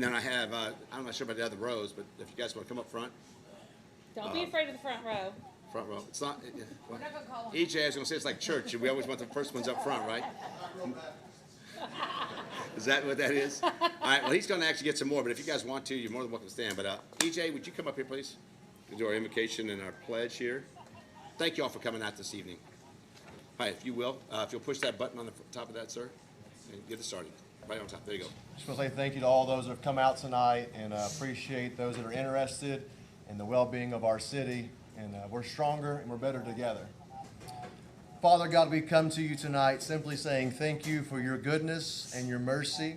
Then I have, I'm not sure about the other rows, but if you guys want to come up front, Don't be afraid of the front row. front row. It's not, well, EJ, I was going to say it's like church. We always want the first ones up front, right? Is that what that is? All right, well, he's going to actually get some more, but if you guys want to, you're more than welcome to stand. But EJ, would you come up here, please? We'll do our invocation and our pledge here. Thank you all for coming out this evening. All right, if you will, if you'll push that button on the top of that, sir, and get it started. Right on top. There you go. Just want to say thank you to all those that have come out tonight, and appreciate those that are interested in the well-being of our city. And we're stronger and we're better together. Father God, we come to you tonight simply saying thank you for your goodness and your mercy.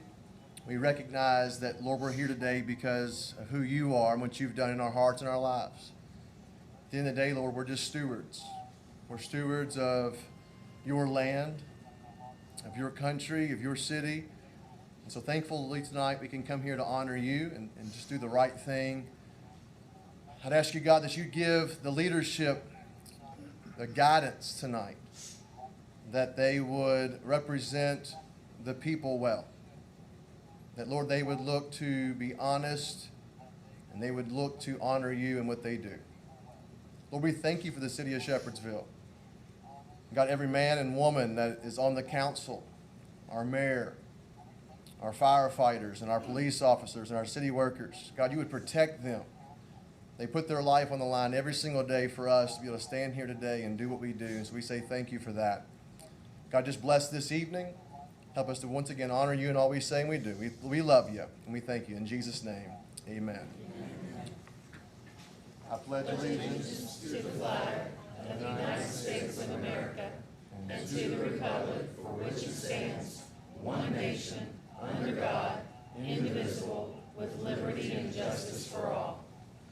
We recognize that, Lord, we're here today because of who you are and what you've done in our hearts and our lives. At the end of the day, Lord, we're just stewards. We're stewards of your land, of your country, of your city. And so thankfully tonight we can come here to honor you and just do the right thing. I'd ask you, God, that you give the leadership the guidance tonight, that they would represent the people well. That, Lord, they would look to be honest and they would look to honor you in what they do. Lord, we thank you for the city of Shepherdsville. God, every man and woman that is on the council, our mayor, our firefighters and our police officers and our city workers. God, you would protect them. They put their life on the line every single day for us to be able to stand here today and do what we do. And so we say thank you for that. God, just bless this evening. Help us to once again honor you in all we say and we do. We love you and we thank you. In Jesus' name, amen. I pledge allegiance To the flag of the United States of America and to the republic for which it stands, one nation, under God, indivisible, with liberty and justice for all.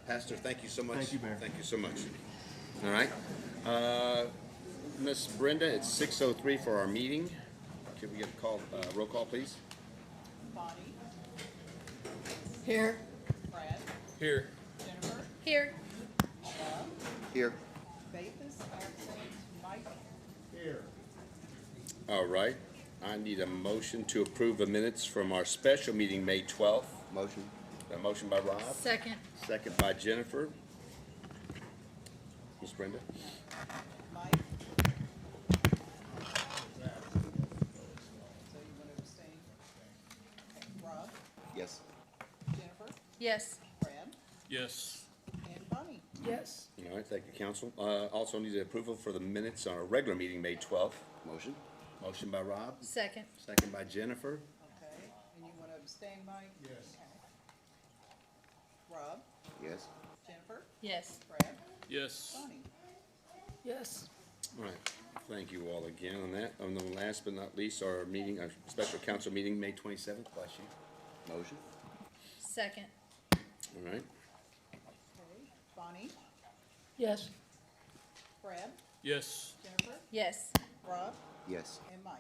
Pastor, thank you so much. Thank you, Mayor. Thank you so much. All right. Miss Brenda, it's 6:03 for our meeting. Can we get a call, roll call, please? Bonnie, Here. Brad, Here. Jennifer, Here. Here. Faith is absent, Mike, All right. I need a motion to approve the minutes from our special meeting, May 12th. Motion. A motion by Rob, Second. second by Jennifer. Miss Brenda? Mike. So you want to abstain? Okay, Rob, Yes. Jennifer, Yes. Brad, Yes. and Bonnie. Yes. All right, thank you, council. Also need approval for the minutes on our regular meeting, May 12th. Motion. Motion by Rob, Second. second by Jennifer. Okay, and you want to abstain, Mike? Yes. Rob, Yes. Jennifer, Yes. Brad, Yes. Bonnie. Yes. All right, thank you all again on that. And then last but not least, our meeting, our special council meeting, May 27th. Bless you. Motion. Second. All right. Okay, Bonnie, Yes. Brad, Yes. Jennifer, Yes. Rob, Yes. and Mike.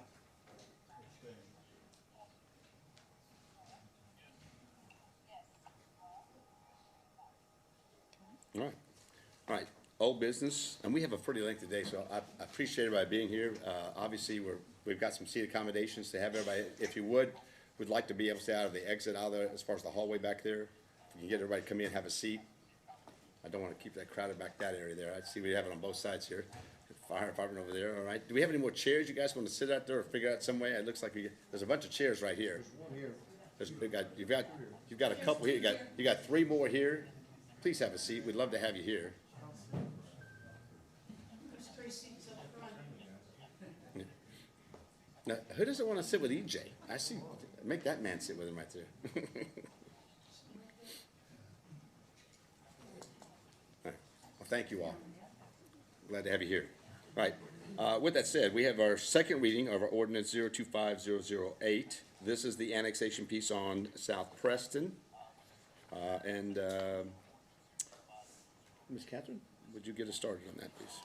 All right. All right. Old business, and we have a pretty lengthy day, so I appreciate everybody being here. Obviously, we've got some seat accommodations to have everybody, if you would like to be able to stay out of the exit out there as far as the hallway back there. If you can get everybody to come in and have a seat. I don't want to keep that crowded back that area there. I see we have it on both sides here. Fire department over there, all right. Do we have any more chairs you guys want to sit out there or figure out some way? It looks like there's a bunch of chairs right here. You've got a couple here. You got three more here. Please have a seat. We'd love to have you here. Now, who doesn't want to sit with EJ? I see. Make that man sit with him right there. All right. Well, thank you all. Glad to have you here. All right. With that said, we have our second reading of our ordinance 025008. This is the annexation piece on South Preston. Ms. Catherine, would you get us started on that, please?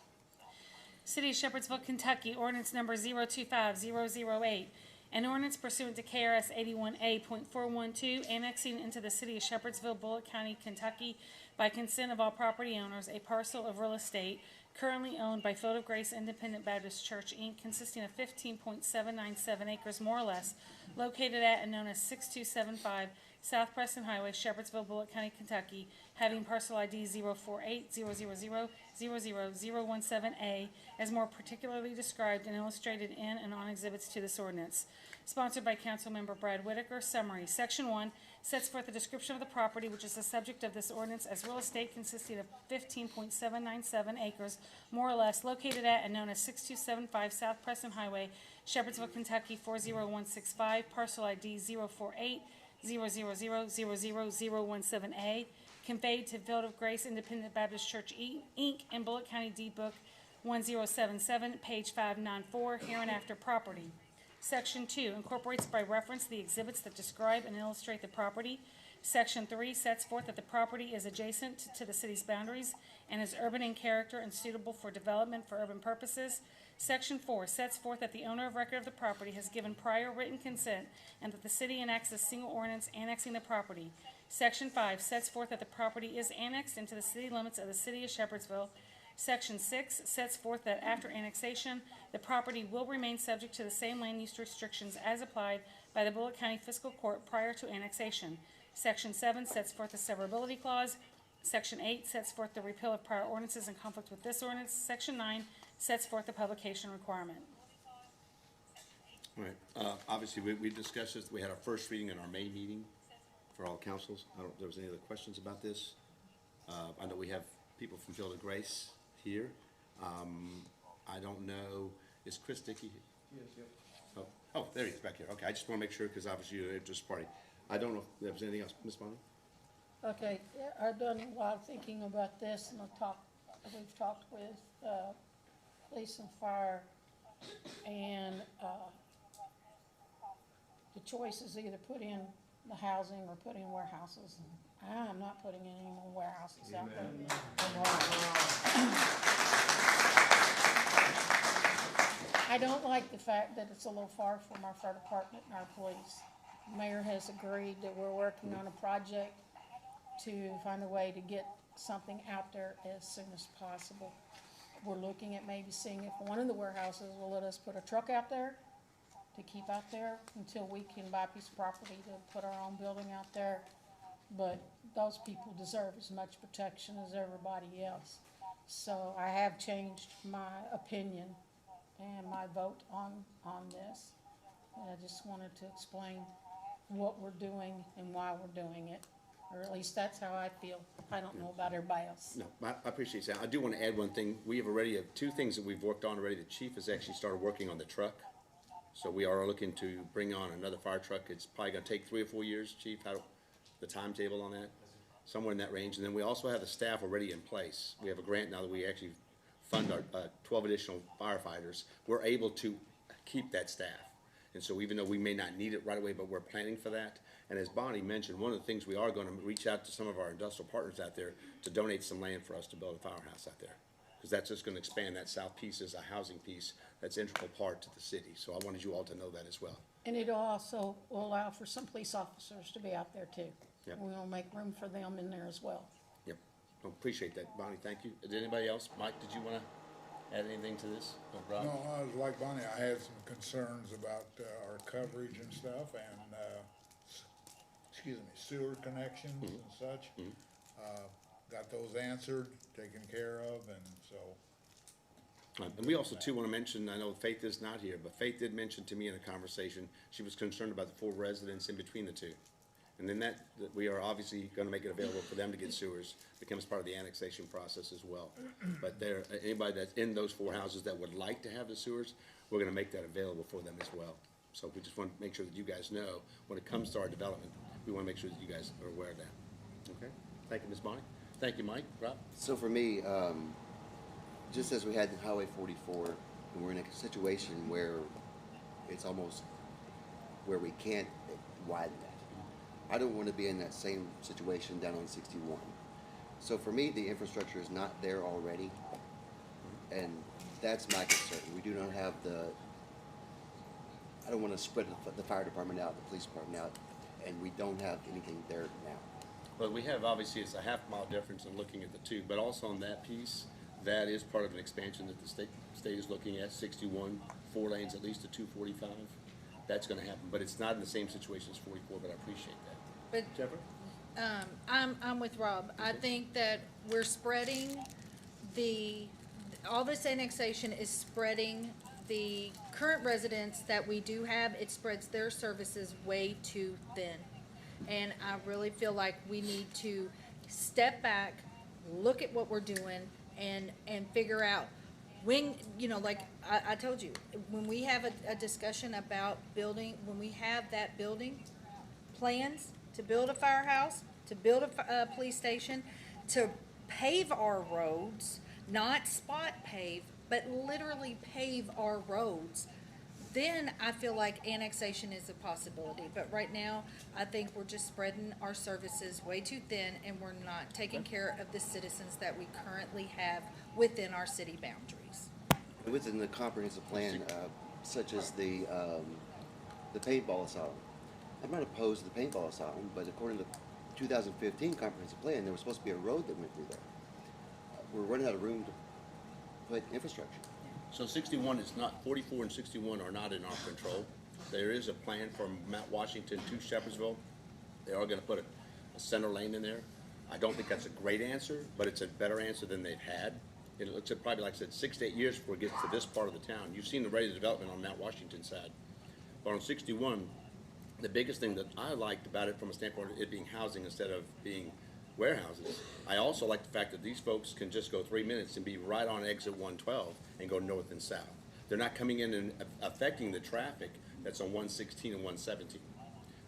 City of Shepherdsville, Kentucky, ordinance number 025008, an ordinance pursuant to KRS 81A.412, annexing into the City of Shepherdsville, Bullitt County, Kentucky, by consent of all property owners, a parcel of real estate currently owned by Field of Grace Independent Baptist Church, Inc., consisting of 15.797 acres more or less, located at and known as 6275 South Preston Highway, Shepherdsville, Bullitt County, Kentucky, having parcel ID 048-000-00017A, as more particularly described and illustrated in and on exhibits to this ordinance. Sponsored by Councilmember Brad Whitaker. Summary. Section 1 sets forth a description of the property which is the subject of this ordinance as real estate consisting of 15.797 acres, more or less, located at and known as 6275 South Preston Highway, Shepherdsville, Kentucky 40165, parcel ID 048-000-00017A, conveyed to Field of Grace Independent Baptist Church, Inc., in Bullitt County Deed Book 1077, page 594, hereinafter property. Section 2 incorporates by reference the exhibits that describe and illustrate the property. Section 3 sets forth that the property is adjacent to the city's boundaries and is urban in character and suitable for development for urban purposes. Section 4 sets forth that the owner of record of the property has given prior written consent and that the city enacts a single ordinance annexing the property. Section 5 sets forth that the property is annexed into the city limits of the city of Shepherdsville. Section 6 sets forth that after annexation, the property will remain subject to the same land use restrictions as applied by the Bullitt County Fiscal Court prior to annexation. Section 7 sets forth the severability clause. Section 8 sets forth the repeal of prior ordinances in conflict with this ordinance. Section 9 sets forth the publication requirement. All right, obviously, we discussed this, we had our first reading in our May meeting for all councils. I don't, if there was any other questions about this. I know we have people from Field of Grace here. I don't know, is Chris Dickey? Yes, yep. Oh, there he is back here. Okay, I just want to make sure, because obviously you're an interest party. I don't know if there was anything else, Ms. Bonner? Okay, I've done a lot of thinking about this, and we've talked with, police and fire, and, the choice is either put in the housing or put in warehouses. I'm not putting in any more warehouses out there. I don't like the fact that it's a little far from our fire department and our police. The mayor has agreed that we're working on a project to find a way to get something out there as soon as possible. We're looking at maybe seeing if one of the warehouses will let us put a truck out there to keep out there until we can buy a piece of property to put our own building out there. But those people deserve as much protection as everybody else. So I have changed my opinion and my vote on this. And I just wanted to explain what we're doing and why we're doing it, or at least that's how I feel. I don't know about everybody else. No, I appreciate that. I do want to add one thing. We have already, two things that we've worked on already. The chief has actually started working on the truck. So we are looking to bring on another fire truck. It's probably gonna take 3 or 4 years, chief, how, the timetable on that? Somewhere in that range. And then we also have the staff already in place. We have a grant now that we actually fund our 12 additional firefighters. We're able to keep that staff. And so even though we may not need it right away, but we're planning for that. And as Bonnie mentioned, one of the things we are gonna reach out to some of our industrial partners out there to donate some land for us to build a firehouse out there. Because that's just gonna expand that south piece as a housing piece that's an integral part to the city. So I wanted you all to know that as well. And it also will allow for some police officers to be out there too. Yep. We will make room for them in there as well. Yep, I appreciate that, Bonnie, thank you. Did anybody else? Mike, did you wanna add anything to this? Or Rob? No, I was like Bonnie, I had some concerns about, our coverage and stuff and, excuse me, sewer connections and such. Got those answered, taken care of, and so, And we also too wanna mention, I know Faith is not here, but Faith did mention to me in a conversation, she was concerned about the 4 residents in between the two. And then that we are obviously gonna make it available for them to get sewers, becomes part of the annexation process as well. But there, anybody that's in those 4 houses that would like to have the sewers, we're gonna make that available for them as well. So we just want to make sure that you guys know, when it comes to our development, we wanna make sure that you guys are aware of that. Okay, thank you, Ms. Bonnie. Thank you, Mike. Rob? So for me, just as we had in Highway 44, and we're in a situation where it's almost where we can't widen that. I don't want to be in that same situation down on 61. So for me, the infrastructure is not there already, and that's my concern. We do not have I don't want to spread the fire department out, the police department out, and we don't have anything there now. Well, we have, obviously, it's a half-mile difference in looking at the two, but also on that piece, that is part of an expansion that the state is looking at, 61, 4 lanes, at least to 245. That's gonna happen, but it's not in the same situation as 44, but I appreciate that. But Jennifer? I'm with Rob. I think that we're spreading all this annexation is spreading the current residents that we do have, it spreads their services way too thin. And I really feel like we need to step back, look at what we're doing, and figure out when, like I told you, when we have a discussion about building, when we have that building plans to build a firehouse, to build a police station, to pave our roads, not spot pave, but literally pave our roads, then I feel like annexation is a possibility. But right now, I think we're just spreading our services way too thin, and we're not taking care of the citizens that we currently have within our city boundaries. Within the comprehensive plan, such as the paintball asylum, I'm not opposed to the paintball asylum, but according to the 2015 comprehensive plan, there was supposed to be a road that went through there. We're running out of room to put infrastructure. So 61 is not, 44 and 61 are not in our control. There is a plan from Mount Washington to Shepherdsville. They are gonna put a center lane in there. I don't think that's a great answer, but it's a better answer than they've had. It looks at probably, like I said, 6 to 8 years before it gets to this part of the town. You've seen the rate of development on Mount Washington side. But on 61, the biggest thing that I liked about it from a standpoint of it being housing instead of being warehouses, I also like the fact that these folks can just go 3 minutes and be right on exit 112 and go north and south. They're not coming in and affecting the traffic that's on 116 and 117.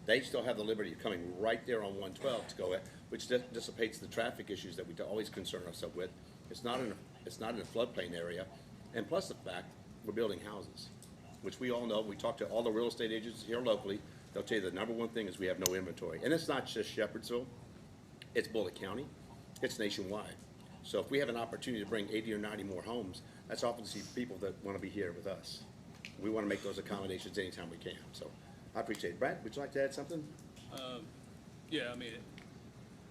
They still have the liberty of coming right there on 112 to go at, which dissipates the traffic issues that we always concern ourselves with. It's not in a floodplain area, and plus the fact we're building houses, which we all know. We talk to all the real estate agents here locally. They'll tell you the number one thing is we have no inventory, and it's not just Shepherdsville. It's Bullitt County. It's nationwide. So if we have an opportunity to bring 80 or 90 more homes, that's obviously people that want to be here with us. We want to make those accommodations anytime we can. So I appreciate it. Brad, would you like to add something? Yeah, I mean,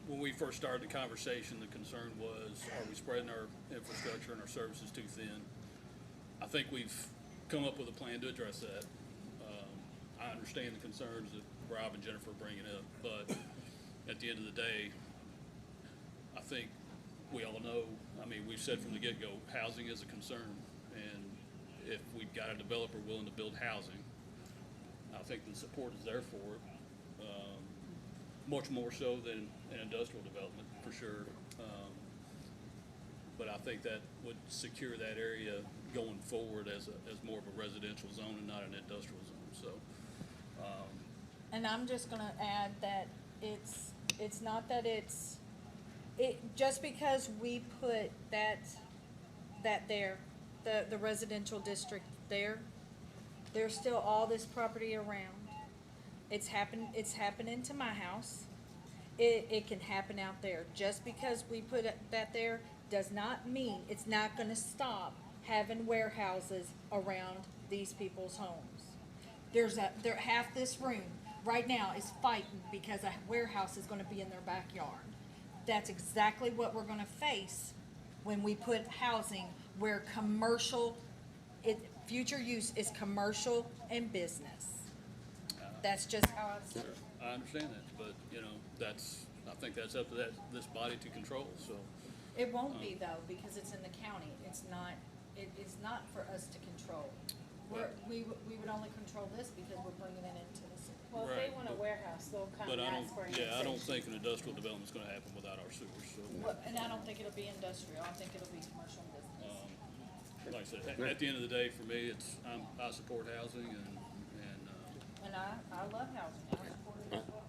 when we first started the conversation, the concern was, are we spreading our infrastructure and our services too thin? I think we've come up with a plan to address that. I understand the concerns that Rob and Jennifer are bringing up, but at the end of the day, I think we all know, I mean, we've said from the get-go, housing is a concern. And if we've got a developer willing to build housing, I think the support is there for it. Much more so than an industrial development, for sure. But I think that would secure that area going forward as more of a residential zone and not an industrial zone, so. And I'm just gonna add that it's not that just because we put that there, the residential district there, there's still all this property around. It's happening to my house. It can happen out there. Just because we put that there does not mean it's not gonna stop having warehouses around these people's homes. Half this room right now is fighting because a warehouse is gonna be in their backyard. That's exactly what we're gonna face when we put housing where future use is commercial and business. That's just how I see it. I understand that, but, I think that's up to this body to control, so. It won't be though, because it's in the county. It is not for us to control. We would only control this because we're bringing it into the city. Well, if they Right, want a warehouse, they'll come But and I ask for don't, an I don't annexation. think an industrial development's gonna happen without our sewers, so. And I don't think it'll be industrial. I think it'll be commercial and business. Like I said, at the end of the day, for me, I support housing and, And I love housing. I support it as well.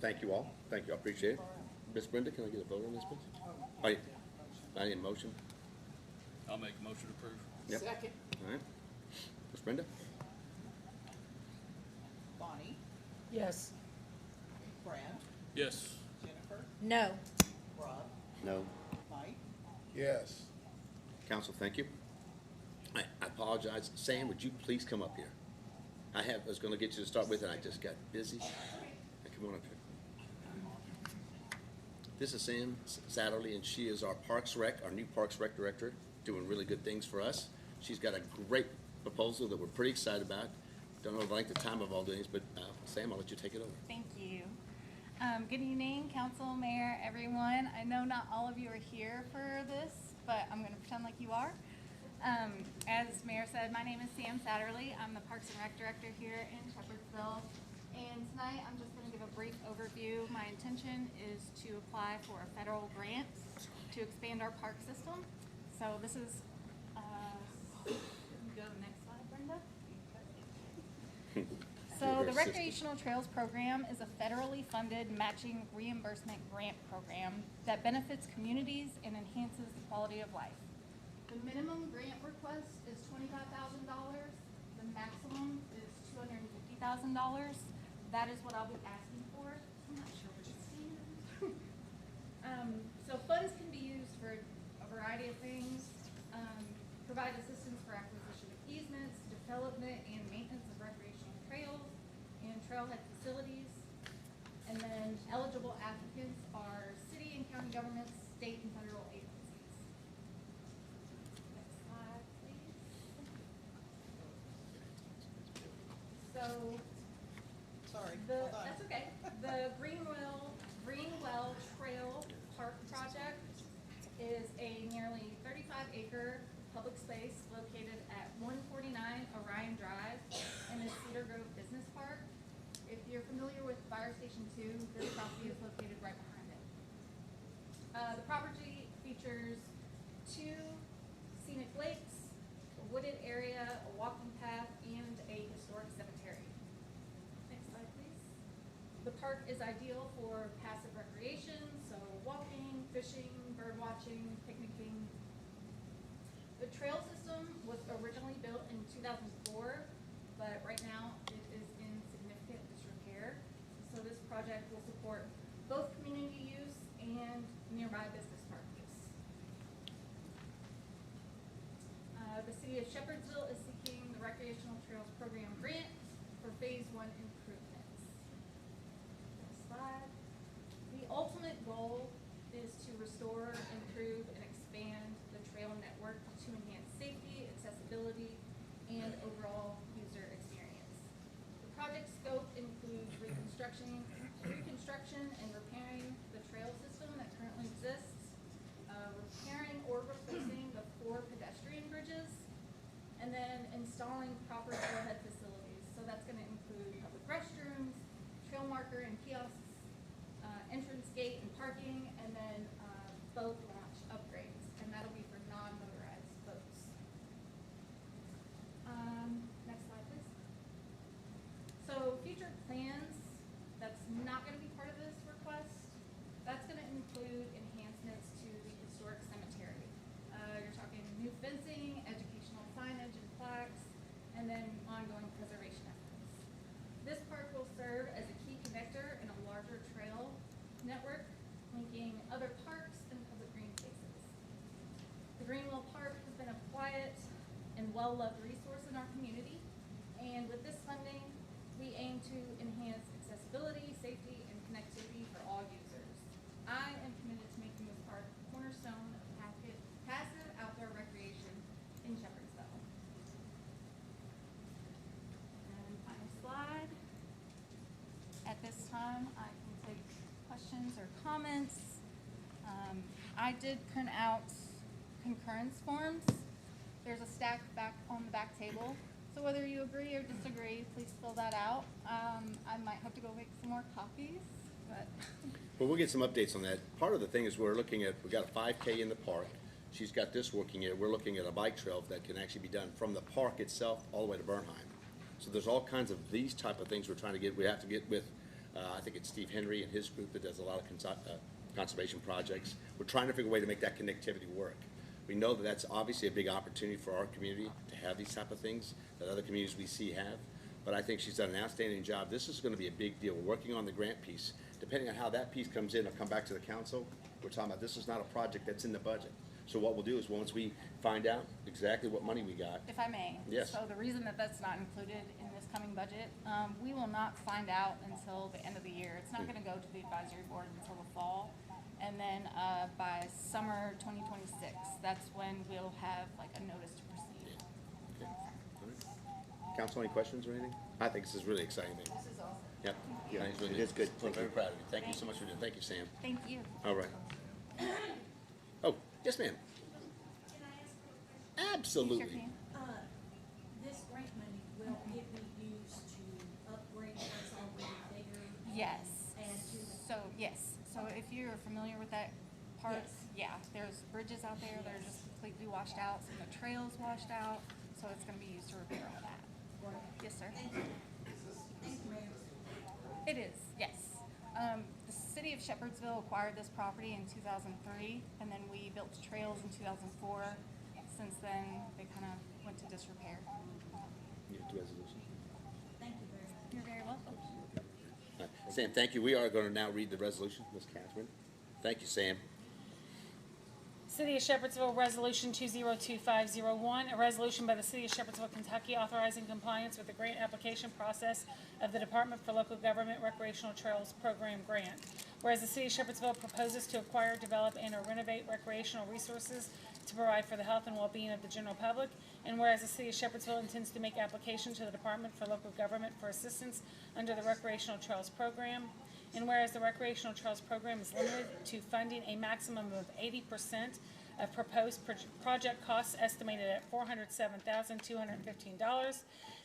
Thank you all. Thank you. I appreciate it. Miss Brenda, can I get a vote on this, please? I need a motion. I'll make a motion to approve. Yep. Second. All right. Miss Brenda? Bonnie, Yes. Brad, Yes. Jennifer, No. Rob, No, Mike, Yes. Council, thank you. I apologize. Sam, would you please come up here? I was gonna get you to start with, and I just got busy. Now, come on up here. This is Sam Satterley, and she is our new Parks Rec Director, doing really good things for us. She's got a great proposal that we're pretty excited about. Don't know the length of time of all doing this, but Sam, I'll let you take it over. Thank you. Good evening, council, mayor, everyone. I know not all of you are here for this, but I'm going to pretend like you are. As Mayor said, my name is Sam Satterley. I'm the Parks and Rec Director here in Shepherdsville. And tonight, I'm just going to give a brief overview. My intention is to apply for a federal grant to expand our park system. So this is, go to the next slide, Brenda. So the Recreational Trails Program is a federally funded matching reimbursement grant program that benefits communities and enhances the quality of life. The minimum grant request is $25,000. The maximum is $250,000. That is what I'll be asking for. I'm not sure what you're seeing. So funds can be used for a variety of things. Provide assistance for acquisition of easements, development and maintenance of recreational trails and trailhead facilities. And then eligible applicants are city and county governments, state and federal agencies. Next slide, please. So, Sorry, the, hold on. that's okay. The Greenwell Trail Park project is a nearly 35-acre public space located at 149 Orion Drive in the Cedar Grove Business Park. If you're familiar with Fire Station 2, this property is located right behind it. The property features 2 scenic lakes, a wooded area, a walking path, and a historic cemetery. Next slide, please. The park is ideal for passive recreation, so walking, fishing, bird watching, picnicking. The trail system was originally built in 2004, but right now it is in significant disrepair. So this project will support both community use and nearby business park use. The city of Shepherdsville is seeking the Recreational Trails Program grant for Phase 1 improvements. Next slide. The ultimate goal is to restore, improve, and expand the trail network to enhance safety, accessibility, and overall user experience. The project scope includes reconstruction and repairing the trail system that currently exists, repairing or replacing the 4 pedestrian bridges, and then installing proper trailhead facilities. So that's going to include public restrooms, trail marker and kiosks, entrance gate and parking, and then boat launch upgrades, and that'll be for non-motorized boats. Next slide, please. So future plans, that's not going to be part of this request. That's going to include enhancements to the historic cemetery. You're talking new fencing, educational signage and plaques, and then ongoing preservation efforts. This park will serve as a key connector in a larger trail network, linking other parks and public green spaces. The Greenwell Park has been a quiet and well-loved resource in our community, and with this funding, we aim to enhance accessibility, safety, and connectivity for all users. I am committed to making this park a cornerstone of passive outdoor recreation in Shepherdsville. And final slide. At this time, I can take questions or comments. I did print out concurrence forms. There's a stack back on the back table. So whether you agree or disagree, please fill that out. I might have to go make some more copies, but. Well, we'll get some updates on that. Part of the thing is we're looking at, we've got a 5K in the park. She's got this working at, we're looking at a bike trail that can actually be done from the park itself all the way to Bernheim. So there's all kinds of these type of things we're trying to get. We have to get with, I think it's Steve Henry and his group that does a lot of conservation projects. We're trying to figure a way to make that connectivity work. We know that that's obviously a big opportunity for our community to have these type of things that other communities we see have. But I think she's done an outstanding job. This is going to be a big deal. We're working on the grant piece. Depending on how that piece comes in, I'll come back to the council. We're talking about this is not a project that's in the budget. So what we'll do is once we find out exactly what money we got. If I may. Yes. So the reason that that's not included in this coming budget, we will not find out until the end of the year. It's not going to go to the advisory board until the fall. And then by summer 2026, that's when we'll have like a notice to proceed. Okay. All right. Council, any questions or anything? I think this is really exciting. This is awesome. Yep. Yeah, Thanks, really it is good. We're Thank very you. proud of you. Thank you so much for doing it. Thank you, Sam. Thank you. All right. Oh, yes, ma'am. Absolutely. This grant money, will it be used to upgrade what's already there? Yes. And to, So, yes. So if you're familiar with that part, Yes. yeah, there's bridges out there that are just completely washed out, some of the trails washed out, so it's gonna be used to repair all that. Yes, sir. It is, yes. The city of Shepherdsville acquired this property in 2003, and then we built trails in 2004. Since then, they kind of went to disrepair. You have the resolution. thank you very much. You're very welcome. All right. Sam, thank you. We are going to now read the resolution, Ms. Catherine. Thank you, Sam. City of Shepherdsville Resolution 202501, a resolution by the City of Shepherdsville, Kentucky authorizing compliance with the grant application process of the Department for Local Government Recreational Trails Program Grant. Whereas the City of Shepherdsville proposes to acquire, develop, and/or renovate recreational resources to provide for the health and well-being of the general public, and whereas the City of Shepherdsville intends to make application to the Department for Local Government for assistance under the Recreational Trails Program, and whereas the Recreational Trails Program is limited to funding a maximum of 80% of proposed project costs estimated at $407,215.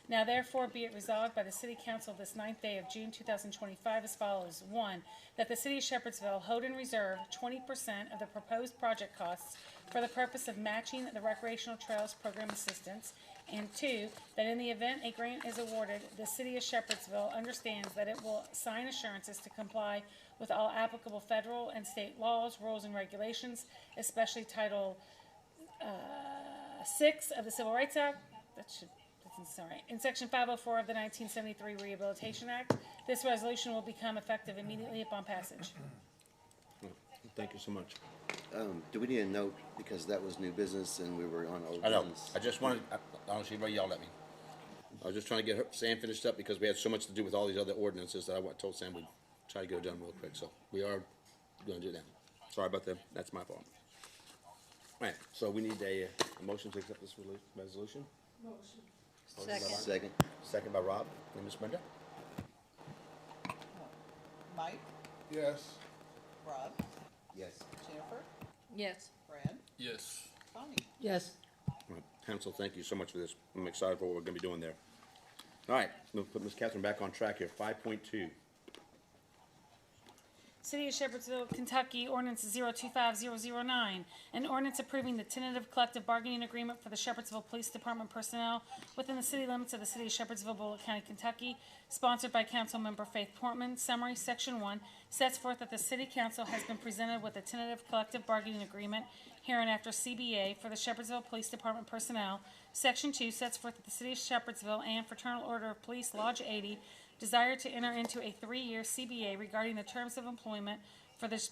Now therefore be it resolved by the City Council this 9th day of June 2025 as follows. 1, that the City of Shepherdsville hold in reserve 20% of the proposed project costs for the purpose of matching the Recreational Trails Program assistance. And 2, that in the event a grant is awarded, the City of Shepherdsville understands that it will sign assurances to comply with all applicable federal and state laws, rules, and regulations, especially Title 6 of the Civil Rights Act. That's sorry. In Section 504 of the 1973 Rehabilitation Act, this resolution will become effective immediately upon passage. Thank you so much. Do we need a note, because that was new business and we were on old I know. business? I just wanted, I don't see anybody yelled at me. I was just trying to get Sam finished up because we had so much to do with all these other ordinances that I told Sam we'd try to get it done real quick. So we are going to do that. Sorry about that. That's my fault. All right. So we need a motion to accept this resolution. Motion by Bob. Second. Second by Rob and Ms. Brenda. Mike, Yes, Rob, Yes. Jennifer, Yes. Brad, Yes. Bonnie. Yes. All right. Council, thank you so much for this. I'm excited for what we're going to be doing there. All right. We'll put Ms. Catherine back on track here. 5.2. City of Shepherdsville, Kentucky, ordinance 025009, an ordinance approving the tentative collective bargaining agreement for the Shepherdsville Police Department personnel within the city limits of the City of Shepherdsville, Bullitt County, Kentucky, sponsored by Councilmember Faith Portman. Summary, Section 1, sets forth that the City Council has been presented with a tentative collective bargaining agreement hereinafter CBA for the Shepherdsville Police Department personnel. Section 2 sets forth that the City of Shepherdsville and Fraternal Order of Police Lodge 80 desire to enter into a 3-year CBA regarding the terms of employment for the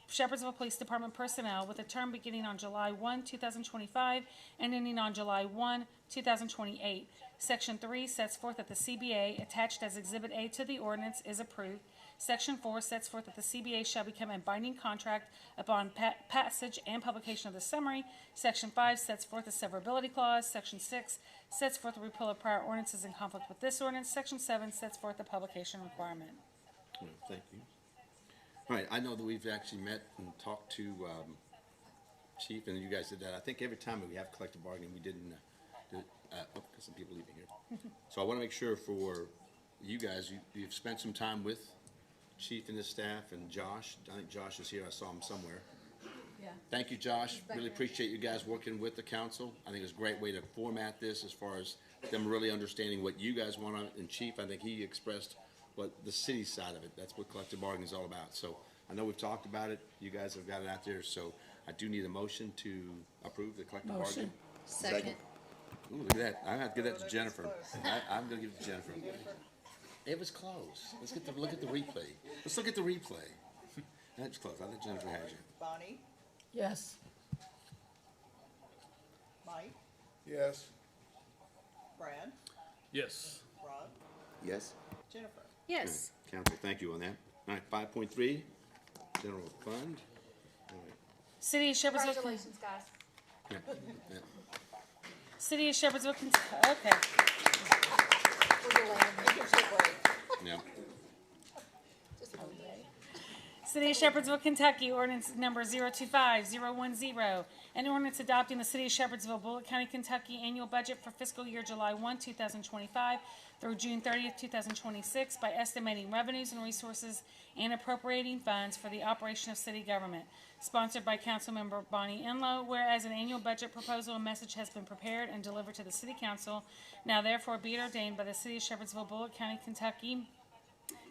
Shepherdsville Police Department personnel with a term beginning on July 1, 2025 and ending on July 1, 2028. Section 3 sets forth that the CBA attached as Exhibit A to the ordinance is approved. Section 4 sets forth that the CBA shall become a binding contract upon passage and publication of the summary. Section 5 sets forth a severability clause. Section 6 sets forth the repeal of prior ordinances in conflict with this ordinance. Section 7 sets forth the publication requirement. All right, thank you. All right, I know that we've actually met and talked to Chief, and you guys did that. I think every time that we have collective bargaining, we didn't do it. Got some people leaving here. So I want to make sure for you guys, you've spent some time with Chief and his staff and Josh. I think Josh is here. I saw him somewhere. Yeah. Thank you, Josh. back Really there. appreciate you guys working with the council. I think it's a great way to format this as far as them really understanding what you guys want. And Chief, I think he expressed what the city side of it. That's what collective bargaining is all about. So I know we've talked about it. You guys have got it out there. So I do need a motion to approve the collective bargaining. Second. Ooh, look at that. I have to give that to Jennifer. I'm gonna give it to Jennifer. It was close. Look at the replay. Let's look at the replay. That's close. I think Jennifer had you. Bonnie, Yes. Mike, yes, Brad, Yes. Rob, Yes. Jennifer. Yes. Council, thank you on that. All right, 5.3, general fund. All right. City of Shepherdsville. Congratulations, guys. Yeah, yeah. City of Shepherdsville, okay. We're glad. It gives you a break. Yeah. City of Shepherdsville, Kentucky, ordinance number 025010, an ordinance adopting the City of Shepherdsville, Bullitt County, Kentucky annual budget for fiscal year July 1, 2025 through June 30th, 2026 by estimating revenues and resources and appropriating funds for the operation of city government. Sponsored by Councilmember Bonnie Enlow, whereas an annual budget proposal and message has been prepared and delivered to the City Council, now therefore be it ordained by the City of Shepherdsville, Bullitt County, Kentucky,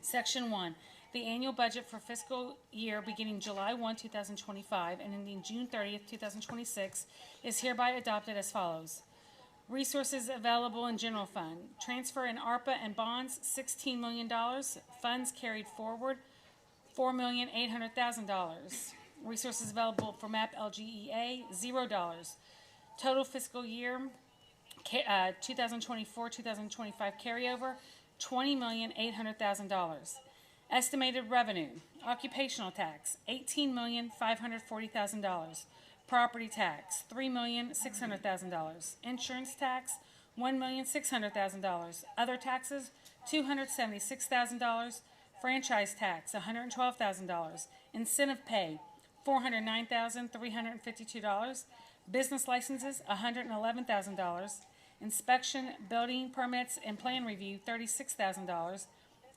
Section 1. The annual budget for fiscal year beginning July 1, 2025 and ending June 30th, 2026 is hereby adopted as follows. Resources available in general fund. Transfer in ARPA and bonds, $16 million. Funds carried forward, $4,800,000. Resources available for MAP LGEA, $0. Total fiscal year 2024-2025 carryover, $20,800,000. Estimated revenue, occupational tax, $18,540,000. Property tax, $3,600,000. Insurance tax, $1,600,000. Other taxes, $276,000. Franchise tax, $112,000. Incentive pay, $409,352. Business licenses, $111,000. Inspection, building permits, and plan review, $36,000.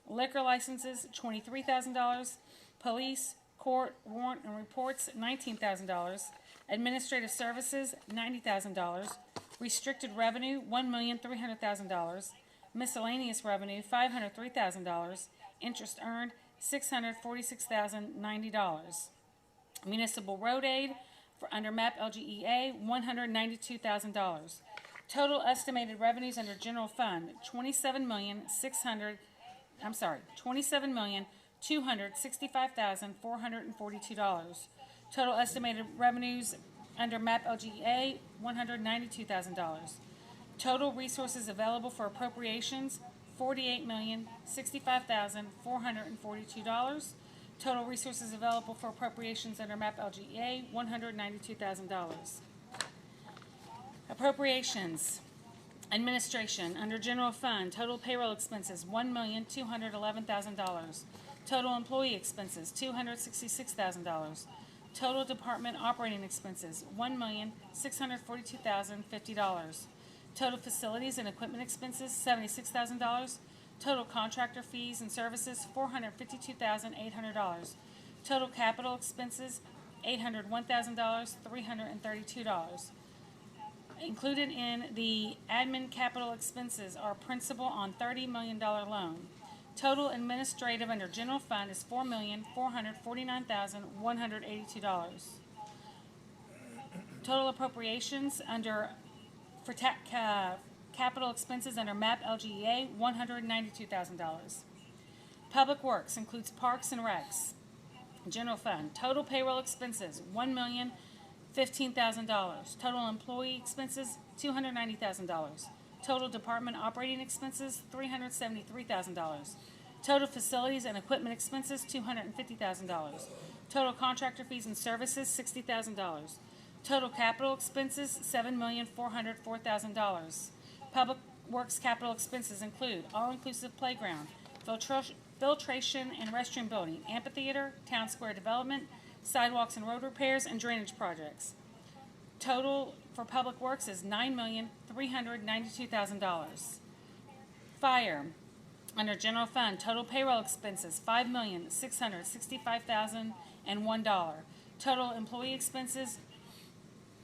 Liquor licenses, $23,000. Police, court, warrant, and reports, $19,000. Administrative services, $90,000. Restricted revenue, $1,300,000. Miscellaneous revenue, $503,000. Interest earned, $646,090. Municipal road aid for under MAP LGEA, $192,000. Total estimated revenues under general fund, $27,265,442. Total estimated revenues under MAP LGA, $192,000. Total resources available for appropriations, $48,065,442. Total resources available for appropriations under MAP LGA, $192,000. Appropriations. Administration, under general fund, total payroll expenses, $1,211,000. Total employee expenses, $266,000. Total department operating expenses, $1,642,050. Total facilities and equipment expenses, $76,000. Total contractor fees and services, $452,800. Total capital expenses, $801,000, $332. Included in the admin capital expenses are principal on $30 million loan. Total administrative under general fund is $4,449,182. Total appropriations for capital expenses under MAP LGEA, $192,000. Public Works includes parks and recs. General fund, total payroll expenses, $1,015,000. Total employee expenses, $290,000. Total department operating expenses, $373,000. Total facilities and equipment expenses, $250,000. Total contractor fees and services, $60,000. Total capital expenses, $7,404,000. Public Works capital expenses include all-inclusive playground, filtration and restroom building, amphitheater, town square development, sidewalks and road repairs, and drainage projects. Total for Public Works is $9,392,000. Fire, under general fund, total payroll expenses, $5,665,001. Total employee expenses,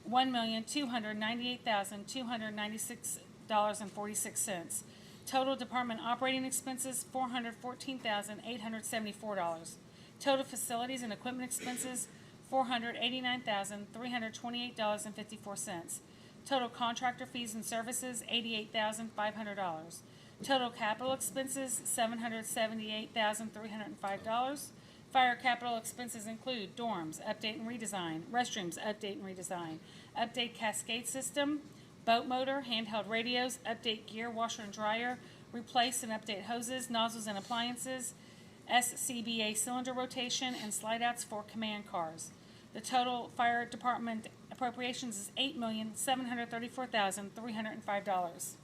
$1,298,296.46. Total department operating expenses, $414,874. Total facilities and equipment expenses, $489,328.54. Total contractor fees and services, $88,500. Total capital expenses, $778,305. Fire capital expenses include dorms, update and redesign, restrooms, update and redesign, update cascade system, boat motor, handheld radios, update gear, washer and dryer, replace and update hoses, nozzles and appliances, SCBA cylinder rotation, and slide outs for command cars. The total fire department appropriations is $8,734,305.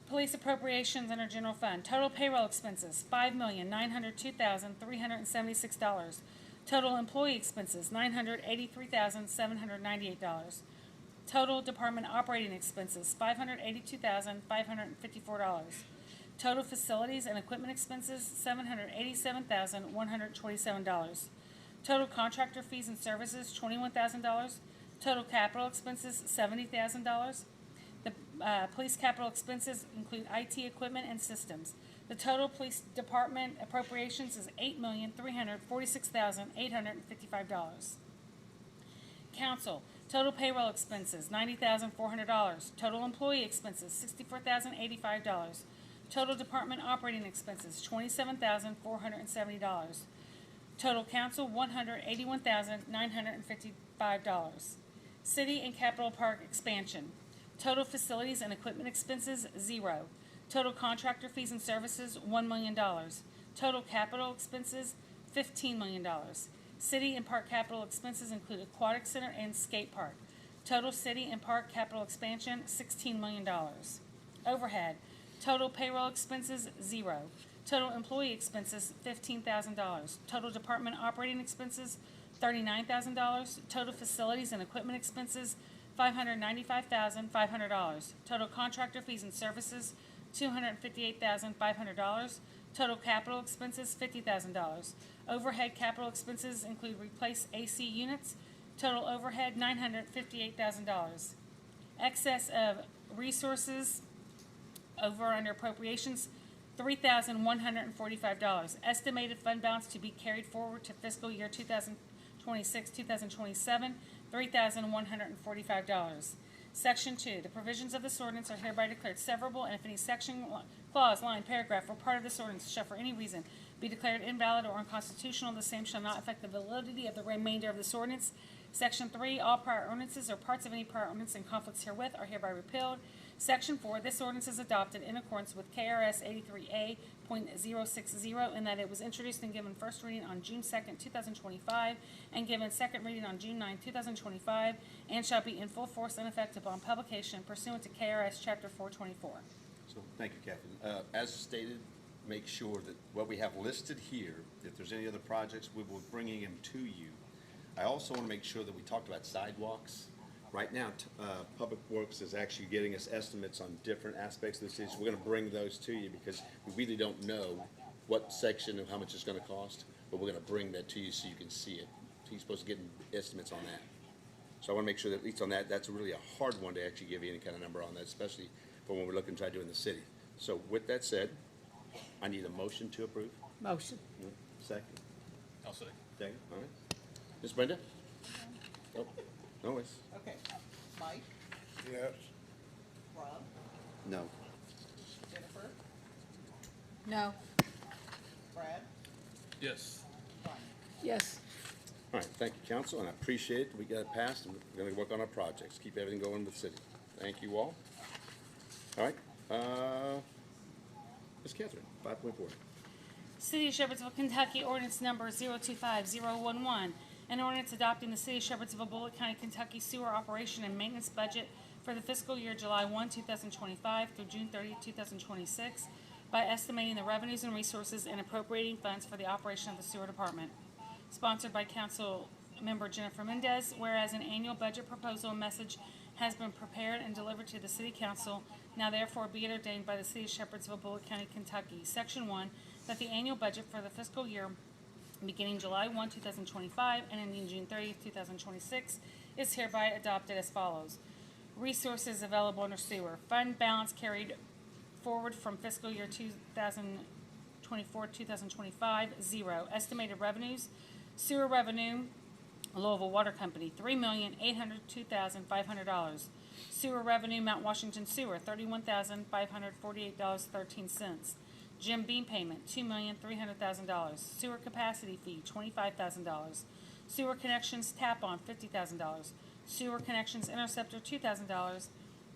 Police appropriations under general fund. Total payroll expenses, $5,902,376. Total employee expenses, $983,798. Total department operating expenses, $582,554. Total facilities and equipment expenses, $787,127. Total contractor fees and services, $21,000. Total capital expenses, $70,000. The police capital expenses include IT equipment and systems. The total police department appropriations is $8,346,855. Council, total payroll expenses, $90,400. Total employee expenses, $64,085. Total department operating expenses, $27,470. Total council, $181,955. City and Capital Park expansion. Total facilities and equipment expenses, $0. Total contractor fees and services, $1 million. Total capital expenses, $15 million. City and park capital expenses include aquatic center and skate park. Total city and park capital expansion, $16 million. Overhead. Total payroll expenses, $0. Total employee expenses, $15,000. Total department operating expenses, $39,000. Total facilities and equipment expenses, $595,500. Total contractor fees and services, $258,500. Total capital expenses, $50,000. Overhead capital expenses include replace AC units. Total overhead, $958,000. Excess of resources over under appropriations, $3,145. Estimated fund balance to be carried forward to fiscal year 2026, 2027, $3,145. Section 2, the provisions of this ordinance are hereby declared severable, and if any section, clause, line, paragraph, or part of this ordinance shall for any reason be declared invalid or unconstitutional, the same shall not affect the validity of the remainder of this ordinance. Section 3, all prior ordinances or parts of any prior ordinance in conflicts herewith are hereby repealed. Section 4, this ordinance is adopted in accordance with KRS 83A.060 in that it was introduced and given first reading on June 2nd, 2025, and given second reading on June 9th, 2025, and shall be in full force and effect upon publication pursuant to KRS Chapter 424. So, thank you, Catherine. As stated, make sure that what we have listed here, if there's any other projects, we will be bringing them to you. I also want to make sure that we talked about sidewalks. Right now, Public Works is actually getting us estimates on different aspects of the city, so we're gonna bring those to you because we really don't know what section and how much it's gonna cost, but we're gonna bring that to you so you can see it. So you're supposed to get estimates on that. So I wanna make sure that at least on that, that's really a hard one to actually give you any kind of number on that, especially for when we're looking to try to do in the city. So with that said, I need a motion to approve. Motion. Second. I'll say. Second, all right. Ms. Brenda? Oh, no worries. Okay. Mike, Yes. Rob, No. Jennifer, No. Brad, Yes. Bonnie. Yes. All right, thank you, council, and I appreciate it. We got it passed, and we're gonna work on our projects, keep everything going with the city. Thank you all. All right, Ms. Catherine, 5.4. City of Shepherdsville, Kentucky, ordinance number 025011, an ordinance adopting the City of Shepherdsville, Bullitt County, Kentucky sewer operation and maintenance budget for the fiscal year July 1, 2025 through June 30, 2026, by estimating the revenues and resources and appropriating funds for the operation of the sewer department. Sponsored by Council Member Jennifer Mendez, whereas an annual budget proposal and message has been prepared and delivered to the City Council, now therefore be it ordained by the City of Shepherdsville, Bullitt County, Kentucky. Section 1, that the annual budget for the fiscal year beginning July 1, 2025 and ending June 30, 2026 is hereby adopted as follows. Resources available under sewer. Fund balance carried forward from fiscal year 2024-2025, 0. Estimated revenues. Sewer revenue, Louisville Water Company, $3,802,500. Sewer revenue, Mount Washington Sewer, $31,548.13. Jim Beam payment, $2,300,000. Sewer capacity fee, $25,000. Sewer connections tap-on, $50,000. Sewer connections interceptor, $2,000.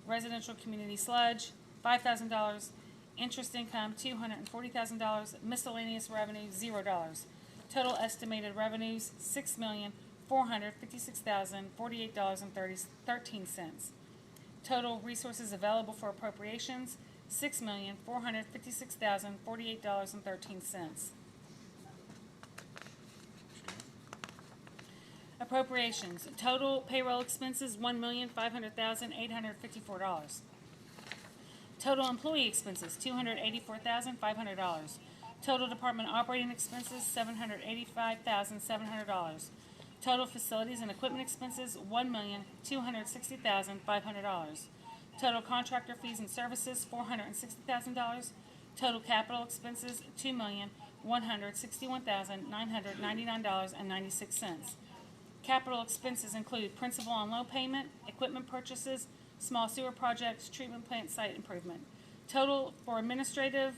Residential community sludge, $5,000. Interest income, $240,000. Miscellaneous revenue, $0. Total estimated revenues, $6,456,048.13. Total resources available for appropriations, $6,456,048.13. Appropriations, total payroll expenses, $1,500,854. Total employee expenses, $284,500. Total department operating expenses, $785,700. Total facilities and equipment expenses, $1,260,500. Total contractor fees and services, $460,000. Total capital expenses, $2,161,999.96. Capital expenses include principal on loan payment, equipment purchases, small sewer projects, treatment plant site improvement. Total for administrative,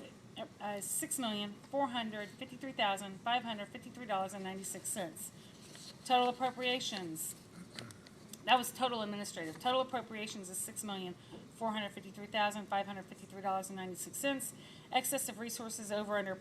$6,453,553.96. Total appropriations, that was total administrative. Total appropriations is $6,453,553.96. Excess of resources over under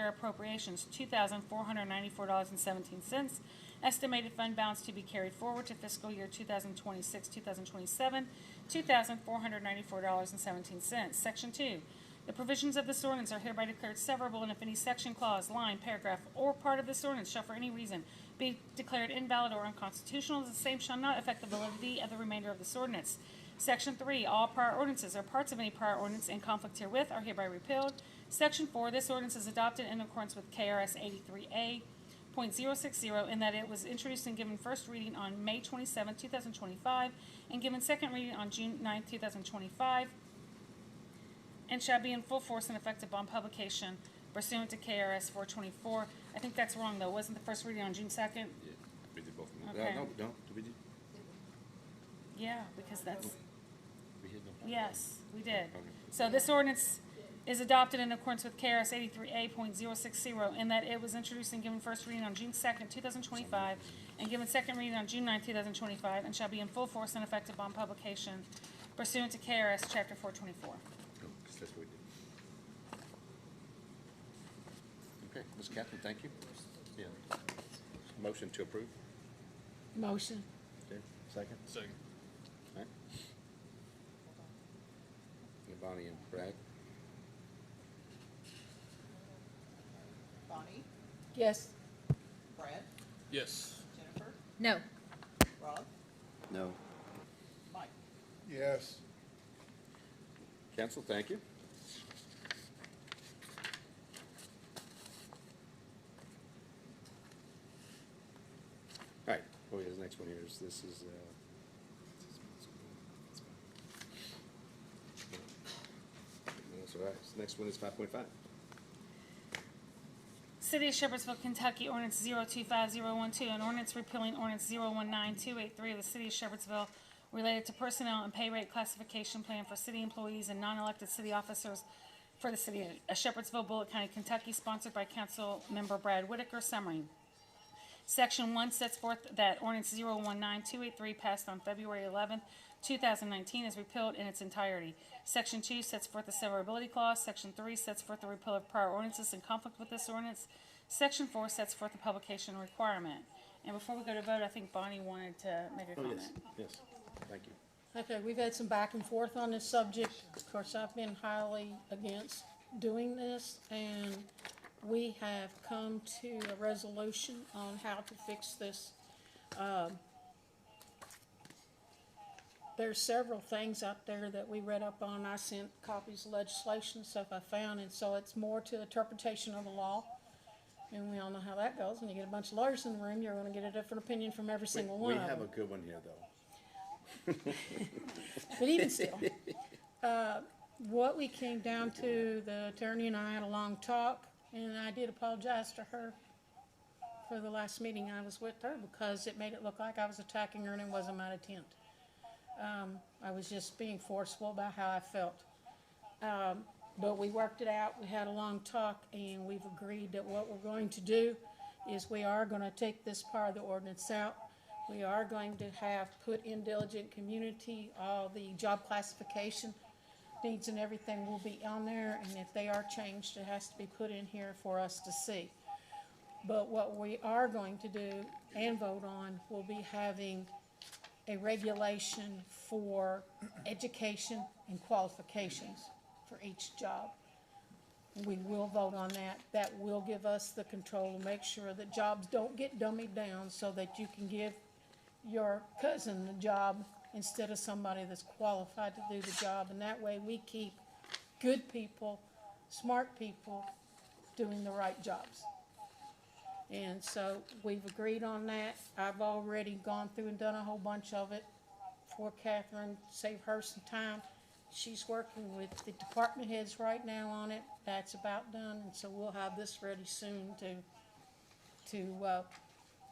appropriations, $2,494.17. Estimated fund balance to be carried forward to fiscal year 2026-2027, $2,494.17. Section 2. The provisions of this ordinance are hereby declared severable, and if any section, clause, line, paragraph, or part of this ordinance shall for any reason be declared invalid or unconstitutional, the same shall not affect the validity of the remainder of this ordinance. Section 3. All prior ordinances or parts of any prior ordinance in conflict herewith are hereby repealed. Section 4. This ordinance is adopted in accordance with KRS 83A.060 in that it was introduced and given first reading on May 27, 2025, and given second reading on June 9, 2025, and shall be in full force and effect upon publication pursuant to KRS 424. I think that's wrong, though. Wasn't the first reading on June 2nd? Yeah, we did both of them. Okay. No, did we do? Yeah, because that's, We did them. yes, we did. Okay. So this ordinance is adopted in accordance with KRS 83A.060 in that it was introduced and given first reading on June 2nd, 2025, and given second reading on June 9th, 2025, and shall be in full force and effect upon publication pursuant to KRS Chapter 424. Oh, 'cause that's what we did. Okay, Ms. Catherine, thank you. Yeah. Motion to approve. Motion. Okay, Second? Second. all right. Yeah, Bonnie and Brad. Bonnie, Yes. Brad, Yes. Jennifer, No. Rob, No. Mike. Yes. Council, thank you. All right, oh, yeah, the next one here is, this is, that's all right, the next one is 5.5. City of Shepherdsville, Kentucky, ordinance 025012, an ordinance repealing ordinance 019283 of the City of Shepherdsville related to personnel and pay rate classification plan for city employees and non-elected city officers for the City of Shepherdsville, Bullitt County, Kentucky, sponsored by Council Member Brad Whitaker. Summary. Section 1 sets forth that ordinance 019283 passed on February 11th, 2019 is repealed in its entirety. Section 2 sets forth the severability clause. Section 3 sets forth the repeal of prior ordinances in conflict with this ordinance. Section 4 sets forth the publication requirement. And before we go to vote, I think Bonnie wanted to make a Oh, comment. yes, thank you. Okay, we've had some back and forth on this subject. Of course, I've been highly against doing this, and we have come to a resolution on how to fix this. There's several things out there that we read up on. I sent copies of legislation, stuff I found, and so it's more to interpretation of the law. And we all know how that goes. When you get a bunch of lawyers in the room, you're gonna get a different opinion from every single one We Um, of have them. a good one here, though. But even still, what we came down to, the attorney and I had a long talk, and I did apologize to her for the last meeting I was with her, because it made it look like I was attacking her, and it wasn't my intent. I was just being forceful about how I felt. But we worked it out, we had a long talk, and we've agreed that what we're going to do is we are gonna take this part of the ordinance out. We are going to have put in diligent community, all the job classification needs and everything will be on there, and if they are changed, it has to be put in here for us to see. But what we are going to do and vote on will be having a regulation for education and qualifications for each job. We will vote on that. That will give us the control to make sure that jobs don't get dummied down so that you can give your cousin the job instead of somebody that's qualified to do the job. And that way we keep good people, smart people, doing the right jobs. And so we've agreed on that. I've already gone through and done a whole bunch of it for Catherine, save her some time. She's working with the department heads right now on it. That's about done, and so we'll have this ready soon to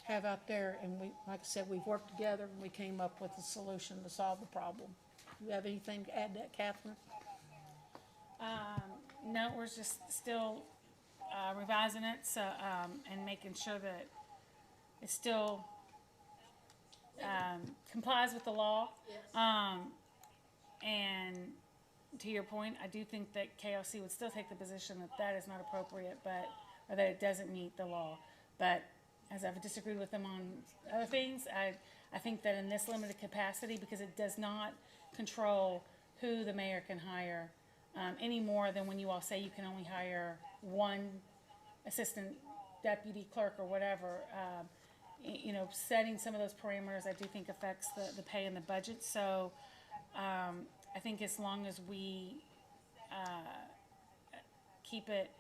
have out there. And we, like I said, we've worked together and we came up with a solution to solve the problem. Do you have anything to add to that, Catherine? No, we're just still revising it, so, and making sure that it still complies with the law. And to your point, I do think that KLC would still take the position that that is not appropriate, but, or that it doesn't meet the law. But as I've disagreed with them on other things, I think that in this limited capacity, because it does not control who the mayor can hire, any more than when you all say you can only hire one assistant deputy clerk or whatever. You know, setting some of those parameters, I do think affects the pay and the budget. So I think as long as we keep it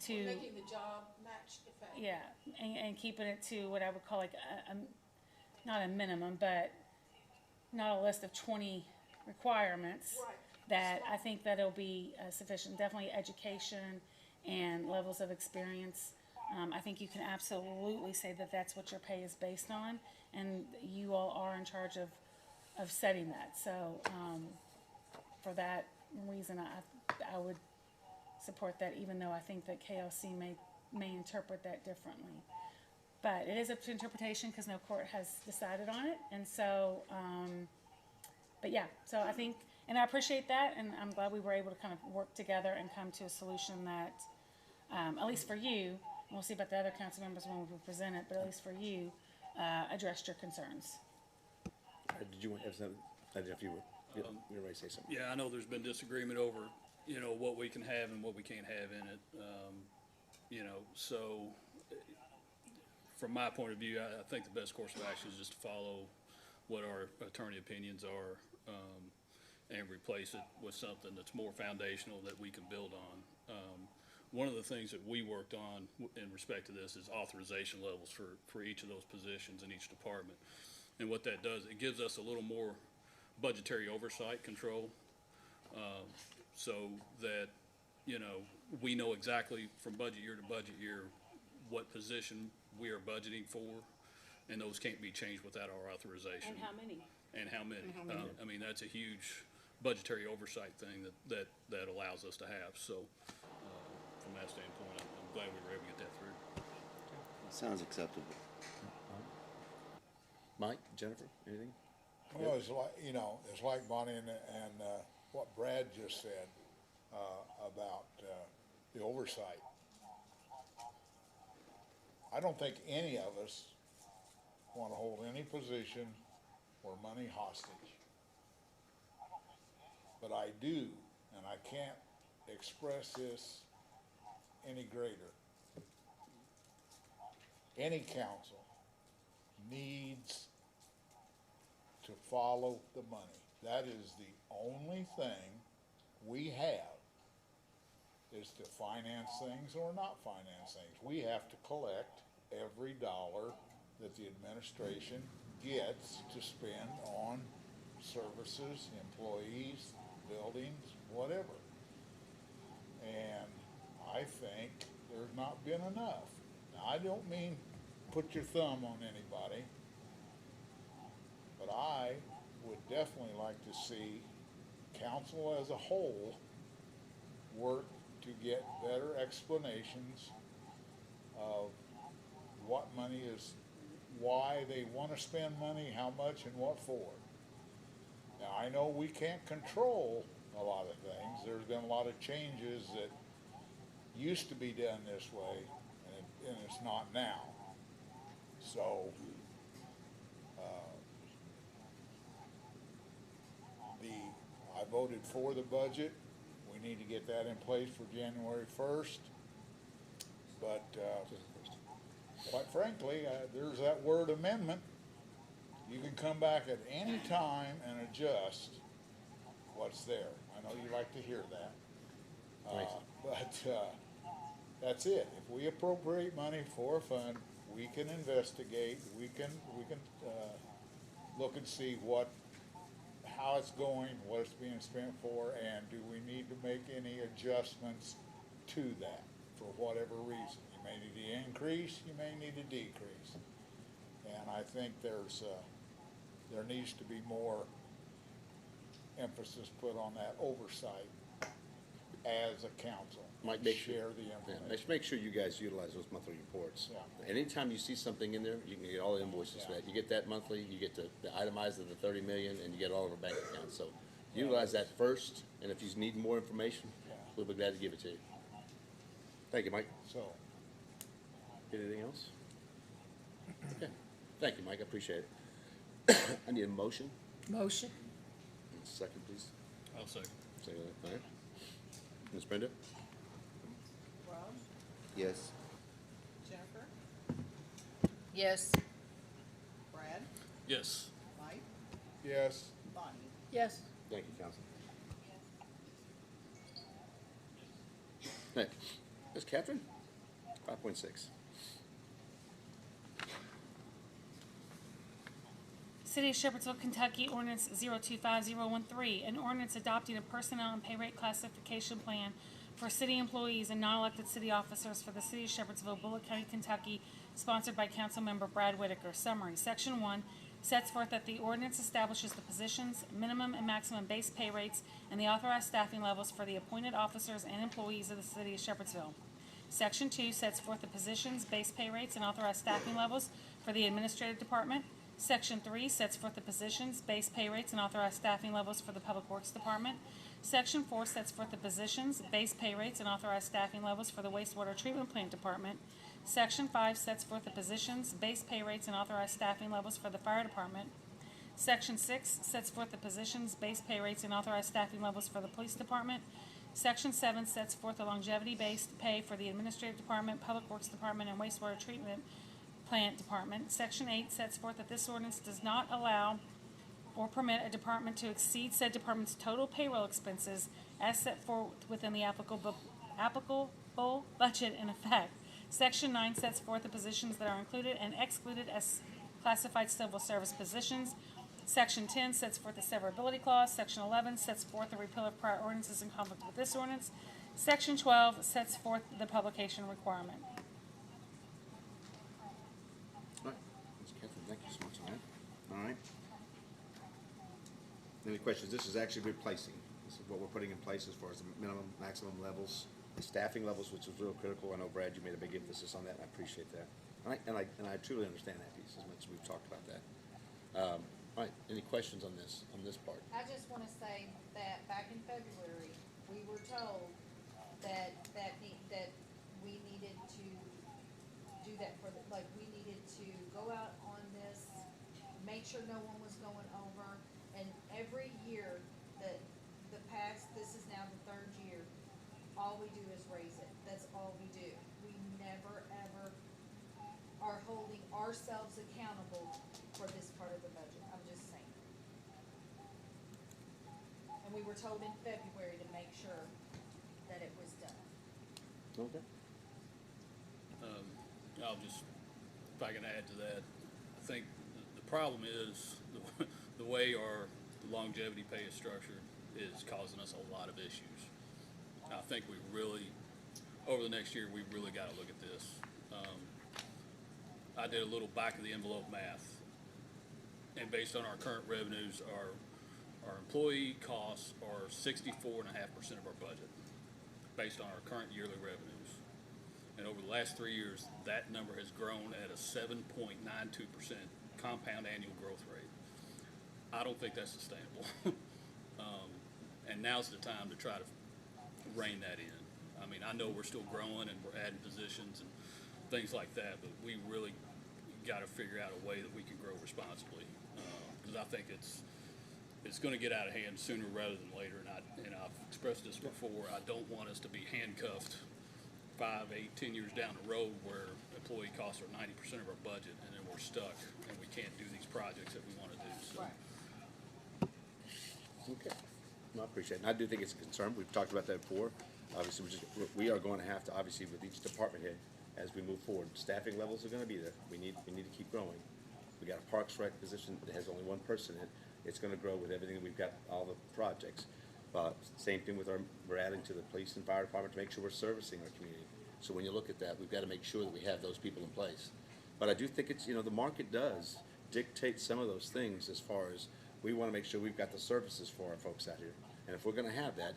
to, Making the job match the fact. yeah, and keeping it to what I would call like not a minimum, but not a list of 20 requirements. Right. That I think that it'll be sufficient. Definitely education and levels of experience. I think you can absolutely say that that's what your pay is based on, and you all are in charge of setting that. So for that reason, I would support that, even though I think that KLC may interpret that differently. But it is up to interpretation because no court has decided on it, and so. But yeah, so I think, and I appreciate that, and I'm glad we were able to kind of work together and come to a solution that, at least for you, and we'll see about the other council members when we present it, but at least for you, addressed your concerns. Did you want to have something? I don't know if you were, you were ready to say something. Yeah, I know there's been disagreement over, you know, what we can have and what we can't have in it. You know, so from my point of view, I think the best course of action is just to follow what our attorney opinions are, and replace it with something that's more foundational that we can build on. One of the things that we worked on in respect to this is authorization levels for each of those positions in each department. And what that does, it gives us a little more budgetary oversight control, so that, you know, we know exactly from budget year to budget year what position we are budgeting for, and those can't be changed without our authorization. And how many? And how many. I mean, that's a huge budgetary oversight thing that allows us to have. So from that standpoint, I'm glad we were able to get that through. Sounds acceptable. Mike, Jennifer, anything? Well, it's like, you know, it's like Bonnie and what Brad just said, about, the oversight. I don't think any of us want to hold any position or money hostage. But I do, and I can't express this any greater. Any council needs to follow the money. That is the only thing we have, is to finance things or not finance things. We have to collect every dollar that the administration gets to spend on services, employees, buildings, whatever. And I think there's not been enough. Now, I don't mean put your thumb on anybody, but I would definitely like to see council as a whole work to get better explanations of what money is, why they want to spend money, how much, and what for. Now, I know we can't control a lot of things. There's been a lot of changes that used to be done this way, and it's not now. So, voted for the budget. We need to get that in place for January 1st. But, quite frankly, there's that word amendment. You can come back at any time and adjust what's there. I know you like to hear that. But that's it. If we appropriate money for a fund, we can investigate, we can look and see how it's going, what it's being spent for, and do we need to make any adjustments to that for whatever reason. You may need to increase, you may need to decrease. And I think there needs to be more emphasis put on that oversight as a council. Mike, make sure- Share the Yeah, information. make sure you guys utilize those monthly reports. Yeah. Anytime you see something in there, you can get all the invoices for that. You get that monthly, you get the itemized of the 30 million, and you get all of our bank accounts. So utilize that first, and if you need more information, we'll be glad to give it to you. Thank you, Mike. So, Anything else? Okay. Thank you, Mike. I appreciate it. I need a motion. Motion. Second, please. I'll second. Second, all right. Ms. Brenda? Rob, Yes. Jennifer, Yes. Brad, Yes. Mike, yes, Bonnie. Yes. Thank you, Council. Hey, Ms. Catherine? 5.6. City of Shepherdsville, Kentucky, ordinance 025013, an ordinance adopting a personnel and pay rate classification plan for city employees and non-elected city officers for the city of Shepherdsville, Bullitt County, Kentucky, sponsored by Councilmember Brad Whitaker. Summary. Section 1 sets forth that the ordinance establishes the positions, minimum and maximum base pay rates, and the authorized staffing levels for the appointed officers and employees of the city of Shepherdsville. Section 2 sets forth the positions, base pay rates, and authorized staffing levels for the administrative department. Section 3 sets forth the positions, base pay rates, and authorized staffing levels for the Public Works Department. Section 4 sets forth the positions, base pay rates, and authorized staffing levels for the Wastewater Treatment Plant Department. Section 5 sets forth the positions, base pay rates, and authorized staffing levels for the Fire Department. Section 6 sets forth the positions, base pay rates, and authorized staffing levels for the Police Department. Section 7 sets forth the longevity-based pay for the Administrative Department, Public Works Department, and Wastewater Treatment Plant Department. Section 8 sets forth that this ordinance does not allow or permit a department to exceed said department's total payroll expenses as set forth within the applicable budget in effect. Section 9 sets forth the positions that are included and excluded as classified civil service positions. Section 10 sets forth the severability clause. Section 11 sets forth the repeal of prior ordinances in conflict with this ordinance. Section 12 sets forth the publication requirement. All right, Ms. Catherine, thank you so much on that. All right. Any questions? This is actually replacing. This is what we're putting in place as far as the minimum, maximum levels, the staffing levels, which is real critical. I know, Brad, you made a big emphasis on that, and I appreciate that. All right, and I truly understand that piece as much as we've talked about that. All right, any questions on this part? I just wanna say that back in February, we were told that we needed to do that for we needed to go out on this, make sure no one was going over, and every year this is now the third year, all we do is raise it. That's all we do. We never, ever are holding ourselves accountable for this part of the budget. I'm just saying. And we were told in February to make sure that it was done. Okay. I'll just, if I can add to that, I think the problem is the way our longevity pay is structured is causing us a lot of issues. I think we really, over the next year, we've really got to look at this. I did a little back of the envelope math, and based on our current revenues, our employee costs are 64.5% of our budget, based on our current yearly revenues. And over the last 3 years, that number has grown at a 7.92% compound annual growth rate. I don't think that's sustainable. And now's the time to try to rein that in. I mean, I know we're still growing and we're adding positions and things like that, but we really got to figure out a way that we can grow responsibly. Because I think it's gonna get out of hand sooner rather than later, and I've expressed this before, I don't want us to be handcuffed 5, 8, 10 years down the road where employee costs are 90% of our budget, and then we're stuck, and we can't do these projects that we wanna do, so. Right. Okay, no, I appreciate it. And I do think it's a concern. We've talked about that before. Obviously, we are going to have to, obviously, with each department head, as we move forward, staffing levels are gonna be there. We need to keep growing. We got a Parks Rec position that has only one person in it. It's gonna grow with everything. We've got all the projects. Same thing with we're adding to the police and fire department to make sure we're servicing our community. So when you look at that, we've got to make sure that we have those people in place. But I do think it's, the market does dictate some of those things as far as we want to make sure we've got the services for our folks out here. And if we're going to have that,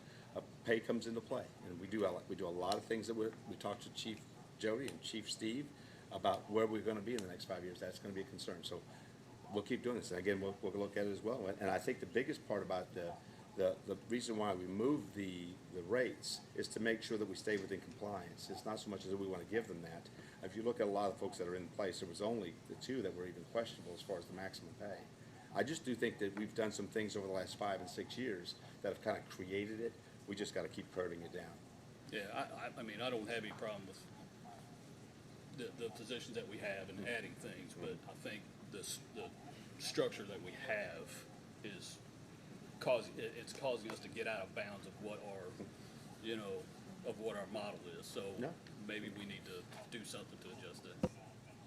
pay comes into play. And we do a lot of things that we talked to Chief Jody and Chief Steve about where we're going to be in the next 5 years. That's going to be a concern. So we'll keep doing this. And again, we'll look at it as well. And I think the biggest part about the reason why we move the rates is to make sure that we stay within compliance. It's not so much as that we want to give them that. If you look at a lot of folks that are in place, there was only the 2 that were even questionable as far as the maximum pay. I just do think that we've done some things over the last 5 and 6 years that have kind of created it. We just got to keep curbing it down. Yeah, I mean, I don't have any problem with the positions that we have and adding things, but I think the structure that we have is it's causing us to get out of bounds of what our model is, so No. maybe we need to do something to adjust that.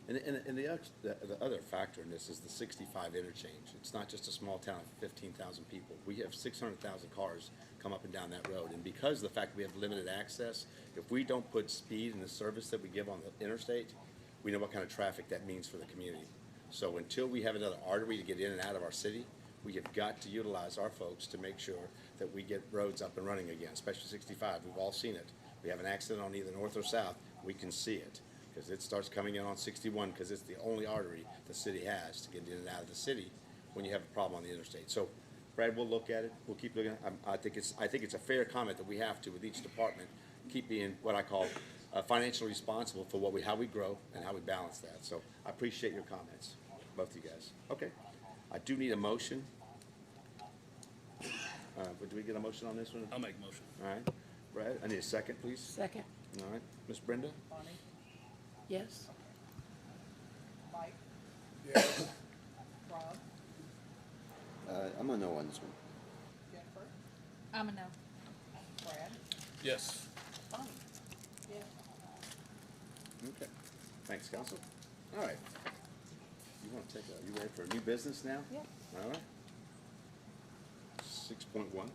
And the other factor in this is the 65 interchange. It's not just a small town of 15,000 people. We have 600,000 cars come up and down that road. And because of the fact we have limited access, if we don't put speed in the service that we give on the interstate, we know what kind of traffic that means for the community. So until we have another artery to get in and out of our city, we have got to utilize our folks to make sure that we get roads up and running again, especially 65. We've all seen it. We have an accident on either north or south, we can see it. Because it starts coming in on 61, because it's the only artery the city has to get in and out of the city when you have a problem on the interstate. So, Brad, we'll look at it. We'll keep looking. I think it's a fair comment that we have to, with each department, keep being what I call financially responsible for how we grow and how we balance that. So, I appreciate your comments, both of you guys. Okay, I do need a motion. But do we get a motion on this one? I'll make a motion. All right, Brad, I need a second, please. Second. All right, Miss Brenda. Bonnie, Yes. Mike, Yes, Rob, I'm a no on this one. Jennifer, I'm a no. Brad, Yes. Bonnie. Yeah. Okay, thanks, council. All right. You ready for a new business now? Yeah. All right. 6.1.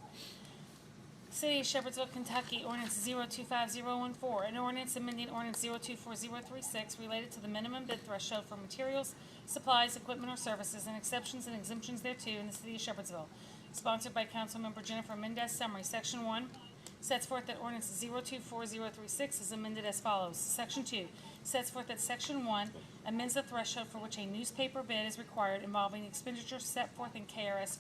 City of Shepherdsville, Kentucky, ordinance 025014, an ordinance amending ordinance 024036 related to the minimum bid threshold for materials, supplies, equipment, or services, and exceptions and exemptions thereto in the city of Shepherdsville. Sponsored by Councilmember Jennifer Mendez. Summary. Section 1 sets forth that ordinance 024036 is amended as follows. Section 2 sets forth that Section 1 amends the threshold for which a newspaper bid is required involving expenditures set forth in KRS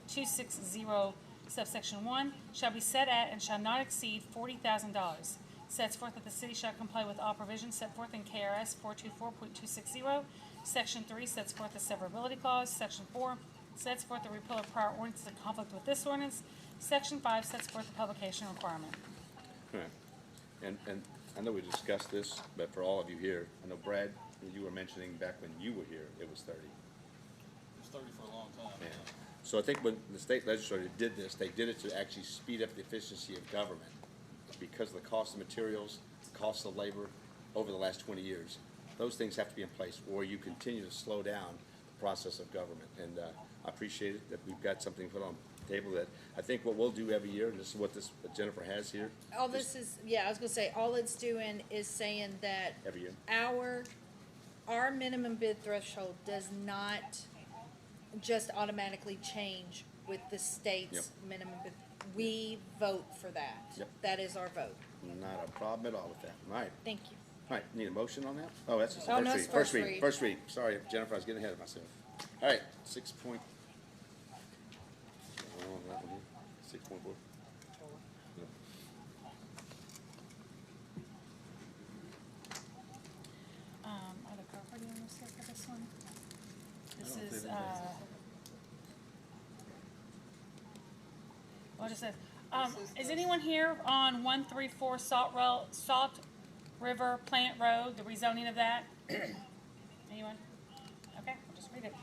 424.260 subsection 1 shall be set at and shall not exceed $40,000. Sets forth that the city shall comply with all provisions set forth in KRS 424.260. Section 3 sets forth the severability clause. Section 4 sets forth the repeal of prior ordinances in conflict with this ordinance. Section 5 sets forth the publication requirement. All right. And I know we discussed this, but for all of you here, I know Brad, you were mentioning back when you were here, it was 30. It was 30 for a long time. Yeah. So I think when the state legislature did this, they did it to actually speed up the efficiency of government because of the cost of materials, the cost of labor over the last 20 years. Those things have to be in place or you continue to slow down the process of government. And I appreciate it that we've got something put on the table that I think what we'll do every year, and this is what Jennifer has here. All this is, yeah, I was gonna say, all it's doing is saying that Every year. our minimum bid threshold does not just automatically change with the state's Yep. minimum bid. We vote for that. Yep. That is our vote. Not a problem at all with that. All right. Thank you. All right, need a motion on that? Oh, that's just the Oh, first no, read. it's first read. First read. Sorry, Jennifer, I was getting ahead of myself. All right, 6.4. Are the property owners here for this one? I This don't is, think anybody- what is it? Is anyone here on 134 Salt River Plant Road, the rezoning of that? Anyone? Okay, I'll just read it.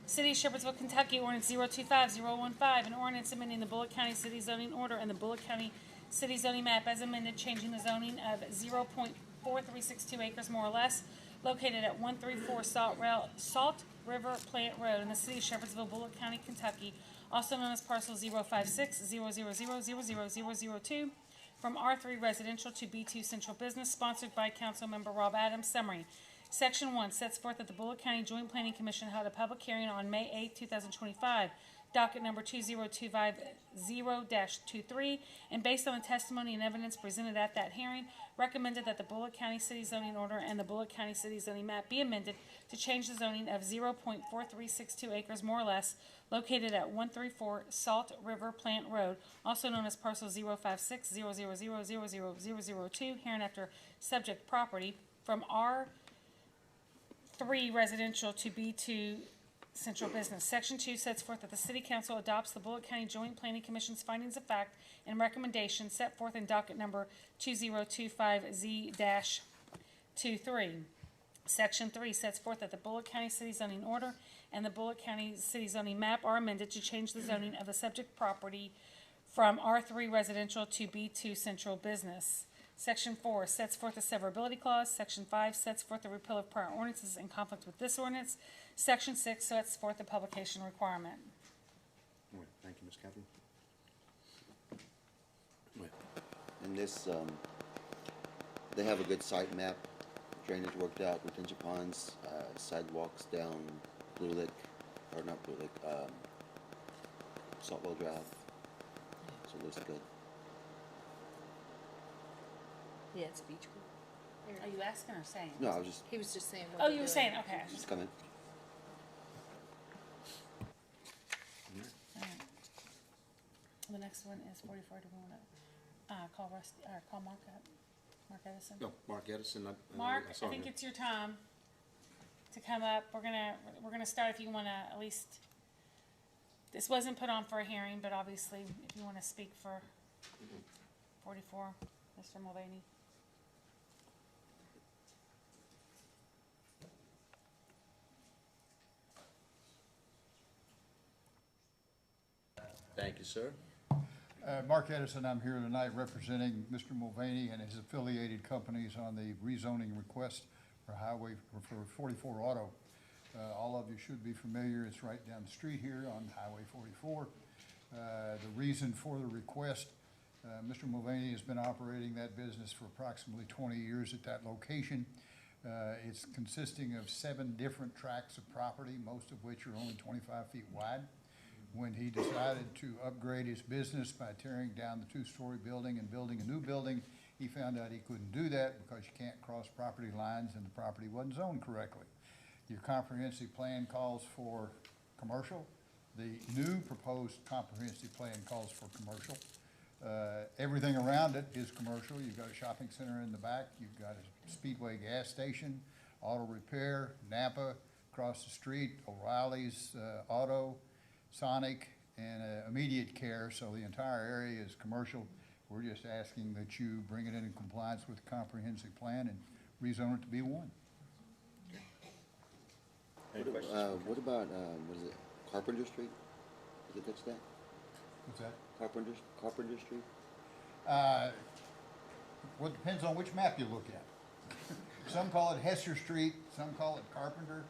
City of Shepherdsville, Kentucky, ordinance 025015, an ordinance amending the Bullitt County City zoning order and the Bullitt County City zoning map as amended, changing the zoning of 0.4362 acres more or less, located at 134 Salt River Plant Road in the city of Shepherdsville, Bullitt County, Kentucky, also known as parcel 056-000-00002, from R3 residential to B2 central business, sponsored by Councilmember Rob Adams. Summary. Section 1 sets forth that the Bullitt County Joint Planning Commission held a public hearing on May 8, 2025, docket number 20250-23, and based on the testimony and evidence presented at that hearing, recommended that the Bullitt County City zoning order and the Bullitt County City zoning map be amended to change the zoning of 0.4362 acres more or less, located at 134 Salt River Plant Road, also known as parcel 056-000-00002, hereinafter subject property, from R3 residential to B2 central business. Section 2 sets forth that the City Council adopts the Bullitt County Joint Planning Commission's findings of fact and recommendations set forth in docket number 2025Z-23. Section 3 sets forth that the Bullitt County City zoning order and the Bullitt County City zoning map are amended to change the zoning of the subject property from R3 residential to B2 central business. Section 4 sets forth the severability clause. Section 5 sets forth the repeal of prior ordinances in conflict with this ordinance. Section 6 sets forth the publication requirement. All right, thank you, Ms. Catherine. And this, they have a good site map, drainage worked out, retention ponds, sidewalks down Blue Lick, or not Blue Lick, Saltwell Drive. So it looks good. Yeah, it's Beach Group. Are you asking or saying? No, I was just, He was just saying what Oh, they're you were doing. saying, okay. just coming. Alright. The next one is 44. Do we want to call Rusty, or call Mark up? Mark Edison? No, Mark Edison. Mark, I saw I think him. it's your time to come up. We're gonna start if you wanna at least, this wasn't put on for a hearing, but obviously if you wanna speak for 44, Mr. Mulvaney. Thank you, sir. Mark Edison, I'm here tonight representing Mr. Mulvaney and his affiliated companies on the rezoning request for highway, for 44 Auto. All of you should be familiar, it's right down the street here on Highway 44. The reason for the request, Mr. Mulvaney has been operating that business for approximately 20 years at that location. It's consisting of 7 different tracts of property, most of which are only 25 feet wide. When he decided to upgrade his business by tearing down the 2-story building and building a new building, he found out he couldn't do that because you can't cross property lines and the property wasn't zoned correctly. Your comprehensive plan calls for commercial. The new proposed comprehensive plan calls for commercial. Everything around it is commercial. You've got a shopping center in the back. You've got a Speedway gas station, auto repair, Napa, across the street, O'Reilly's Auto, Sonic, and immediate care. So the entire area is commercial. We're just asking that you bring it into compliance with the comprehensive plan and rezone it to B1. Any questions? What about, what is it, Carpenter Street? Does it touch that? What's that? Carpenter Street? Well, it depends on which map you look at. Some call it Hester Street, some call it Carpenter.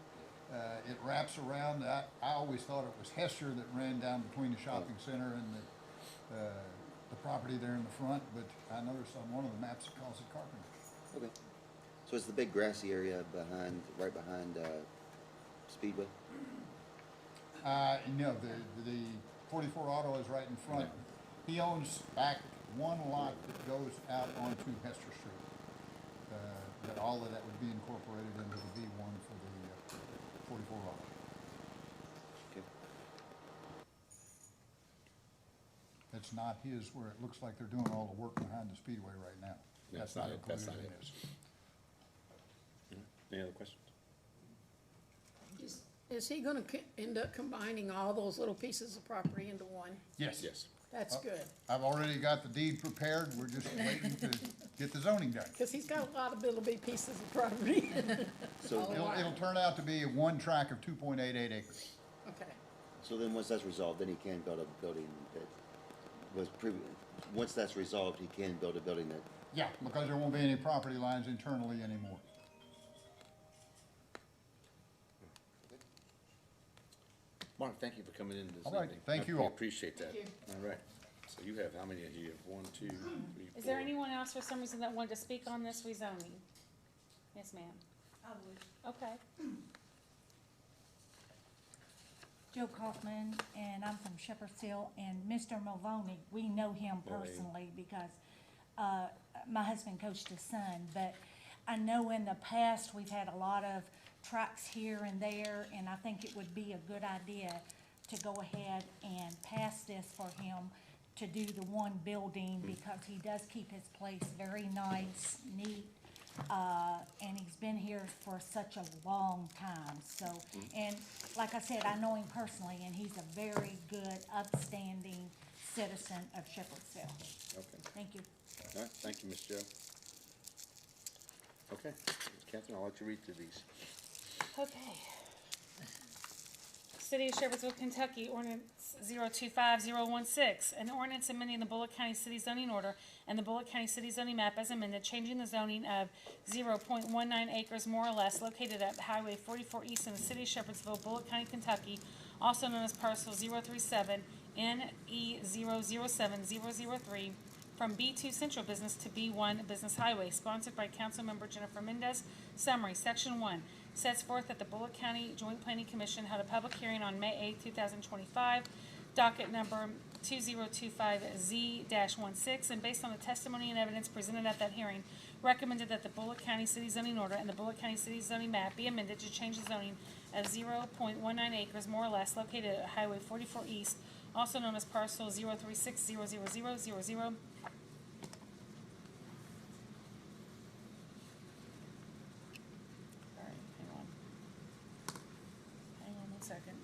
It wraps around, I always thought it was Hester that ran down between the shopping center and the property there in the front, but I noticed on one of the maps it calls it Carpenter. Okay. So it's the big grassy area behind, right behind, Speedway? No, the 44 Auto is right in front. He owns back one lot that goes out onto Hester Street. That all of that would be incorporated into the B1 for the 44 Auto. Okay. It's not his where it looks like they're doing all the work behind the Speedway right now. That's not it. That's included not in it. this. Any other questions? Just Is he gonna end up combining all those little pieces of property into one? Yes. Yes. That's good, I've already got the deed prepared, we're just waiting to get the zoning done. cause he's got a lot of little bitty pieces of property. So, It'll turn out to be one tract of 2.88 acres. Okay, so then once that's resolved, then he can build a building that was once that's resolved, he can build a building that, Yeah, because there won't be any property lines internally anymore. Mark, thank you for coming in this All right, evening. thank you We all. appreciate that. Thank All right. So you have how many of you? One, two, three, Is there four. anyone else for some reason that wanted to speak on this rezoning? Yes, ma'am. I would. Okay. Joe Kaufman, and I'm from Shepherd's Hill, and Mr. Mulvaney, we know him Mulvaney. personally because, my husband coached his son, but I know in the past, we've had a lot of tracks here and there, and I think it would be a good idea to go ahead and pass this for him to do the one building, because he does keep his place very nice, neat, and he's been here for such a long time, so, and like I said, I know him personally, and he's a very good, upstanding citizen of Shepherdsville. Okay. Thank you. All right, thank you, Ms. Joe. Okay, Catherine, I'll let you read through these. Okay. City of Shepherdsville, Kentucky, ordinance 025016, an ordinance amending the Bullock County City zoning order and the Bullock County City zoning map as amended, changing the zoning of 0.19 acres more or less located at Highway 44 East in the City of Shepherdsville, Bullock County, Kentucky, also known as parcel 037 NE007003, from B2 Central Business to B1 Business Highway, sponsored by Councilmember Jennifer Mendez. Summary, Section 1 sets forth that the Bullock County Joint Planning Commission held a public hearing on May 8, 2025, docket number 2025Z-16, and based on the testimony and evidence presented at that hearing, recommended that the Bullock County City zoning order and the Bullock County City zoning map be amended to change the zoning of 0.19 acres more or less located at Highway 44 East, also known as parcel 036000000. All right, hang on. Hang on 1 second.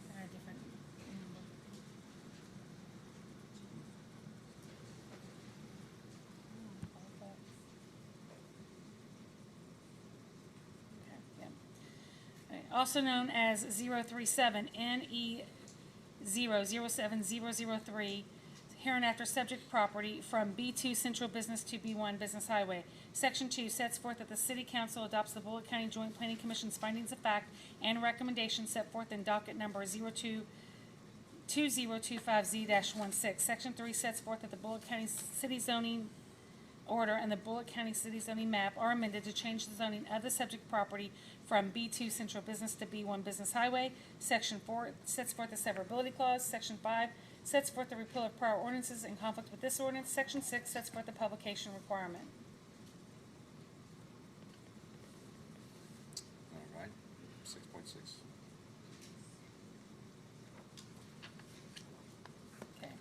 A different number. Okay, yeah. All right, also known as 037 NE007003, hereinafter subject property from B2 Central Business to B1 Business Highway. Section 2 sets forth that the City Council adopts the Bullock County Joint Planning Commission's findings of fact and recommendations set forth in docket number 2025Z-16. Section 3 sets forth that the Bullock County City zoning order and the Bullock County City zoning map are amended to change the zoning of the subject property from B2 Central Business to B1 Business Highway. Section 4 sets forth the severability clause. Section 5 sets forth the repeal of prior ordinances in conflict with this ordinance. Section 6 sets forth the publication requirement. All right, 6.6. Okay.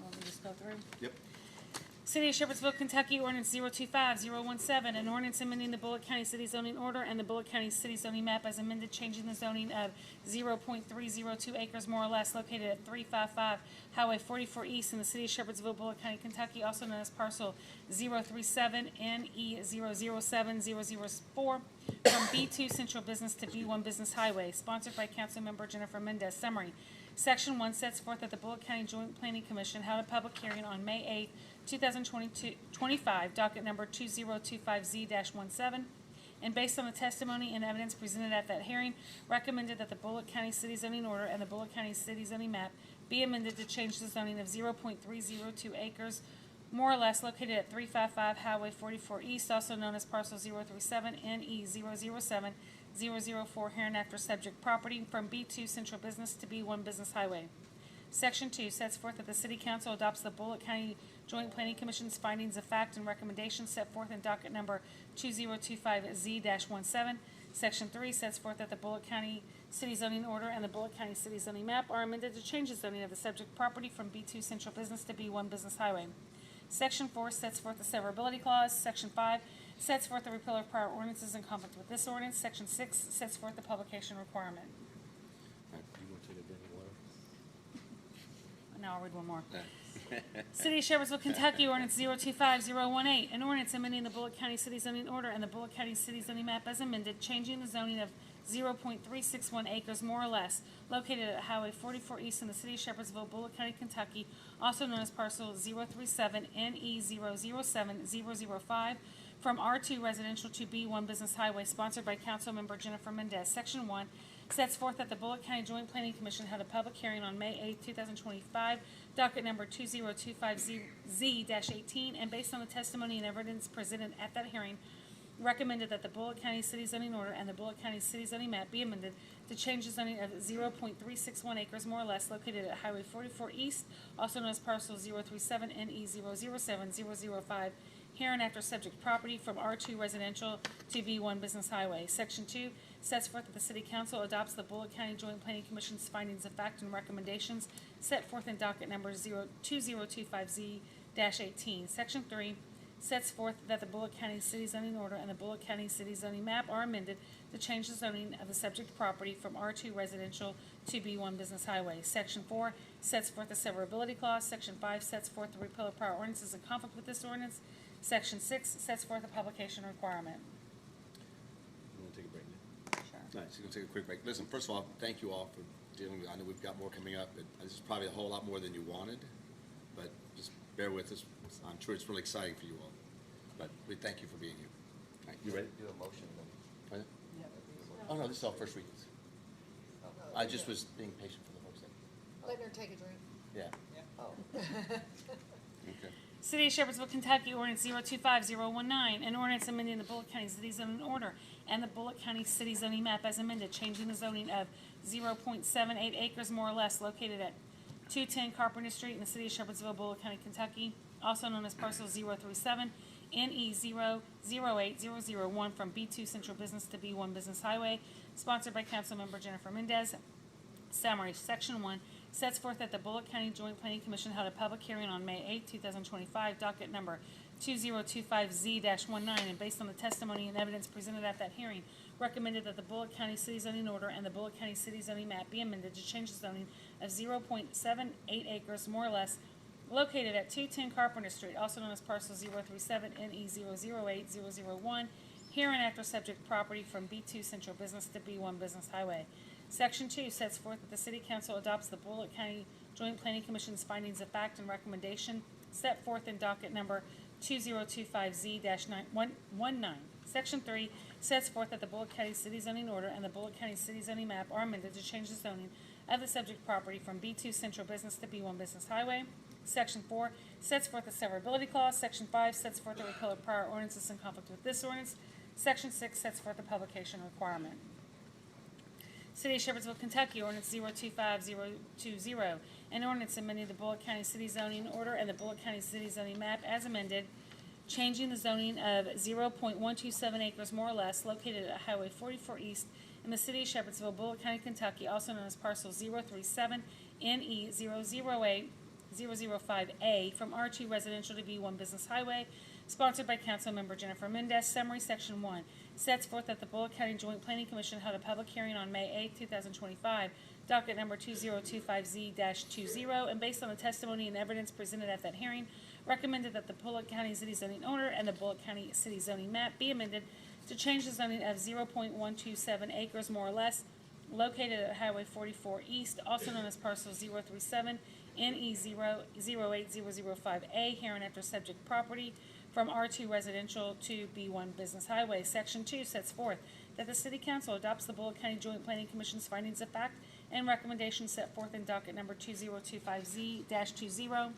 Want me to just go through? Yep. City of Shepherdsville, Kentucky, ordinance 025017, an ordinance amending the Bullock County City zoning order and the Bullock County City zoning map as amended, changing the zoning of 0.302 acres more or less located at 355 Highway 44 East in the City of Shepherdsville, Bullock County, Kentucky, also known as parcel 037 NE007004, from B2 Central Business to B1 Business Highway, sponsored by Councilmember Jennifer Mendez. Summary. Section 1 sets forth that the Bullock County Joint Planning Commission held a public hearing on May 8, 2025, docket number 2025Z-17, and based on the testimony and evidence presented at that hearing, recommended that the Bullock County City zoning order and the Bullock County City zoning map be amended to change the zoning of 0.302 acres more or less located at 355 Highway 44 East, also known as parcel 037 NE007004, hereinafter subject property, from B2 Central Business to B1 Business Highway. Section 2 sets forth that the City Council adopts the Bullock County Joint Planning Commission's findings of fact and recommendations set forth in docket number 2025Z-17. Section 3 sets forth that the Bullock County City Zoning Order and the Bullock County City Zoning Map are amended to change the zoning of the subject property from B2 Central Business to B1 Business Highway. Section 4 sets forth the severability clause. Section 5 sets forth the repeal of prior ordinances in conflict with this ordinance. Section 6 sets forth the publication requirement. All right, you want to take a drink of water? Now I'll read one more. City of Shepherdsville, Kentucky, ordinance 025018, an ordinance amending the Bullock County City Zoning Order and the Bullock County City Zoning Map as amended, changing the zoning of 0.361 acres more or less, located at Highway 44 East in the City of Shepherdsville, Bullock County, Kentucky, also known as parcel 037NE007005, from R2 Residential to B1 Business Highway, sponsored by Councilmember Jennifer Mendez. Section 1 sets forth that the Bullock County Joint Planning Commission held a public hearing on May 8, 2025, docket number 2025Z-18, and based on the testimony and evidence presented at that hearing, recommended that the Bullock County City Zoning Order and the Bullock County City Zoning Map be amended to change the zoning of 0.361 acres more or less located at Highway 44 East, also known as parcel 037NE007005, hereinafter subject property, from R2 Residential to B1 Business Highway. Section 2 sets forth that the City Council adopts the Bullock County Joint Planning Commission's findings of fact and recommendations set forth in docket number 2025Z-18. Section 3 sets forth that the Bullock County City Zoning Order and the Bullock County City Zoning Map are amended to change the zoning of the subject property from R2 Residential to B1 Business Highway. Section 4 sets forth the severability clause. Section 5 sets forth the repeal of prior ordinances in conflict with this ordinance. Section 6 sets forth a publication requirement. You want to take a break now? Sure. All right, so we're going to take a quick break. Listen, first of all, thank you all for dealing with, I know we've got more coming up, but this is probably a whole lot more than you wanted, but just bear with us. I'm sure it's really exciting for you all, but we thank you for being here. All right, you ready? Do a motion then. Oh, no, this is all first readings. I just was being patient for the folks that, Let her take a drink. yeah. Oh. Okay. City of Shepherdsville, Kentucky, ordinance 025019, an ordinance amending the Bullock County City Zoning Order and the Bullock County City Zoning Map as amended, changing the zoning of 0.78 acres more or less located at 210 Carpenter Street in the City of Shepherdsville, Bullock County, Kentucky, also known as parcel 037NE008001, from B2 Central Business to B1 Business Highway, sponsored by Councilmember Jennifer Mendez. Summary. Section 1 sets forth that the Bullock County Joint Planning Commission held a public hearing on May 8, 2025, docket number 2025Z-19, and based on the testimony and evidence presented at that hearing, recommended that the Bullock County City Zoning Order and the Bullock County City Zoning Map be amended to change the zoning of 0.78 acres more or less located at 210 Carpenter Street, also known as parcel 037NE008001, hereinafter subject property, from B2 Central Business to B1 Business Highway. Section 2 sets forth that the City Council adopts the Bullock County Joint Planning Commission's findings of fact and recommendation set forth in docket number 2025Z-19. Section 3 sets forth that the Bullock County City Zoning Order and the Bullock County City Zoning Map are amended to change the zoning of the subject property from B2 Central Business to B1 Business Highway. Section 4 sets forth the severability clause. Section 5 sets forth the repeal of prior ordinances in conflict with this ordinance. Section 6 sets forth the publication requirement. City of Shepherdsville, Kentucky, ordinance 025020, an ordinance amending the Bullock County City Zoning Order and the Bullock County City Zoning Map as amended, changing the zoning of 0.127 acres more or less located at Highway 44 East in the City of Shepherdsville, Bullock County, Kentucky, also known as parcel 037NE008005A, from R2 Residential to B1 Business Highway, sponsored by Councilmember Jennifer Mendez. Summary. Section 1 sets forth that the Bullock County Joint Planning Commission held a public hearing on May 8, 2025, docket number 2025Z-20, and based on the testimony and evidence presented at that hearing, recommended that the Bullock County City Zoning Order and the Bullock County City Zoning Map be amended to change the zoning of 0.127 acres more or less located at Highway 44 East, also known as parcel 037NE008005A, hereinafter subject property, from R2 Residential to B1 Business Highway. Section 2 sets forth that the City Council adopts the Bullock County Joint Planning Commission's findings of fact and recommendations set forth in docket number 2025Z-20.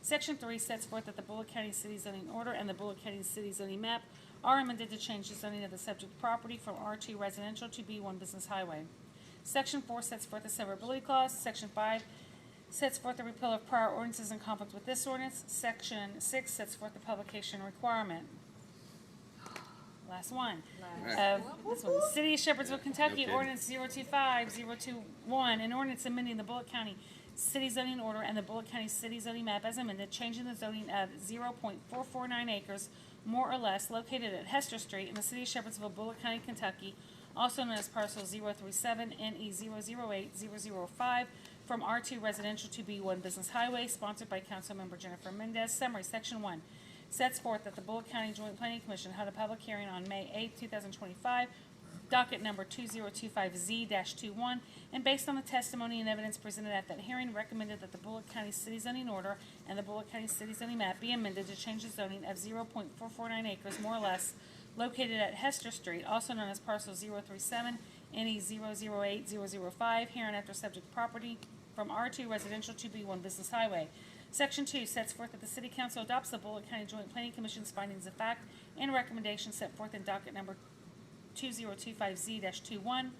Section 3 sets forth that the Bullock County City Zoning Order and the Bullock County City Zoning Map are amended to change the zoning of the subject property from R2 Residential to B1 Business Highway. Section 4 sets forth the severability clause. Section 5 sets forth the repeal of prior ordinances in conflict with this ordinance. Section 6 sets forth the publication requirement. Last one. This one. City of Shepherdsville, Kentucky, Okay. ordinance 025-021, an ordinance amending the Bullitt County City zoning order and the Bullitt County City zoning map as amended, changing the zoning of 0.449 acres, more or less, located at Hester Street in the City of Shepherdsville, Bullitt County, Kentucky, also known as parcel 037-NE-008-005, from R2 residential to B1 business highway, sponsored by Councilmember Jennifer Mendez. Summary, Section 1 sets forth that the Bullitt County Joint Planning Commission held a public hearing on May 8, 2025, docket number 2025Z-21, and based on the testimony and evidence presented at that hearing, recommended that the Bullitt County City zoning order and the Bullitt County City zoning map be amended to change the zoning of 0.449 acres, more or less, located at Hester Street, also known as parcel 037-NE-008-005, hereinafter subject property, from R2 residential to B1 business highway. Section 2 sets forth that the City Council adopts the Bullitt County Joint Planning Commission's findings of fact and recommendations set forth in docket number 2025Z-21.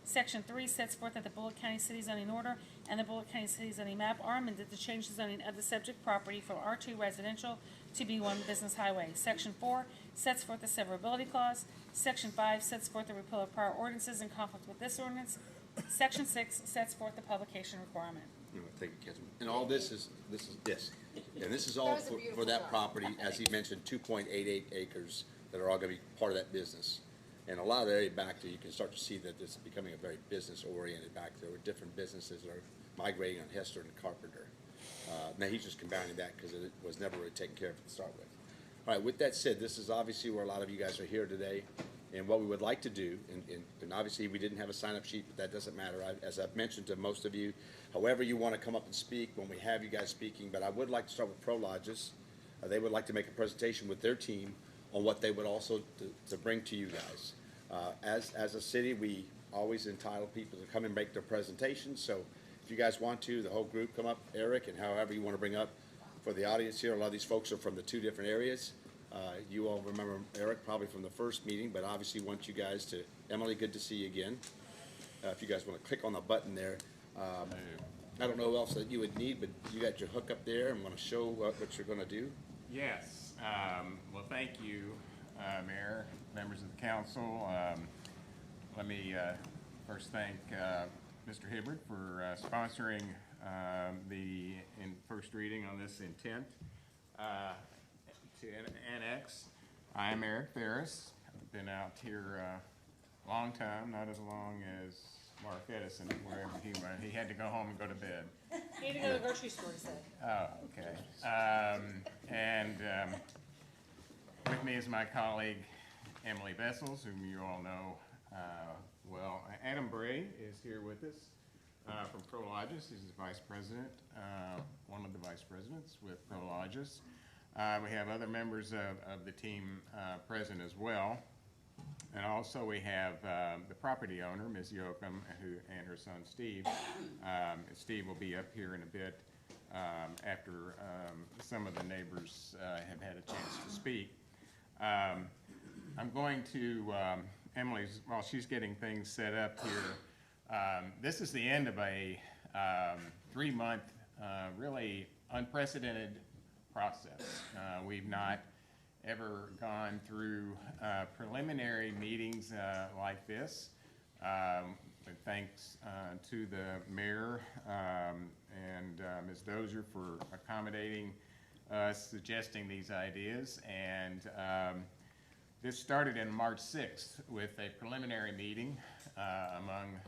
Section 3 sets forth that the Bullitt County City zoning order and the Bullitt County City zoning map are amended to change the zoning of the subject property from R2 residential to B1 business highway. Section 4 sets forth the severability clause. Section 5 sets forth the repeal of prior ordinances in conflict with this ordinance. Section 6 sets forth the publication requirement. Thank you, Councilman. And all this. And this is all That was a for beautiful that job. property, as he mentioned, 2.88 acres that are all gonna be part of that business. And a lot of the area back there, you can start to see that this is becoming a very business-oriented back there, with different businesses that are migrating on Hester and Carpenter. Now, he's just combining that because it was never really taken care of to start with. All right, with that said, this is obviously where a lot of you guys are here today. And what we would like to do, and obviously we didn't have a sign-up sheet, but that doesn't matter. As I've mentioned to most of you, however you want to come up and speak when we have you guys speaking, but I would like to start with Prologis. They would like to make a presentation with their team on what they would also to bring to you guys. As a city, we always entitle people to come and make their presentations, so if you guys want to, the whole group come up, Eric, and however you want to bring up for the audience here. A lot of these folks are from the two different areas. You all remember Eric probably from the first meeting, but obviously want you guys to, Emily, good to see you again. If you guys want to click on the button there. I don't know what else that you would need, but you got your hook up there and want to show what you're going to do. Yes. Well, thank you, Mayor, members of the council. Let me first thank Mr. Hibbard for sponsoring the first reading on this intent to annex. I am Eric Ferris. I've been out here a long time, not as long as Mark Edison, wherever he went. He had to go home and go to bed. He had to go to the grocery store, he said. Oh, okay. With me is my colleague Emily Vessels, whom you all know well. Adam Bray is here with us from Prologis. He's the vice president, one of the vice presidents with Prologis. We have other members of the team present as well. And also we have the property owner, Ms. Yoakum, and her son, Steve. Steve will be up here in a bit after some of the neighbors have had a chance to speak. I'm going to, Emily's, while she's getting things set up here, this is the end of a 3-month, really unprecedented process. We've not ever gone through preliminary meetings like this. But thanks to the mayor and Ms. Dozier for accommodating us, suggesting these ideas. And this started in March 6th with a preliminary meeting among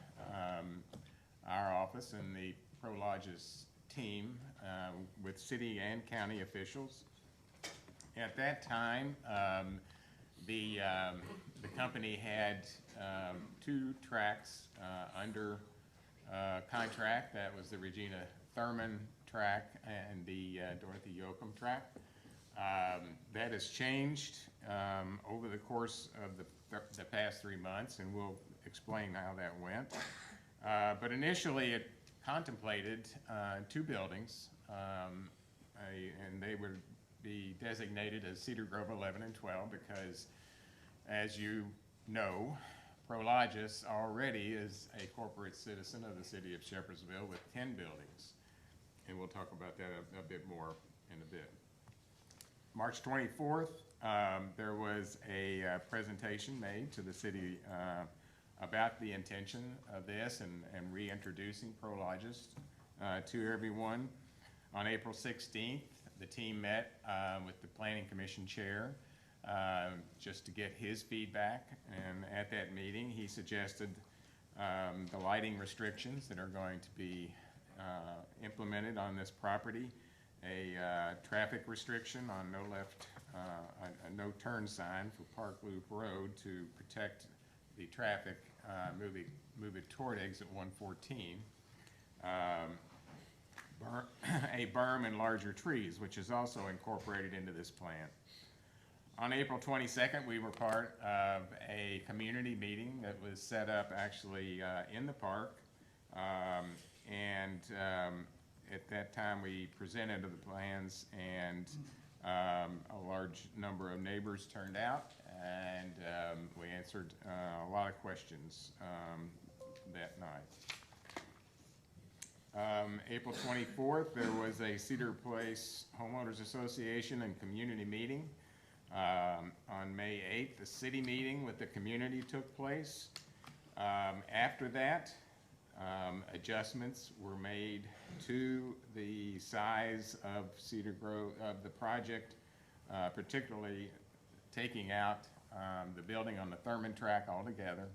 our office and the Prologis team with city and county officials. At that time, the company had 2 tracks under contract. That was the Regina Thurman track and the Dorothy Yoakum track. That has changed over the course of the past 3 months, and we'll explain how that went. But initially, it contemplated 2 buildings, and they would be designated as Cedar Grove 11 and 12 because, as you know, Prologis already is a corporate citizen of the city of Shepherdsville with 10 buildings. and we'll talk about that a bit more in a bit. March 24th, there was a presentation made to the city about the intention of this and reintroducing Prologis to everyone. On April 16th, the team met with the Planning Commission chair just to get his feedback, and at that meeting he suggested the lighting restrictions that are going to be implemented on this property, a traffic restriction on no left, a no turn sign for Park Loop Road to protect the traffic moving toward exit 114, a berm and larger trees, which is also incorporated into this plan. On April 22nd, we were part of a community meeting that was set up actually in the park, and at that time we presented the plans, and a large number of neighbors turned out, and we answered a lot of questions that night. April 24th, there was a Cedar Place Homeowners Association and community meeting. On May 8th, the city meeting with the community took place. After that, adjustments were made to the size of Cedar Grove, of the project, particularly taking out the building on the Thurman track altogether,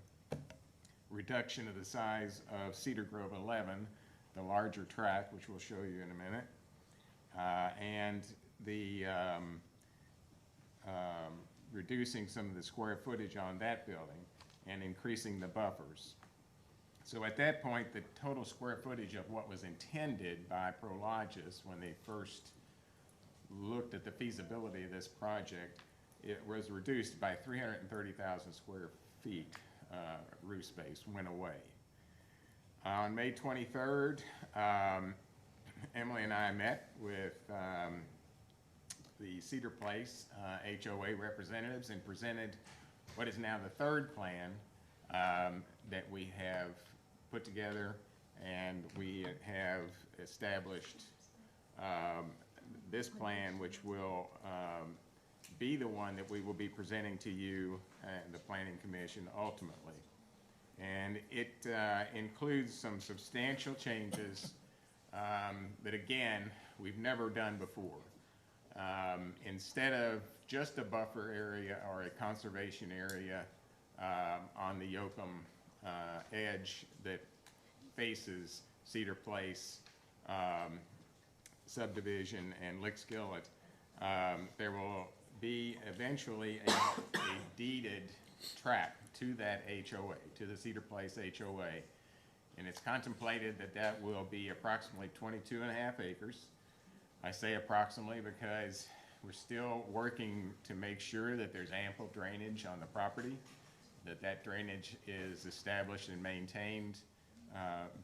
reduction of the size of Cedar Grove 11, the larger track, which we'll show you in a minute, and the reducing some of the square footage on that building and increasing the buffers. So at that point, the total square footage of what was intended by Prologis when they first looked at the feasibility of this project, it was reduced by 330,000 square feet. Roof space went away. On May 23rd, Emily and I met with the Cedar Place HOA representatives and presented what is now the third plan that we have put together, and we have established this plan, which will be the one that we will be presenting to you and the Planning Commission ultimately. And it includes some substantial changes that, again, we've never done before. Instead of just a buffer area or a conservation area on the Yoakum edge that faces Cedar Place subdivision and Lickskillet, there will be eventually a deeded tract to that HOA, to the Cedar Place HOA. And it's contemplated that that will be approximately 22.5 acres. I say approximately because we're still working to make sure that there's ample drainage on the property, that that drainage is established and maintained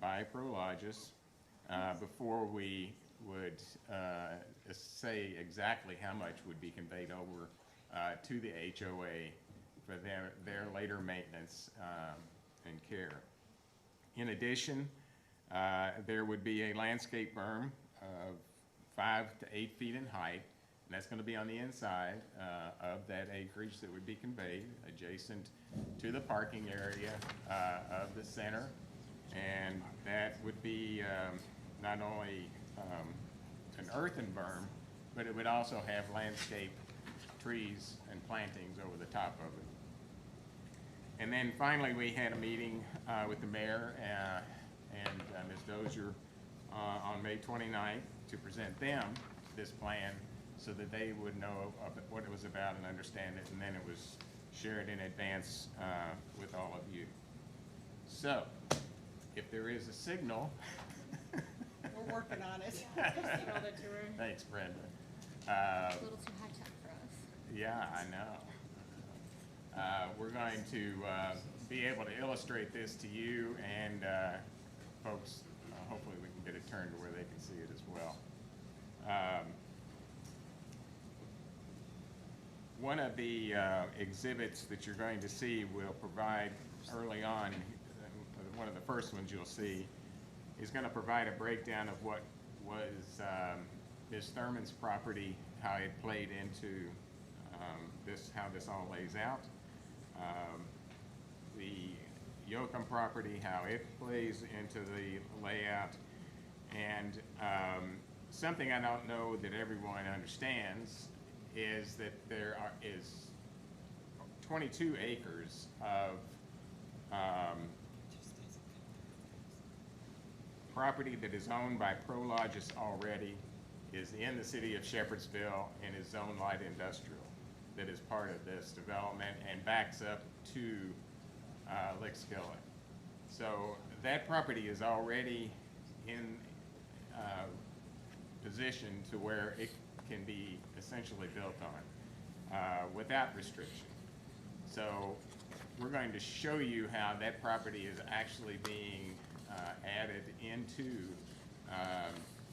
by Prologis before we would say exactly how much would be conveyed over to the HOA for their later maintenance and care. In addition, there would be a landscape berm of 5 to 8 feet in height, and that's going to be on the inside of that acreage that would be conveyed adjacent to the parking area of the center. And that would be not only an earthen berm, but it would also have landscape trees and plantings over the top of it. And then finally, we had a meeting with the mayor and Ms. Dozier on May 29th to present them this plan so that they would know what it was about and understand it, and then it was shared in advance with all of you. So, if there is a signal. We're working on it. Thanks, Brenda. A little too high tech for us. Yeah, I know. We're going to be able to illustrate this to you, and folks, hopefully we can get it turned to where they can see it as well. One of the exhibits that you're going to see will provide early on, one of the first ones you'll see, is going to provide a breakdown of what was Ms. Thurman's property, how it played into how this all lays out. The Yocum property, how it plays into the layout. And something I don't know that everyone understands is that there is 22 acres of property that is owned by Prologis already, is in the city of Shepherdsville, and is zoned light industrial, that is part of this development and backs up to Lick Skillet. So that property is already in position to where it can be essentially built on without restriction. So we're going to show you how that property is actually being added into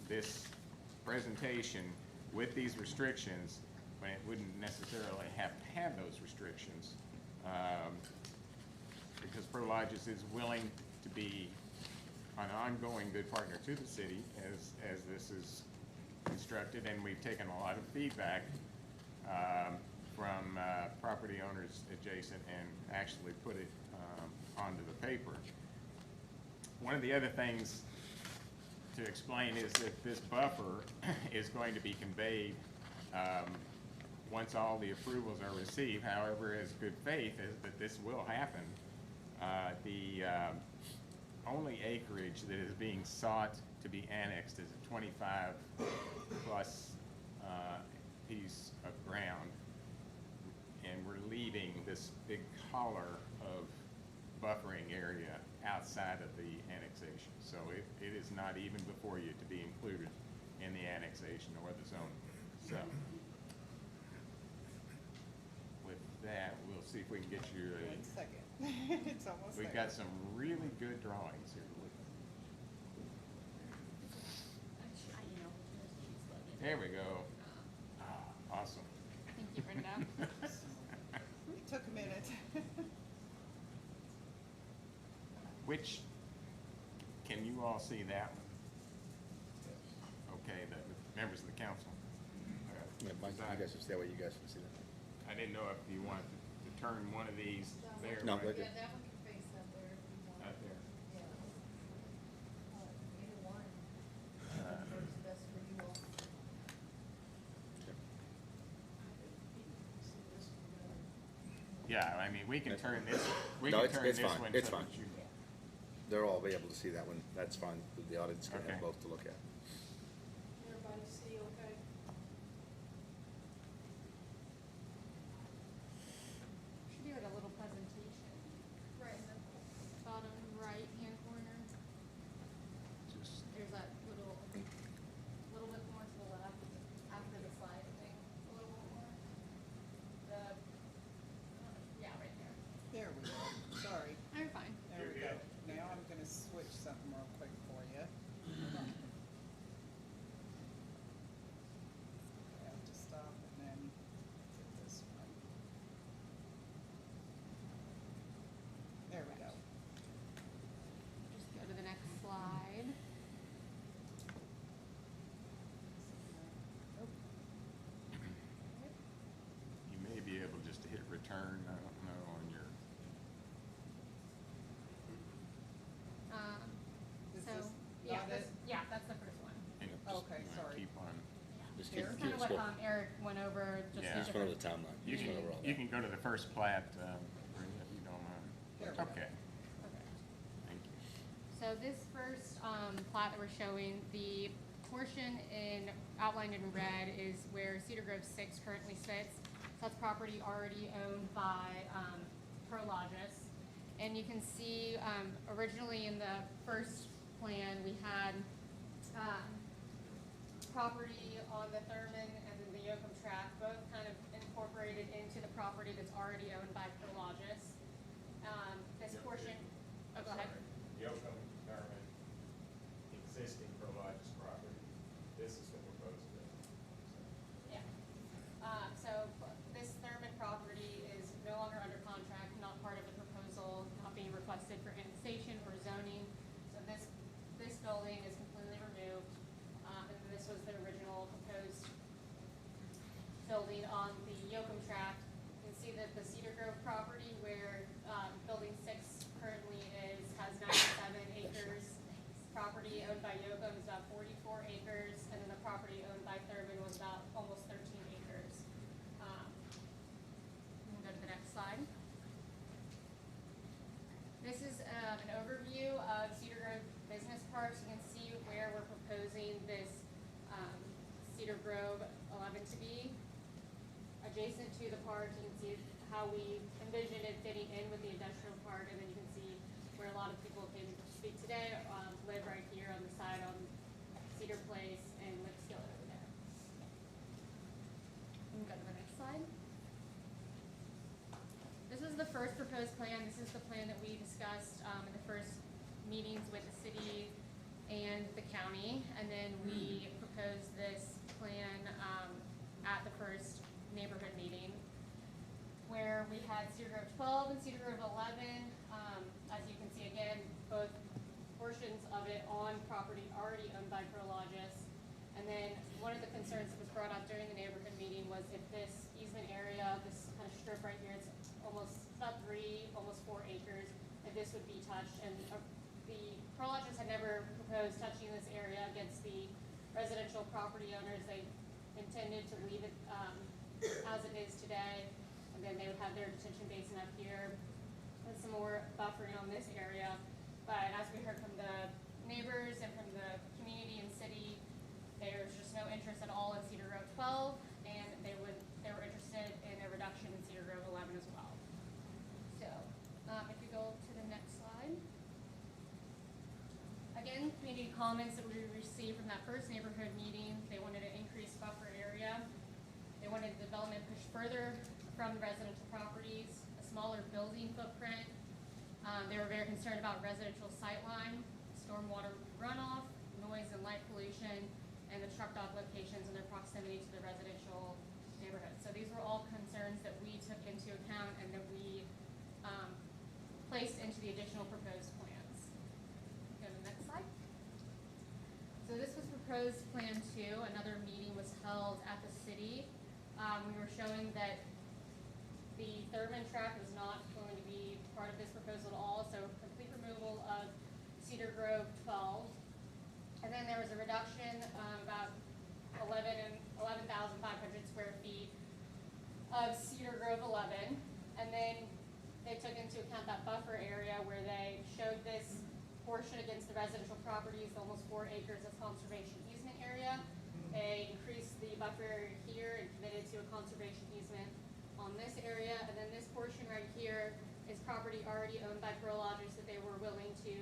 this presentation with these restrictions, when it wouldn't necessarily have to have those restrictions, because Prologis is willing to be an ongoing good partner to the city as this is constructed, and we've taken a lot of feedback from property owners adjacent and actually put it onto the paper. One of the other things to explain is that this buffer is going to be conveyed once all the approvals are received. However, as good faith is that this will happen. The only acreage that is being sought to be annexed is a 25 plus piece of ground, and we're leaving this big collar of buffering area outside of the annexation. So it is not even before you to be included in the annexation or the zoning. So with that, we'll see if we can get you a... 1 second. It's almost We've there. got some really good drawings here. There we go. Ah, awesome. Thank you, Brenda. It took a minute. Which, can you all see that one? Okay, the members of the council. Yeah, Mike, you guys just stay away, you guys can see that. I didn't know if you wanted to turn one of these there. No, right? they're Yeah, that one can face up there if you want. Out there. Yeah. Either one. Whatever's best for you all. Yeah, I mean, we can turn this, we No, can it's- turn it's this fine. one. It's so fine. that you- They'll all be able to see that one. That's fine. The audience can have Okay. both to look at. Everybody see okay? Should do like a little presentation. Right in the bottom right hand corner. Just, There's that little bit more to the left after the slide thing. A little bit more. Yeah, right there. There we go. Sorry. You're fine. There we go. Now I'm gonna switch something real quick for you. Hold on. I have to stop and then get this one. There we go. Just go to the next slide. you may be able just to hit return, I don't know, on your, Is So, this yeah, not it? yeah, that's the first one. and just, Okay, sorry. keep on. Just Here? keep Kind of what scroll. Eric went over, just Yeah. the Just went over different. the timeline. You Just can, went over all you that. can go to the first plat, Brenda, if you don't mind. There we go. Okay, Okay. thank you. So this first plat that we're showing, the portion outlined in red is where Cedar Grove 6 currently sits. So that's property already owned by Prologis. And you can see originally in the first plan, we had property on the Thurman and then the Yocum tract, both kind of incorporated into the property that's already owned by Prologis. This portion, oh, go ahead. Yocum, Thurman, existing Prologis property. This is the proposed building. Yeah. So this Thurman property is no longer under contract, not part of the proposal, not being requested for annexation or zoning. So this building is completely removed. And adjacent to the park. You can see how we envision it fitting in with the industrial park, and then you can see where a lot of people came to speak today, live right here on the side on Cedar Place and Lick Skillet over there. We can go to the next slide. This is the first proposed plan. This is the plan that we discussed in the first meetings with the city and the county, and then we proposed this plan at the first neighborhood meeting, where we had Cedar Grove 12 and Cedar Grove 11. As you can see again, both portions of it on property already owned by Prologis. And then one of the concerns that was brought up during the neighborhood meeting was if this easement area, this kind of strip right here, it's about 3, almost 4 acres, if this would be touched. And the Prologis had never proposed touching this area against the residential property owners. They intended to leave it as it is today, and then they would have their detention basin up here with some more buffering on this area. But as we heard from the neighbors and from the community and city, there's just no interest at all in Cedar Grove 12, and they were interested in a reduction in Cedar Grove 11 as well. So, if you go to the next slide. Again, community comments that we received from that first neighborhood meeting, they wanted an increased buffer area. They wanted development pushed further from the residential properties, a smaller building footprint. They were very concerned about residential sightline, stormwater runoff, noise and light pollution, and the truck dock locations and their proximity to the residential neighborhood. So these were all concerns that we took into account and that we placed into the additional proposed plans. Go to the next slide. So this was proposed plan 2. Another meeting was held at the city. We were showing that the Thurman track was not going to be part of this proposal at all, so complete removal of Cedar Grove 12. And then there was a reduction, about 11,500 square feet of Cedar Grove 11. And then they took into account that buffer area where they showed this portion against the residential properties, almost 4 acres of conservation easement area. They increased the buffer area here and committed to a conservation easement on this area. And then this portion right here is property already owned by Prologis that they were willing to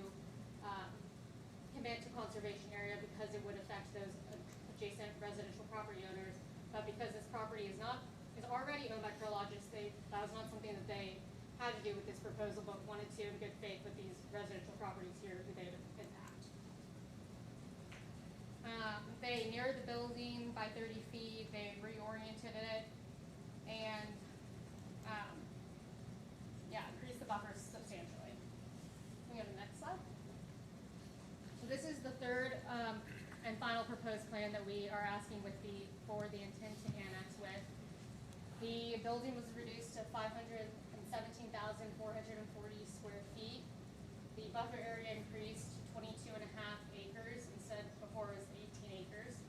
commit to conservation area because it would affect those adjacent residential property owners. But because this property is already owned by Prologis, that was not something that they had to do with this proposal, but wanted to in good faith with these residential properties here who they would impact. They narrowed the building by 30 feet, they reoriented it, and increased the buffers substantially. We go to the next slide. So this is the third and final proposed plan that we are asking for the intent to annex with. The building was reduced to 517,440 square feet. The buffer area increased to 22.5 acres instead before it was 18 acres.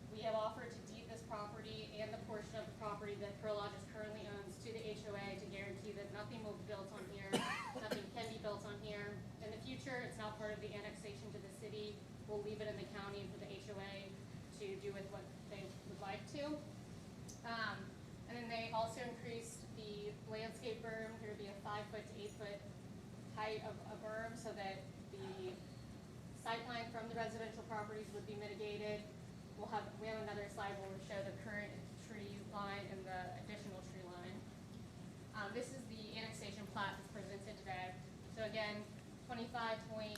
We have offered to deed this property and the portion of the property that Prologis currently owns to the HOA to guarantee that nothing will be built on here, nothing can be built on here. In the future, it's not part of the annexation to the city. We'll leave it in the county for the HOA to do with what they would like to. And then they also increased the landscape berm. There would be a 5-foot to 8-foot height of a berm so that the sightline from the residential properties would be mitigated. We have another slide where we show the current tree line and the additional tree line. This is the annexation plat that's presented today. So again, 25.853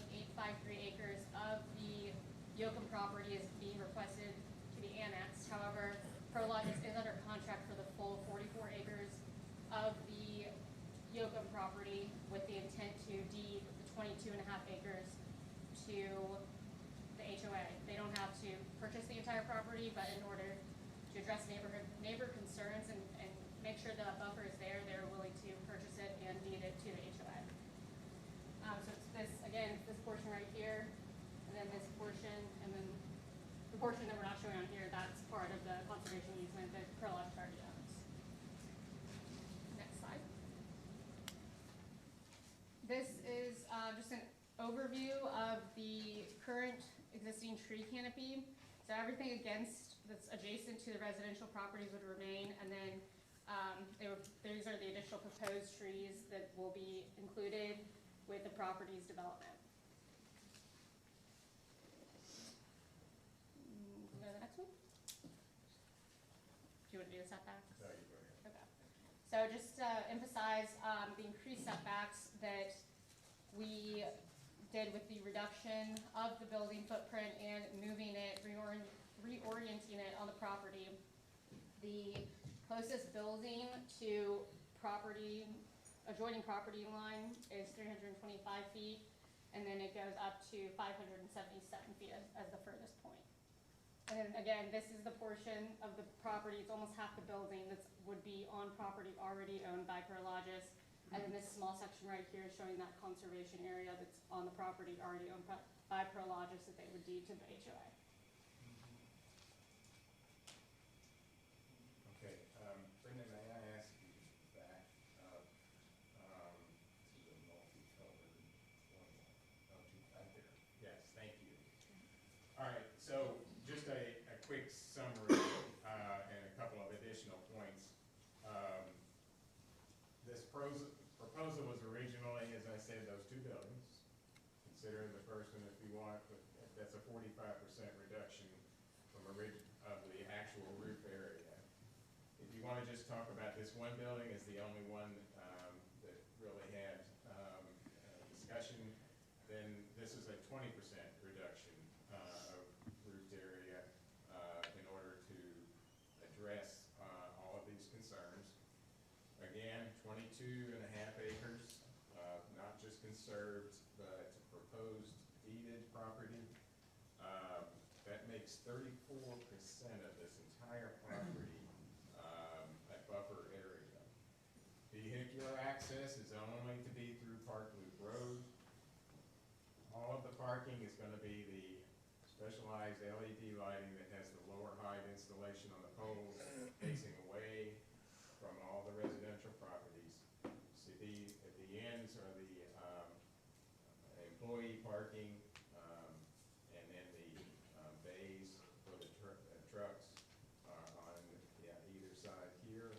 acres of the Yoakum property is being requested to be annexed. However, Prologis is under contract for the full 44 acres of the Yoakum property with the intent to deed the 22.5 acres to the HOA. They don't have to purchase the entire property, but in order to address neighbor concerns and make sure that buffer is there, they're willing to purchase it and deed it to the HOA. So it's this portion right here, and then this portion, and then the portion that we're not showing on here, that's part of the conservation easement that Prologis already owns. Next slide. This is just an overview of the current existing tree canopy. So everything that's adjacent to the residential properties would remain, and then These are the additional proposed trees that will be included with the property's development. Go to the next one. Do you want to do the setbacks? No, you go ahead. Okay. So just to emphasize, the increased setbacks that we did with the reduction of the building footprint and moving it, reorienting it on the property. The closest building to adjoining property line is 325 feet, and then it goes up to 577 feet as the furthest point. And then again, this is the portion of the property, it's almost half the building that would be on property already owned by Prologis. And then this small section right here is showing that conservation area that's on the property already owned by Prologis that they would deed to the HOA. Okay, Brenda, may I ask you back up, to the multicolored one, right there. Yes, thank you. All right, so just a quick summary, and a couple of additional points. This proposal was originally, as I said, those two buildings. Consider the first one if you want, but that's a 45% reduction from of the actual roof area. If you want to just talk about this one building as the only one that really had discussion, then this is a 20% reduction of roofed area in order to address all of these concerns. Again, 22.5 acres, not just conserved, but proposed deeded property. That makes 34% of this entire property a buffer area. Vehicular access is only to be through Park Loop Road. All of the parking is going to be the specialized LED lighting that has the lower height installation on the poles facing away from all the residential properties. See, at the ends are the employee parking, and then the bays for the trucks on either side here.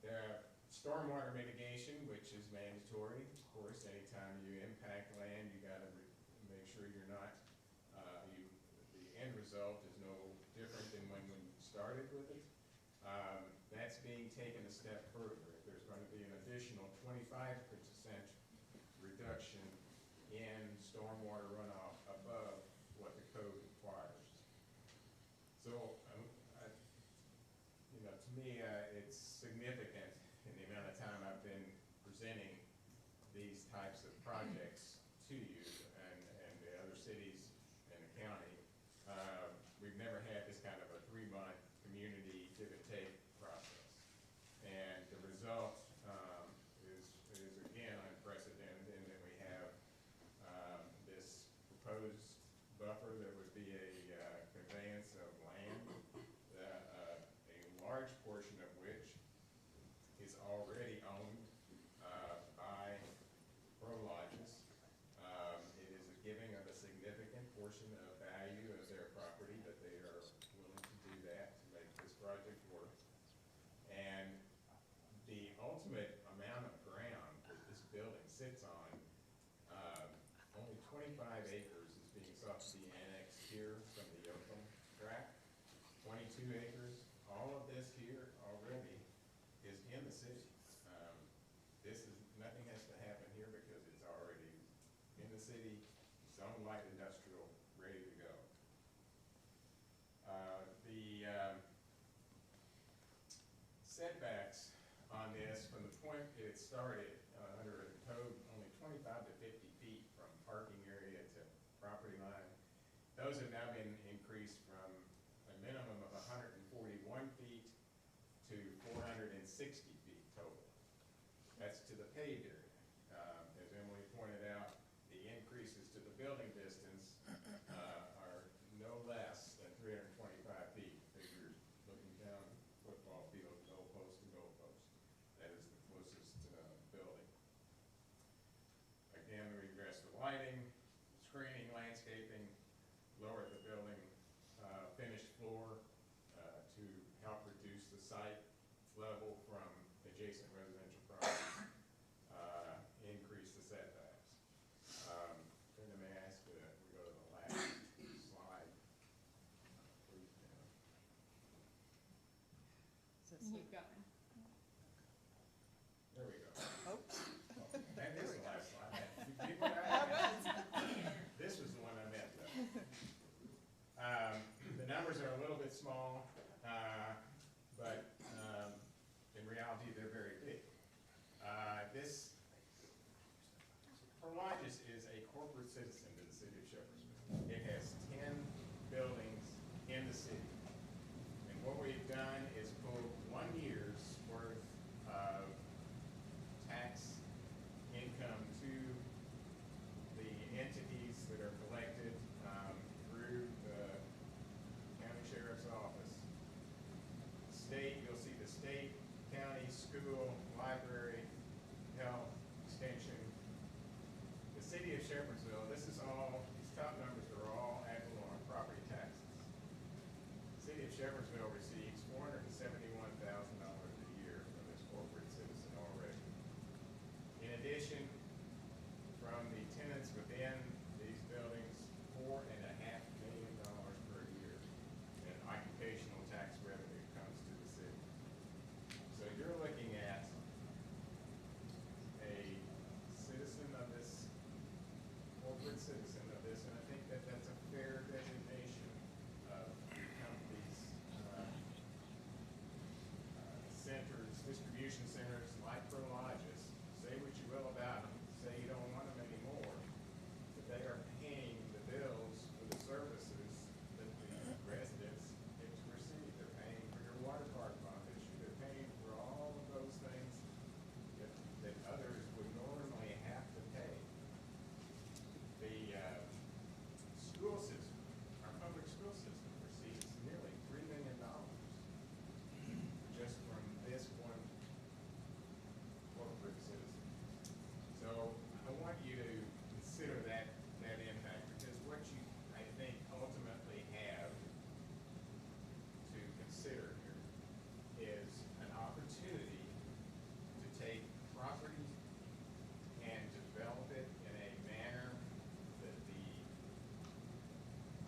There are stormwater mitigation, which is mandatory. Of course, anytime you impact land, you got to make sure you're not, the end result is no different than when we started with it. That's being taken a step further. There's going to be an additional 25% reduction in stormwater runoff above what the code requires. So, to me, it's significant in the amount of time I've been presenting these types of projects to you and the other cities in the county. We've never had this kind of a 3-month community give and take process. And the result is again unprecedented in that we have this proposed buffer that would be a conveyance of land, a large portion of which is already owned by Prologis. It is a giving of a significant portion of value of their property, but they are willing to do that to make this project work. And the ultimate amount of ground that this building sits on, only 25 acres is being sought to be annexed here from the Yoakum tract. 22 acres, all of this here already is in the city. Nothing has to happen here because it's already in the city, zone light industrial, ready to go. The setbacks on this, from the point that it started under the code, only 25 to 50 feet from parking area to property line. Those have now been increased from a minimum of 141 feet to 460 feet total. That's to the paved area. As Emily pointed out, the increases to the building distance are no less than 325 feet. If you're looking down football field, goalpost to goalpost. That is the closest building. Again, we address the lighting, screening, landscaping, lower the building finished floor to help reduce the site adjacent residential properties, increase the setbacks. Brenda, may I ask that we go to the last slide? Please, Brenda. Keep going. There we go. Oops. That is the last slide. You get what I meant? This was the one I meant, though. The numbers are a little bit small, but in reality, they're very big. Prologis is a corporate citizen to the city of Shepherdsville. It has 10 buildings in the city. And what we've done is pull 1 year's worth of tax income to the entities that are collected through the county sheriff's office. State, you'll see the state, county, school, library, health, extension. The city of Shepherdsville, this is all, these top numbers are all ad valorem property taxes. The city of Shepherdsville receives $471,000 a year from this corporate citizen already. In addition, from the tenants within these buildings, $4.5 million per year in occupational tax revenue comes to the city. So you're looking at a citizen of this, corporate citizen of this, and I think that that's a fair designation of companies, centers, distribution centers like Prologis. Say what you will about them, say you don't want them anymore, but they are paying the bills for the services that the residents get to receive. They're paying for your water park bond issue. They're paying for all of those things that others would normally have to pay. The school system, our public school system receives nearly $3 million just from this one corporate citizen. So I want you to consider that impact, because what you, I think, ultimately have to consider here is an opportunity to take property and develop it in a manner that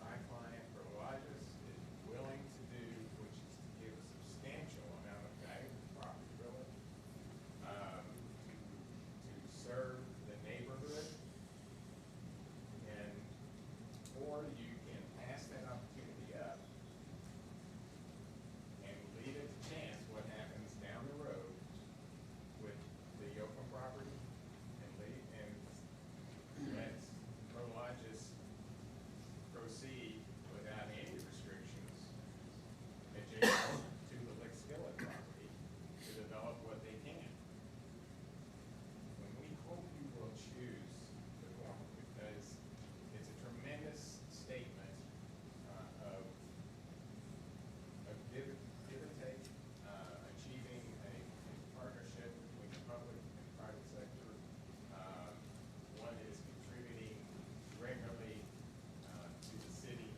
my client, Prologis, is willing to do, which is to give a substantial amount of value to the property, really, to serve the neighborhood. And, or you can pass that opportunity up and leave it to chance what happens down the road with the Yoakum property, and let Prologis proceed without any restrictions adjacent to the Lick Skillet property to develop what they can. And we hope you will choose the former, because it's a tremendous statement of give and take, achieving a partnership between the public and private sector. One that is contributing regularly to the city,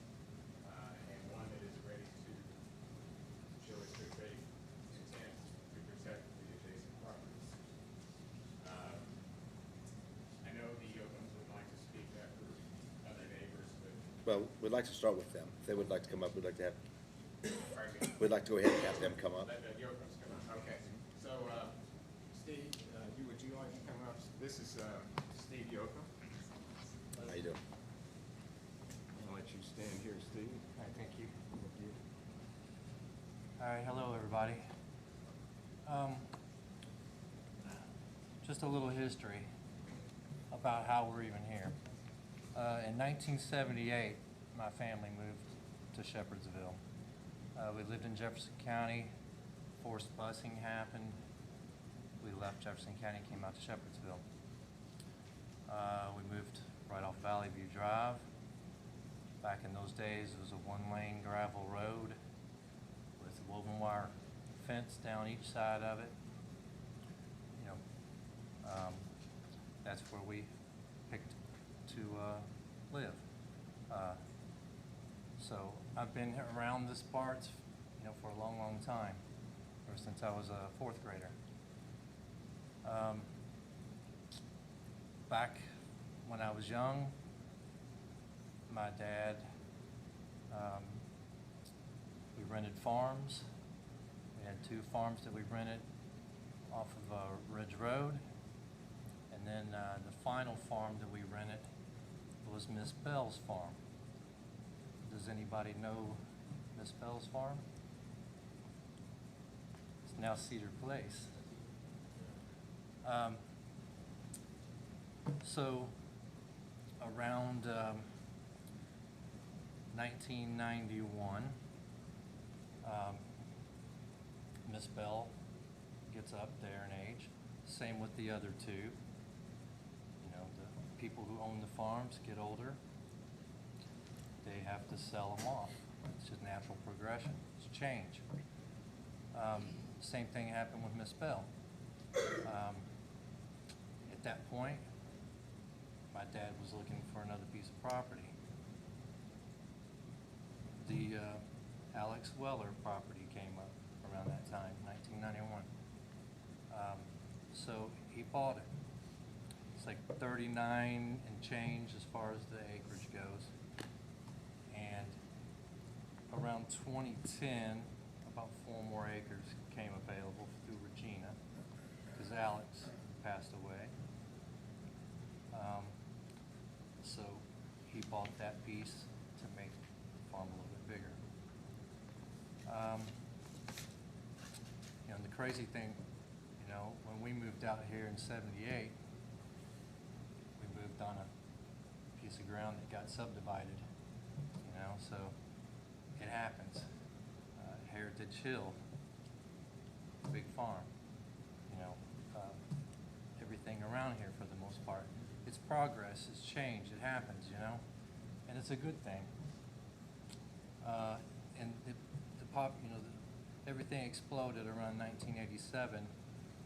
and one that is ready to show its good faith intent to protect the adjacent properties. I know the Yokums would like to speak after other neighbors, but Well, we'd like to start with them. If they would like to come up, we'd like to have, pardon me. we'd like to go ahead and have them come up. Let the Yokums come up. Okay. So, Steve, would you like to come up? This is Steve Yokum. How you doing? I'll let you stand here, Steve. All right, thank you. All right, hello, everybody. Just a little history about how we're even here. In 1978, my family moved to Shepherdsville. We lived in Jefferson County. Forced busing happened. We left Jefferson County, came out to Shepherdsville. We moved right off Valley View Drive. Back in those days, it was a one-lane gravel road with a woven wire fence down each side of it. You know, that's where we picked to live. So I've been around this part, you know, for a long, long time, ever since I was a fourth grader. Back when I was young, my dad, we rented farms. We had 2 farms that we rented off of Ridge Road. And then the final farm that we rented was Miss Bell's farm. Does anybody know Miss Bell's farm? It's now Cedar Place. So around 1991, Miss Bell gets up there in age. Same with the other 2. You know, the people who own the farms get older. They have to sell them off. It's just natural progression. It's change. Same thing happened with Miss Bell. At that point, my dad was looking for another piece of property. The Alex Weller property came up around that time, 1991. So he bought it. It's like 39 and change as far as the acreage goes. And around 2010, about 4 more acres came available through Regina because Alex passed away. So he bought that piece to make the farm a little bit bigger. You know, the crazy thing, you know, when we moved out here in '78, we moved on a piece of ground that got subdivided, you know, so it happens. Heritage Hill, big farm, you know, everything around here for the most part. It's progress, it's change, it happens, you know, and it's a good thing. And everything exploded around 1987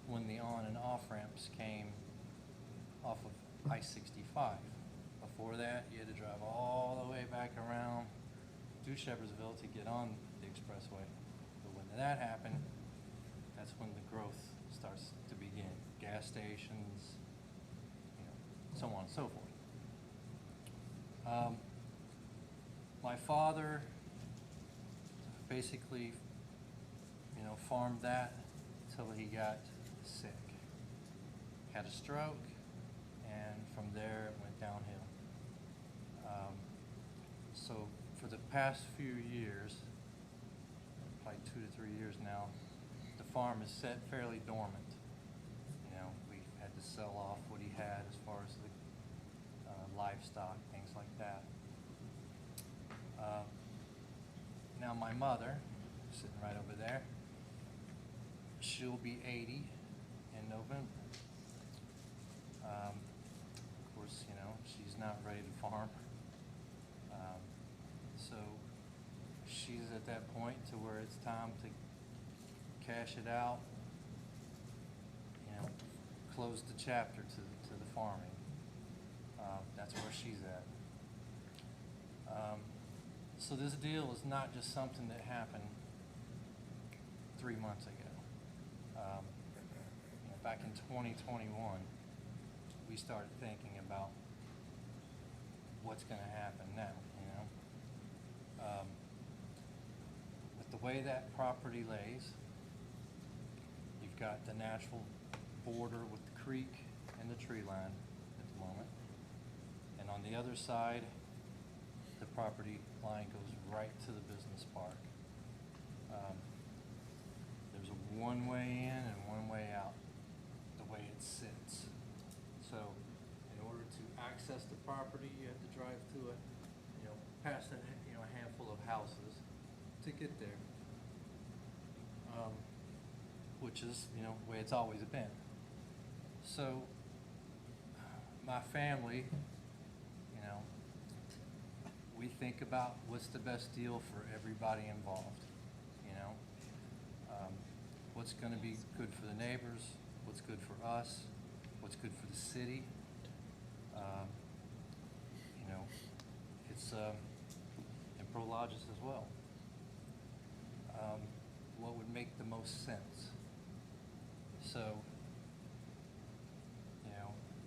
when the on and off ramps came off of I-65. Before that, you had to drive all the way back around to Shepherdsville to get on the expressway. But when that happened, that's when the growth starts to begin. Gas stations, you know, so on and so forth. My father basically, you know, farmed that until he got sick. Had a stroke, and from there it went downhill. So for the past few years, probably 2 to 3 years now, the farm is set fairly dormant. You know, we had to sell off what he had as far as the livestock, things like that. Now my mother, sitting right over there, she'll be 80 in November. Of course, you know, she's not ready to farm. So she's at that point to where it's time to cash it out, you know, close the chapter to the farming. That's where she's at. So this deal is not just something that happened 3 months ago. You know, back in 2021, we started thinking about what's going to happen now, you know. With the way that property lays, you've got the natural border with the creek and the tree line at the moment. And on the other side, the property line goes right to the business park. There's a one-way in and one-way out, the way it sits. So in order to access the property, you have to drive through it, you know, past a handful of houses to get there. Which is, you know, the way it's always been. So my family, you know, we think about what's the best deal for everybody involved, you know. What's going to be good for the neighbors, what's good for us, what's good for the city. You know, it's in Prologis as well. What would make the most sense? So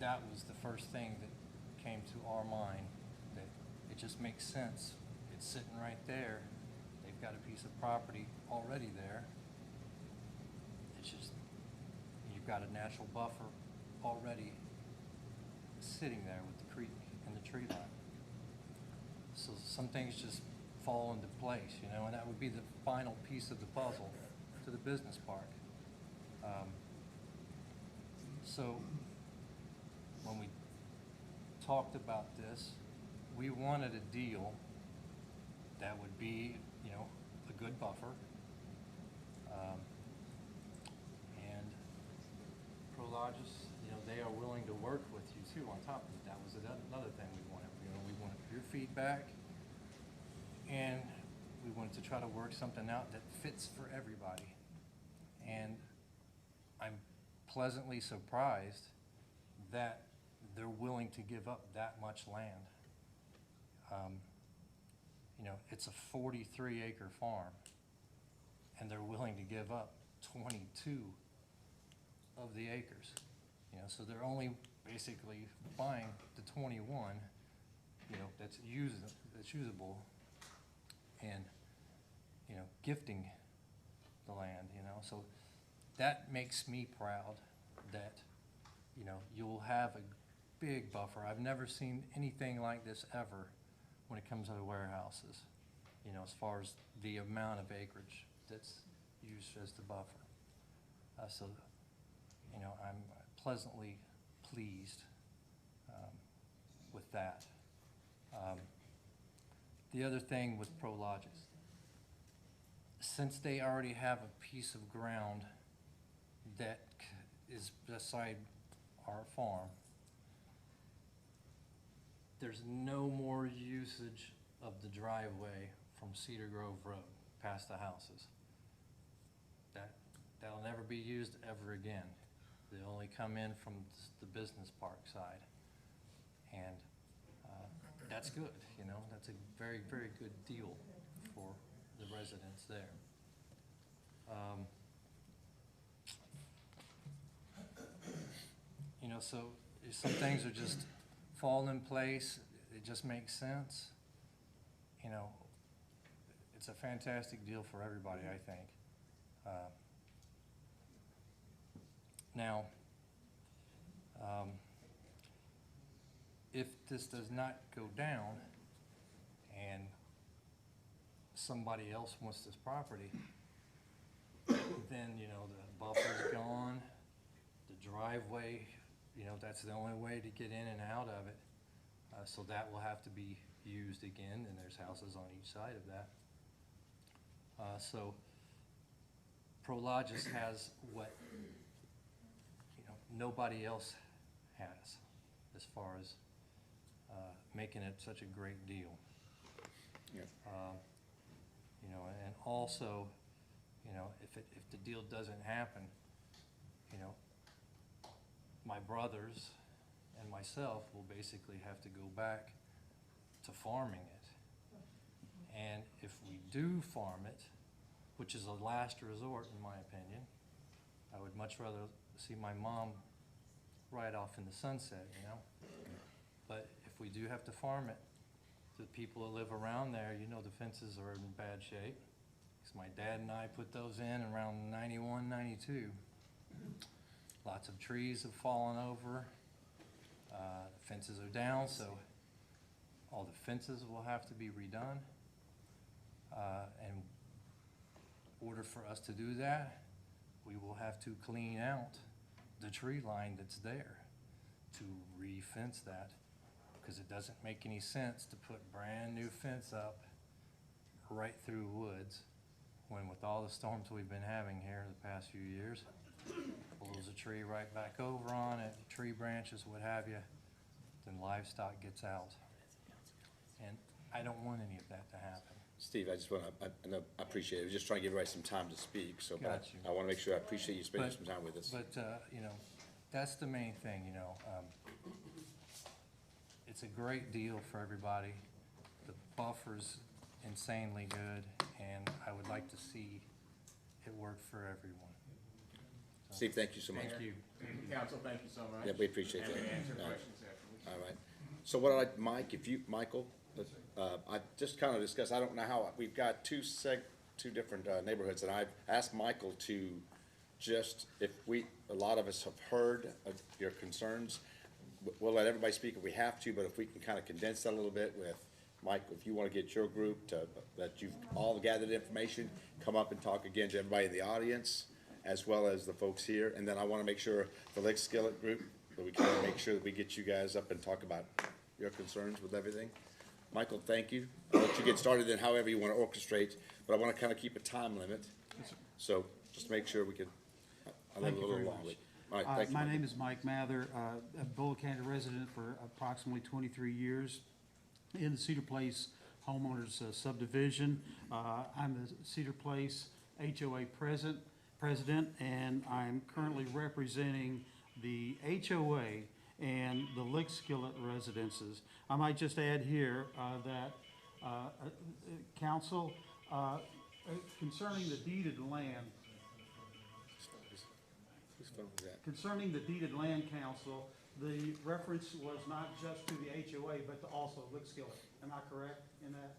that was the first thing that came to our mind, that it just makes sense. It's sitting right there. They've got a piece of property already there. It's just, you've got a natural buffer already sitting there with the creek and the tree line. So some things just fall into place, you know, and that would be the final piece of the puzzle to the business park. So when we talked about this, we wanted a deal that would be, you know, a good buffer. And Prologis, you know, they are willing to work with you too on top of it. That was another thing we wanted. You know, we wanted your feedback, and we wanted to try to work something out that fits for everybody. And I'm pleasantly surprised that they're willing to give up that much land. You know, it's a 43-acre farm, and they're willing to give up 22 of the acres. You know, so they're only basically buying the 21, you know, that's usable, and, you know, gifting the land, you know. So that makes me proud that, you know, you'll have a big buffer. I've never seen anything like this ever when it comes to the warehouses, you know, as far as the amount of acreage that's used as the buffer. So, you know, I'm pleasantly pleased with that. The other thing with Prologis, since they already have a piece of ground that is beside our farm, there's no more usage of the driveway from Cedar Grove Road past the houses. That'll never be used ever again. They only come in from the business park side. And that's good, you know, that's a very, very good deal for the residents there. You know, so some things are just fall in place, it just makes sense. You know, it's a fantastic deal for everybody, I think. Now, if this does not go down and somebody else wants this property, then, you know, the buffer's gone, the driveway, you know, that's the only way to get in and out of it. So that will have to be used again, and there's houses on each side of that. So Prologis has what, you know, nobody else has as far as making it such a great deal. Yeah. You know, and also, you know, if the deal doesn't happen, you know, my brothers and myself will basically have to go back to farming it. And if we do farm it, which is a last resort in my opinion, I would much rather see my mom ride off in the sunset, you know? But if we do have to farm it, the people that live around there, you know, the fences are in bad shape. Because my dad and I put those in around 91, 92. Lots of trees have fallen over. The fences are down, so all the fences will have to be redone. And in order for us to do that, we will have to clean out the tree line that's there to re-fence that, because it doesn't make any sense to put brand new fence up right through woods when, with all the storms we've been having here the past few years, blows a tree right back over on it, tree branches, what have you, then livestock gets out. And I don't want any of that to happen. Steve, I just want to, I appreciate it. I was just trying to give everybody some time to speak, so but Got you. I want to make sure I appreciate you spending But- some time with us. But, you know, that's the main thing, you know. It's a great deal for everybody. The buffer's insanely good, and I would like to see it work for everyone. So, Steve, thank you so much. Thank you. Council, thank you so much. Yeah, we appreciate And that. we answer All right. questions afterwards. All right. So what I'd, Mike, Michael, I just kind of discussed, I don't know how, we've got two different neighborhoods, and I've asked Michael to just, if a lot of us have heard of your concerns, we'll let everybody speak if we have to, but if we can kind of condense that a little bit with, Mike, if you want to get your group to, that you've all gathered information, come up and talk again to everybody in the audience, as well as the folks here, and then I want to make sure the Lake Skillet group, that we can make sure that we get you guys up and talk about your concerns with everything. Michael, thank you. I'll let you get started in however you want to orchestrate, but I want to kind of keep a time limit. So just make sure we can, I live a little long. All right, thank you. My Michael. name is Mike Mather, a Bullitt County resident for approximately 23 years in the Cedar Place homeowners subdivision. I'm the Cedar Place HOA president, and I'm currently representing the HOA and the Lick Skillet residences. I might just add here that council, concerning the deeded land, Whose phone is that? concerning the deeded land council, the reference was not just to the HOA, but to also Lick Skillet. Am I correct in that?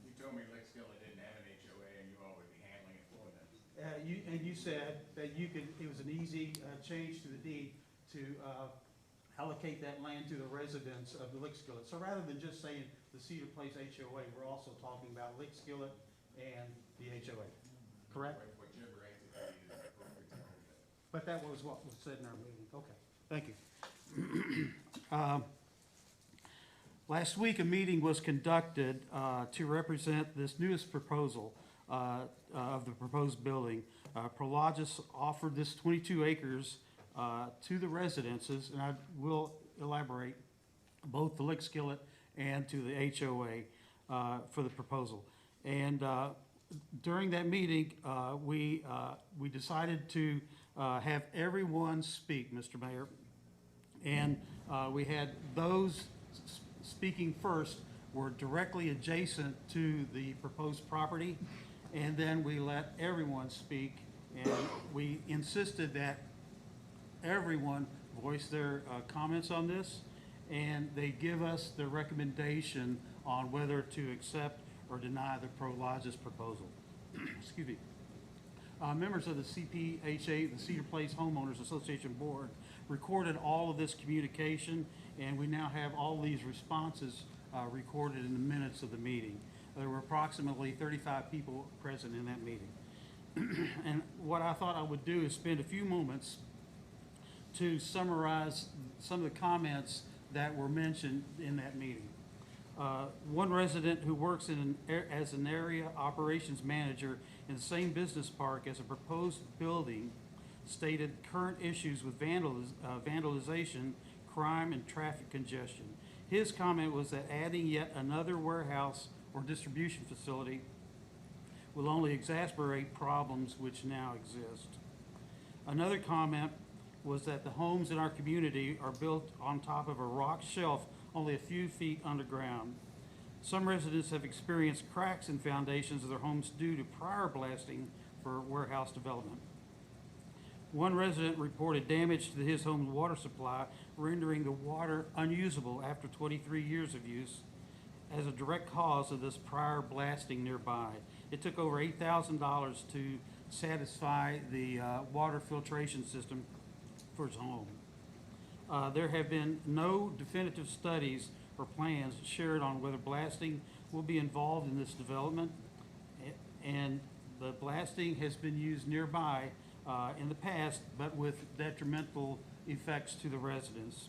You told me Lake Skillet didn't have an HOA and you all would be handling it for them. You said that you could, it was an easy change to the deed to allocate that land to the residents of the Lick Skillet. So rather than just saying the Cedar Place HOA, we're also talking about Lick Skillet and the HOA, correct? Whichever entity is appropriate to do that. But that was what was said in our meeting. Okay, thank you. Last week, a meeting was conducted to represent this newest proposal of the proposed building. Prologis offered this 22 acres to the residences, and I will elaborate, both the Lick Skillet and to the HOA for the proposal. And during that meeting, we decided to have everyone speak, Mr. Mayor. And we had those speaking first were directly adjacent to the proposed property, and then we let everyone speak, and we insisted that everyone voice their comments on this, and they give us their recommendation on whether to accept or deny the Prologis proposal. Excuse me. Members of the CPHA, the Cedar Place Homeowners Association Board, recorded all of this communication, and we now have all these responses recorded in the minutes of the meeting. There were approximately 35 people present in that meeting. And what I thought I would do is spend a few moments to summarize some of the comments that were mentioned in that meeting. One resident who works as an area operations manager in the same business park as a proposed building stated current issues with vandalization, crime, and traffic congestion. His comment was that adding yet another warehouse or distribution facility will only exacerbate problems which now exist. Another comment was that the homes in our community are built on top of a rock shelf only a few feet underground. Some residents have experienced cracks in foundations of their homes due to prior blasting for warehouse development. One resident reported damage to his home's water supply, rendering the water unusable after 23 years of use as a direct cause of this prior blasting nearby. It took over $8,000 to satisfy the water filtration system for his home. There have been no definitive studies or plans shared on whether blasting will be involved in this development, and the blasting has been used nearby in the past, but with detrimental effects to the residents.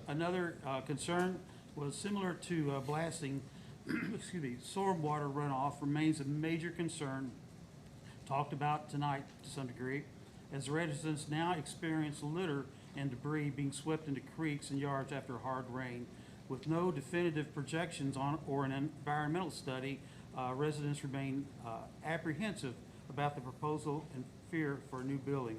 Another concern was similar to blasting, excuse me, stormwater runoff remains a major concern, talked about tonight to some degree, as residents now experience litter and debris being swept into creeks and yards after hard rain. With no definitive projections on or an environmental study, residents remain apprehensive about the proposal and fear for a new building.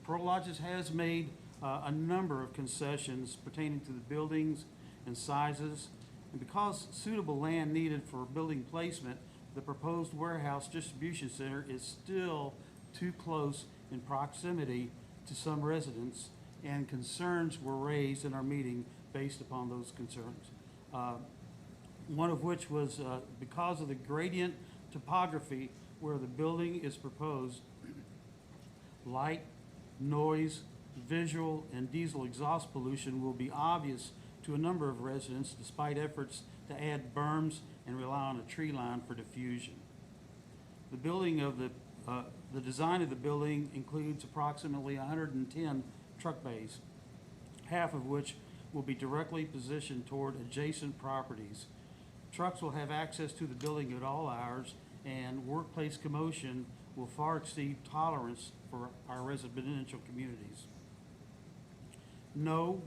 Prologis has made a number of concessions pertaining to the buildings and sizes, and because suitable land needed for building placement the proposed warehouse distribution center is still too close in proximity to some residents, and concerns were raised in our meeting based upon those concerns. One of which was because of the gradient topography where the building is proposed, light, noise, visual, and diesel exhaust pollution will be obvious to a number of residents despite efforts to add berms and rely on a tree line for diffusion. The building of the design of the building includes approximately 110 truck bays, half of which will be directly positioned toward adjacent properties. Trucks will have access to the building at all hours, and workplace commotion will far exceed tolerance for our residential communities. No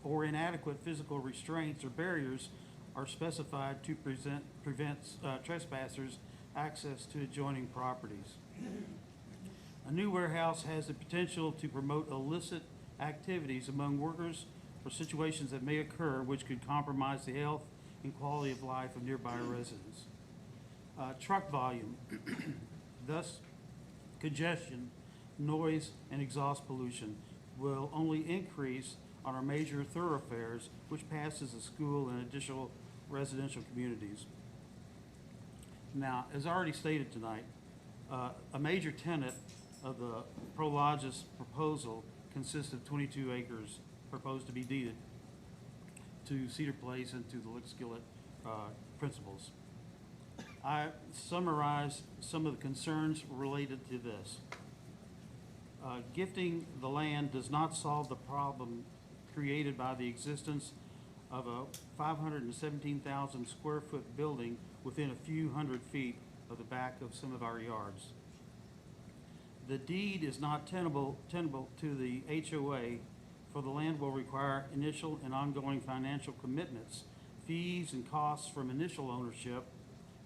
or inadequate physical restraints or barriers are specified to prevent trespassers access to adjoining properties. A new warehouse has the potential to promote illicit activities among workers or situations that may occur which could compromise the health and quality of life of nearby residents. Truck volume, thus congestion, noise, and exhaust pollution will only increase on our major thoroughfares, which passes a school and additional residential communities. Now, as already stated tonight, a major tenet of the Prologis proposal consists of 22 acres proposed to be deeded to Cedar Place and to the Lickskillet principals. I summarize some of the concerns related to this. Gifting the land does not solve the problem created by the existence of a 517,000 square foot building within a few hundred feet of the back of some of our yards. The deed is not tenable to the HOA, for the land will require initial and ongoing financial commitments, fees and costs from initial ownership,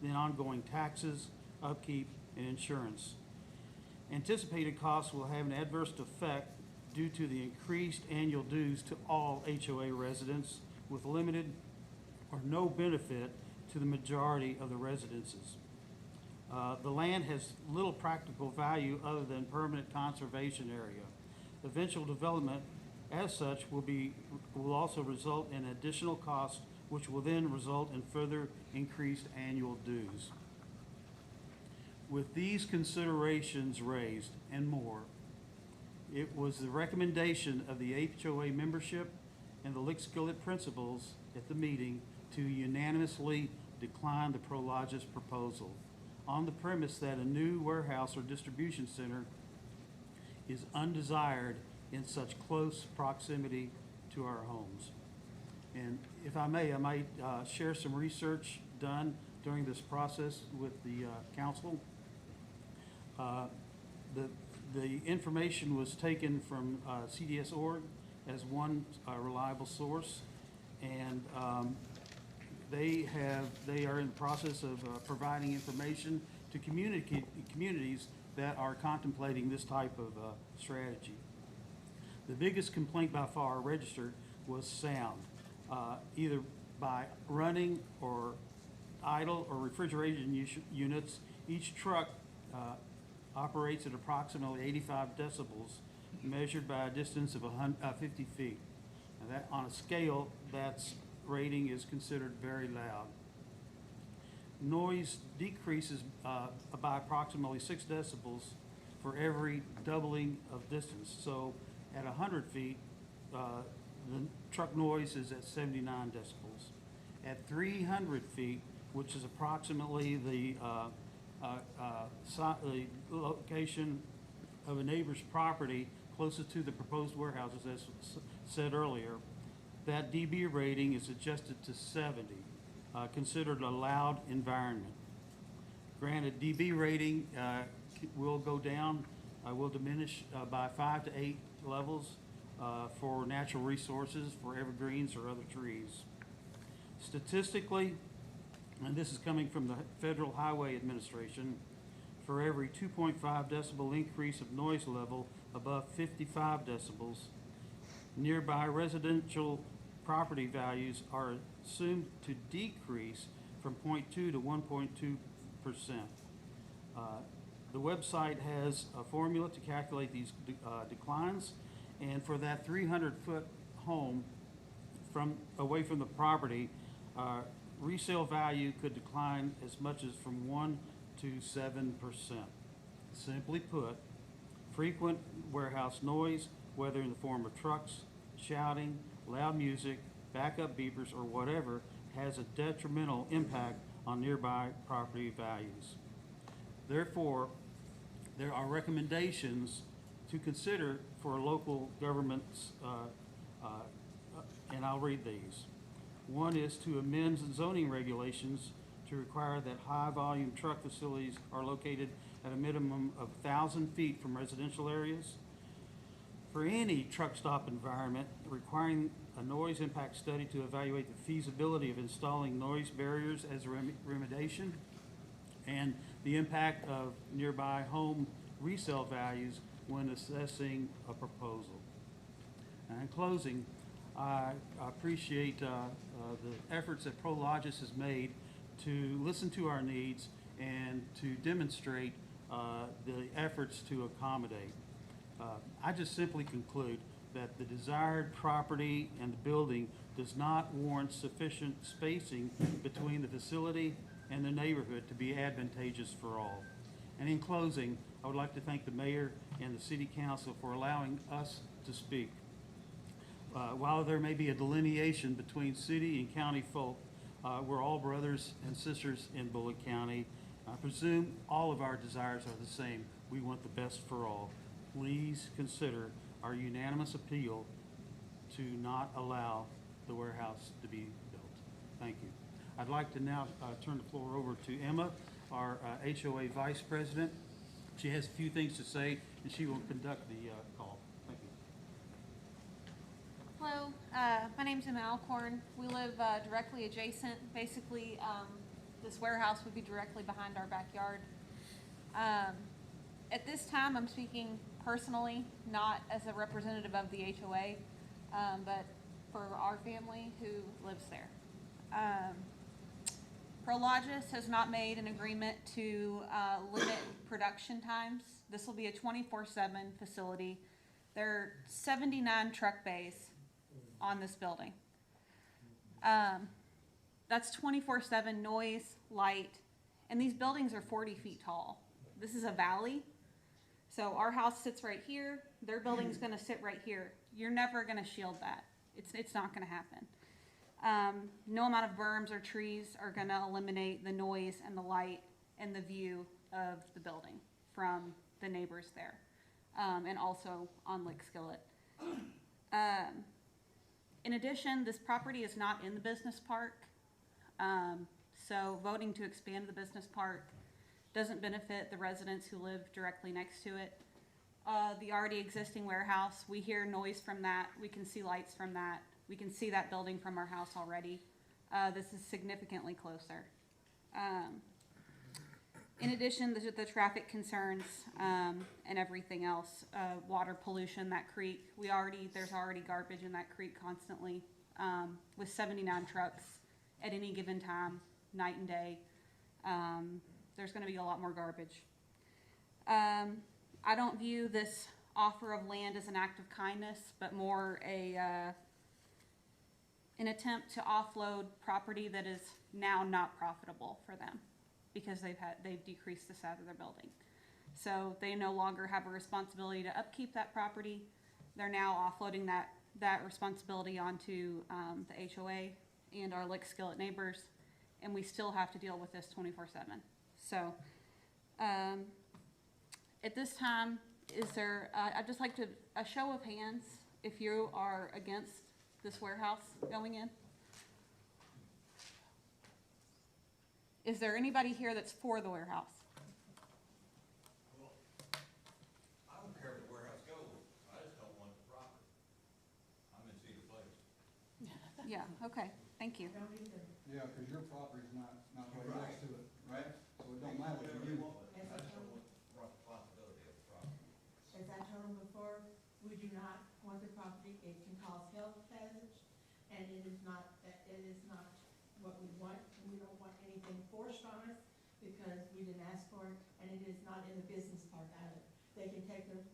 then ongoing taxes, upkeep, and insurance. Anticipated costs will have an adverse effect due to the increased annual dues to all HOA residents, with limited or no benefit to the majority of the residences. The land has little practical value other than permanent conservation area. Eventual development as such will also result in additional costs, which will then result in further increased annual dues. With these considerations raised and more, it was the recommendation of the HOA membership and the Lickskillet principals at the meeting to unanimously decline the Prologis proposal on the premise that a new warehouse or distribution center is undesired in such close proximity to our homes. And if I may, I might share some research done during this process with the council. The information was taken from CDS.org as one reliable source, and they are in the process of providing information to communities that are contemplating this type of strategy. The biggest complaint by far registered was sound, either by running or idle or refrigeration units. Each truck operates at approximately 85 decibels, measured by a distance of 50 feet. And that, on a scale, that's rating is considered very loud. Noise decreases by approximately 6 decibels for every doubling of distance. So at 100 feet, the truck noise is at 79 decibels. At 300 feet, which is approximately the location of a neighbor's property closest to the proposed warehouses, as said earlier, that dB rating is adjusted to 70, considered a loud environment. Granted, dB rating will go down, will diminish by 5 to 8 levels for natural resources, for evergreens or other trees. Statistically, and this is coming from the Federal Highway Administration, for every 2.5 decibel increase of noise level above 55 decibels, nearby residential property values are assumed to decrease from 0.2 to 1.2 The website has a formula to calculate these declines, and for that 300-foot home away from the property, resale value could decline as much as from 1 to 7%. Simply put, frequent warehouse noise, whether in the form of trucks, shouting, loud music, backup beepers, or whatever, has a detrimental impact on nearby property values. Therefore, there are recommendations to consider for local governments, and I'll read these. One is to amend zoning regulations to require that high-volume truck facilities are located at a minimum of 1,000 feet from residential areas. For any truck stop environment, requiring a noise impact study to evaluate the feasibility of installing noise barriers as a remediation, and the impact of nearby home resale values when assessing a proposal. And in closing, I appreciate the efforts that Prologis has made to listen to our needs and to demonstrate the efforts to accommodate. I just simply conclude that the desired property and the building does not warrant sufficient spacing between the facility and the neighborhood to be advantageous for all. And in closing, I would like to thank the mayor and the city council for allowing us to speak. While there may be a delineation between city and county folk, we're all brothers and sisters in Bullitt County. I presume all of our desires are the same. We want the best for all. Please consider our unanimous appeal to not allow the warehouse to be built. Thank you. I'd like to now turn the floor over to Emma, our HOA Vice President. She has a few things to say, and she will conduct the call. Thank you. Hello, my name's Emma Alcorn. We live directly adjacent. Basically, this warehouse would be directly behind our backyard. At this time, I'm speaking personally, not as a representative of the HOA, but for our family who lives there. Prologis has not made an agreement to limit production times. This will be a 24/7 facility. There are 79 truck bays on this building. That's 24/7 noise, light, and these buildings are 40 feet tall. This is a valley. So our house sits right here, their building's gonna sit right here. You're never gonna shield that. It's not gonna happen. No amount of berms or trees are gonna eliminate the noise and the light and the view of the building from the neighbors there, and also on Lick Skillet. In addition, this property is not in the business park, so voting to expand the business park doesn't benefit the residents who live directly next to it. The already existing warehouse, we hear noise from that, we can see lights from that, we can see that building from our house already. This is significantly closer. In addition, the traffic concerns and everything else, water pollution, that creek, there's already garbage in that creek constantly, with 79 trucks at any given time, night and day. There's going to be a lot more garbage. I don't view this offer of land as an act of kindness, but more an attempt to offload property that is now not profitable for them because they've decreased the size of their building. So they no longer have a responsibility to upkeep that property. They're now offloading that responsibility onto the HOA and our Lick Skillet neighbors, and we still have to deal with this 24/7. So, at this time, I'd just like a show of hands if you are against this warehouse going in. Is there anybody here that's for the warehouse? Well, I don't care if the warehouse goes, I just don't want the property. I'm in Cedar Place. Yeah, okay, thank you. Yeah, because your property's not right next to it, right? So it don't matter to you. I just don't want the responsibility of the property. As I told them before, we do not want the property. It can cause health hazards, and it is not what we want. We don't want anything forced on us because we it is not in the business park either. They can take there's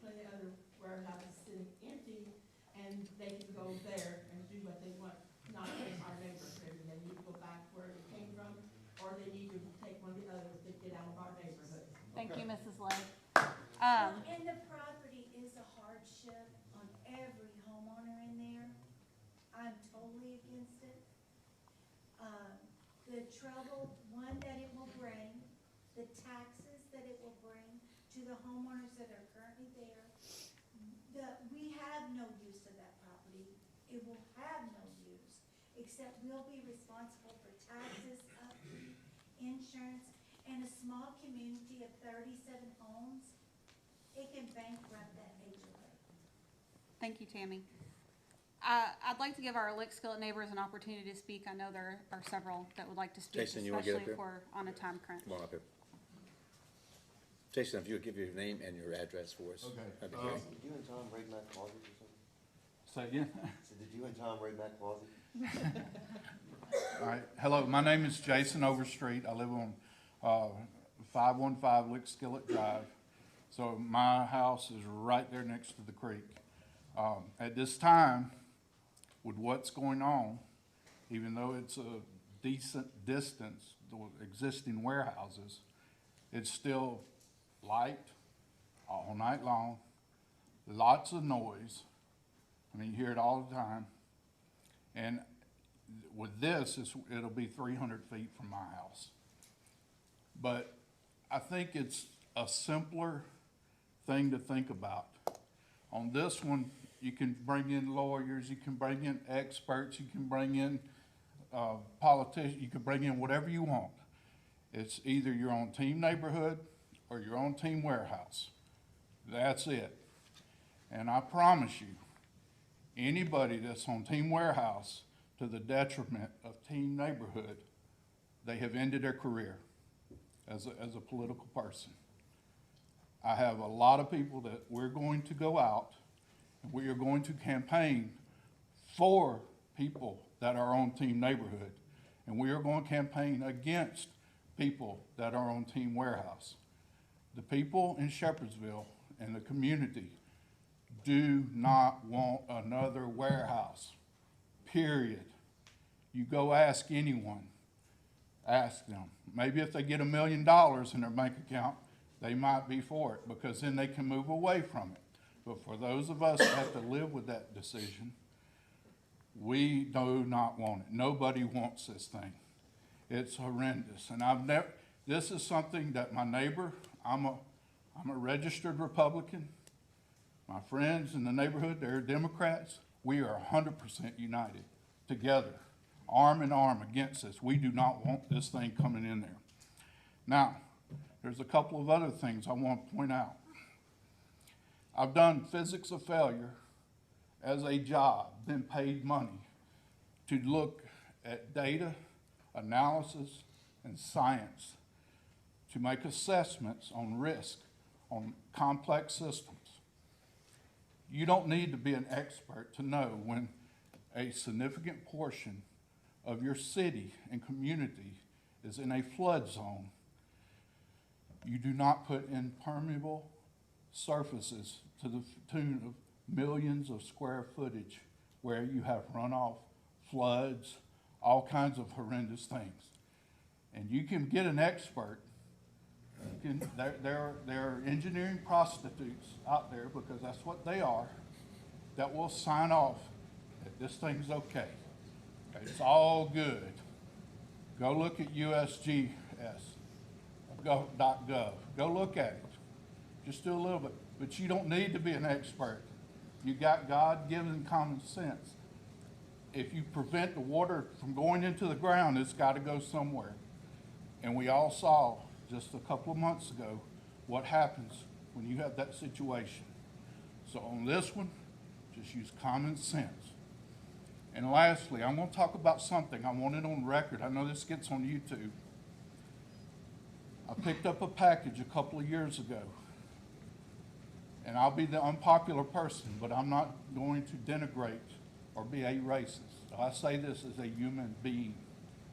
plenty of other warehouses sitting empty, and they can go there and do what they want, not in our neighborhood, and they need to go back where it came from, or they need to take one of the others to get out of our neighborhood. Thank you, Mrs. Lay. And the property is a hardship on every homeowner in there. I'm totally against it. The trouble, one, that it will bring, the taxes that it will bring to the homeowners that are currently there. We have no use of that property. It will have no use, except we'll be responsible for taxes, upkeep, insurance, and a small community of 37 homes. It can bankrupt that HOA. Thank you, Tammy. I'd like to give our Lick Skillet neighbors an opportunity to speak. I know there are several that would like to speak, Jason, you wanna get up especially if here? we're on a time crunch. Come on up here. Jason, if you would give your name and your address for us. Okay. That'd be great. Did you and Tom raid my closet or something? Say again? So did you and Tom raid my closet? All right, hello, my name is Jason Overstreet. I live on 515 Lick Skillet Drive. So my house is right there next to the creek. At this time, with what's going on, even though it's a decent distance, the existing warehouses, it's still light all night long, lots of noise. I mean, you hear it all the time. And with this, it'll be 300 feet from my house. But I think it's a simpler thing to think about. On this one, you can bring in lawyers, you can bring in experts, you can bring in politicians, you can bring in whatever you want. It's either you're on Team Neighborhood or you're on Team Warehouse. That's it. And I promise you, anybody that's on Team Warehouse to the detriment of Team Neighborhood, they have ended their career as a political person. I have a lot of people that we're going to go out and we are going to campaign for people that are on Team Neighborhood. And we are going to campaign against people that are on Team Warehouse. The people in Shepherdsville and the community do not want another warehouse, period. You go ask anyone, ask them. Maybe if they get $1 million in their bank account, they might be for it, because then they can move away from it. But for those of us that have to live with that decision, we do not want it. Nobody wants this thing. It's horrendous. And this is something that my neighbor, I'm a registered Republican. My friends in the neighborhood, they're Democrats. We are 100% united together, arm in arm against this. We do not want this thing coming in there. Now, there's a couple of other things I want to point out. I've done physics of failure as a job, been paid money to look at data, analysis, and science to make assessments on risk on complex systems. You don't need to be an expert to know when a significant portion of your city and community is in a flood zone. You do not put in permeable surfaces to the tune of millions of square footage where you have runoff, floods, all kinds of horrendous things. And you can get an expert. There are engineering prostitutes out there, because that's what they are, that will sign off that this thing's okay. It's all good. Go look at USGS, .gov. Go look at it. Just do a little bit. But you don't need to be an expert. You got God-given common sense. If you prevent the water from going into the ground, it's got to go somewhere. And we all saw just a couple of months ago what happens when you have that situation. So on this one, just use common sense. And lastly, I'm going to talk about something. I want it on record. I know this gets on YouTube. I picked up a package a couple of years ago. And I'll be the unpopular person, but I'm not going to denigrate or be a racist. I say this as a human being,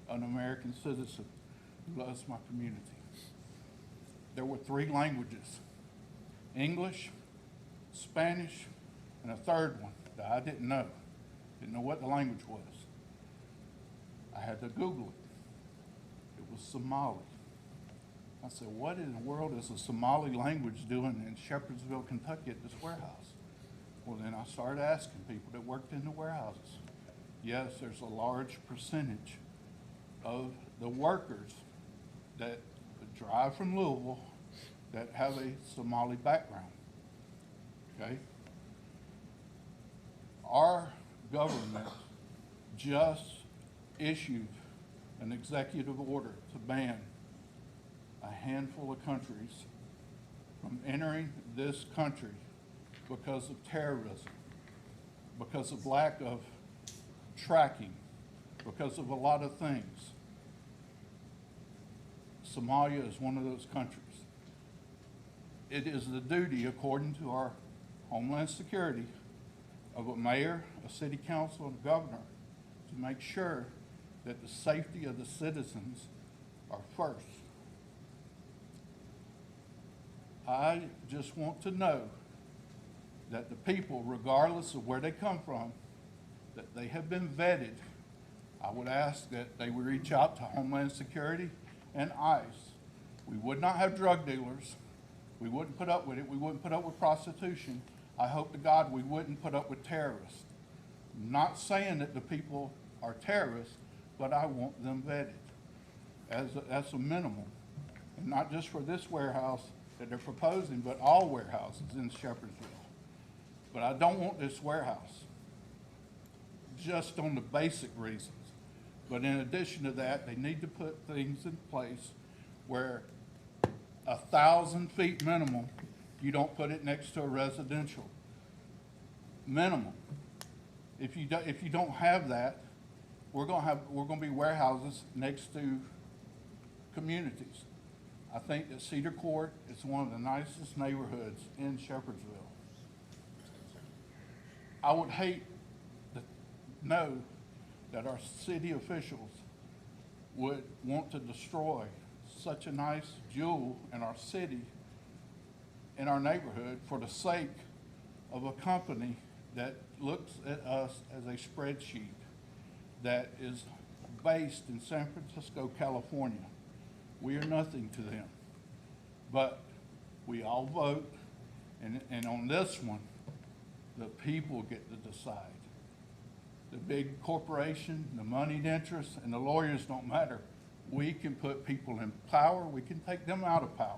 an American citizen who loves my community. there were 3 languages: English, Spanish, and a third one that I didn't know. Didn't know what the language was. I had to Google it. It was Somali. I said, what in the world is the Somali language doing in Shepherdsville, Kentucky at this warehouse? Well, then I started asking people that worked in the warehouses. Yes, there's a large percentage of the workers that drive from Louisville that have a Somali background, okay? Our government just issued an executive order to ban a handful of countries from entering this country because of terrorism, because of lack of tracking, because of a lot of things. Somalia is one of those countries. It is the duty, according to our Homeland Security, of a mayor, a city council, and a governor to make sure that the safety of the citizens are first. I just want to know that the people, regardless of where they come from, that they have been vetted. I would ask that they would reach out to Homeland Security and ICE. We would not have drug dealers. We wouldn't put up with it. We wouldn't put up with prostitution. I hope to God we wouldn't put up with terrorists. I'm not saying that the people are terrorists, but I want them vetted as a minimum. And not just for this warehouse that they're proposing, but all warehouses in Shepherdsville. But I don't want this warehouse just on the basic reasons. But in addition to that, they need to put things in place where 1,000 feet minimum, you don't put it next to a residential. Minimum. If you don't have that, we're gonna be warehouses next to communities. I think that Cedar Court is one of the nicest neighborhoods in Shepherdsville. I would hate to know that our city officials would want to destroy such a nice jewel in our city, in our neighborhood, for the sake of a company that looks at us as a spreadsheet that is based in San Francisco, California. We are nothing to them, but we all vote, and on this one, the people get to decide. The big corporation, the moneyed interests, and the lawyers don't matter. We can put people in power. We can take them out of power.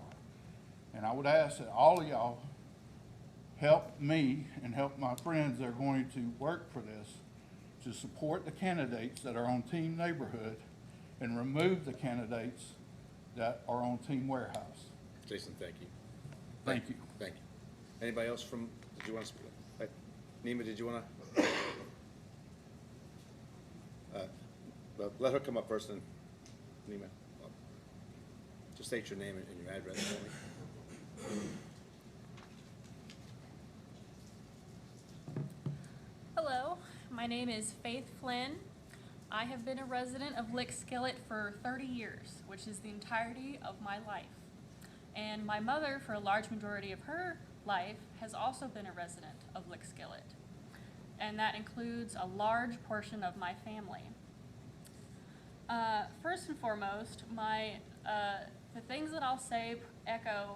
And I would ask that all of y'all help me and help my friends that are going to work for this to support the candidates that are on Team Neighborhood and remove the candidates that are on Team Warehouse. Jason, thank you. Thank you. Thank you. Anybody else did you want to speak? Nima, did you want to? Let her come up first, and Nima. Just state your name and your address for me. Hello, my name is Faith Flynn. I have been a resident of Lick Skillet for 30 years, which is the entirety of my life. And my mother, for a large majority of her life, has also been a resident of Lick Skillet. And that includes a large portion of my family. First and foremost, the things that I'll say echo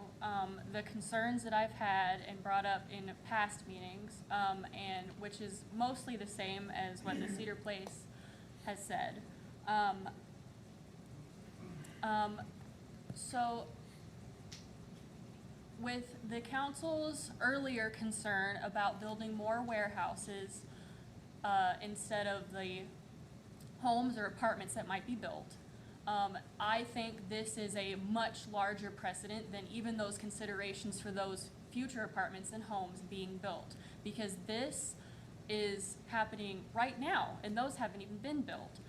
the concerns that I've had and brought up in past meetings, and which is mostly the same as what the Cedar Place has said. So with the council's earlier concern about building more warehouses instead of the homes or apartments that might be built, I think this is a much larger precedent than even those considerations for those future apartments and homes being built, because this is happening right now and those haven't even been built.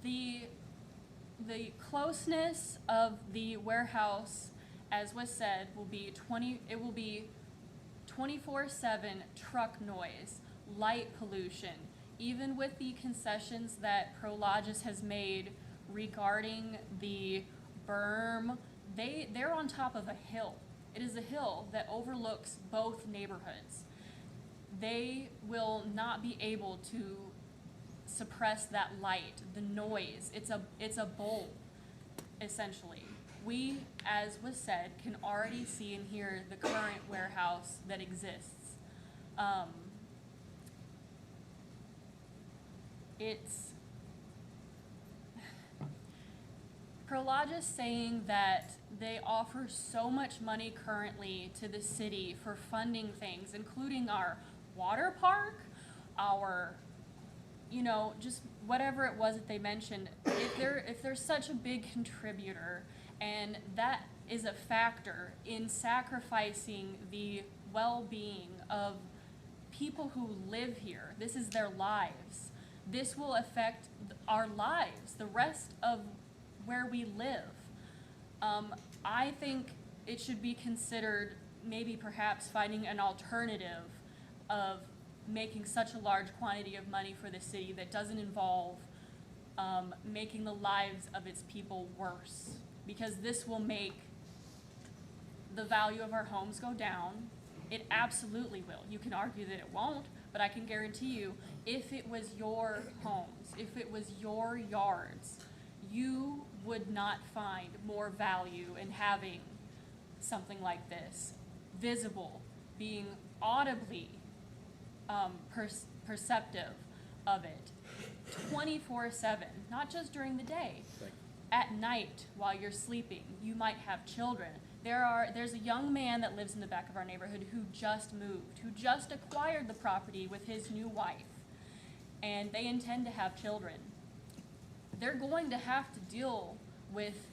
The closeness of the warehouse, as was said, will be 24/7 truck noise, light pollution. Even with the concessions that Prologis has made regarding the berm, they're on top of a hill. It is a hill that overlooks both neighborhoods. They will not be able to suppress that light, the noise. It's a bowl, essentially. We, as was said, can already see and hear the current warehouse that exists. It's Prologis saying that they offer so much money currently to the city for funding things, including our water park, our, just whatever it was that they mentioned. If they're such a big contributor, and that is a factor in sacrificing the well-being of people who live here, this is their lives. This will affect our lives, the rest of where we live. I think it should be considered maybe perhaps finding an alternative of making such a large quantity of money for the city that doesn't involve making the lives of its people worse, because this will make the value of our homes go down. It absolutely will. You can argue that it won't, but I can guarantee you, if it was your homes, if it was your yards, you would not find more value in having something like this visible, being audibly perceptive of it 24/7, not just during the day. At night while you're sleeping, you might have children. There's a young man that lives in the back of our neighborhood who just moved, who just acquired the property with his new wife, and they intend to have children. They're going to have to deal with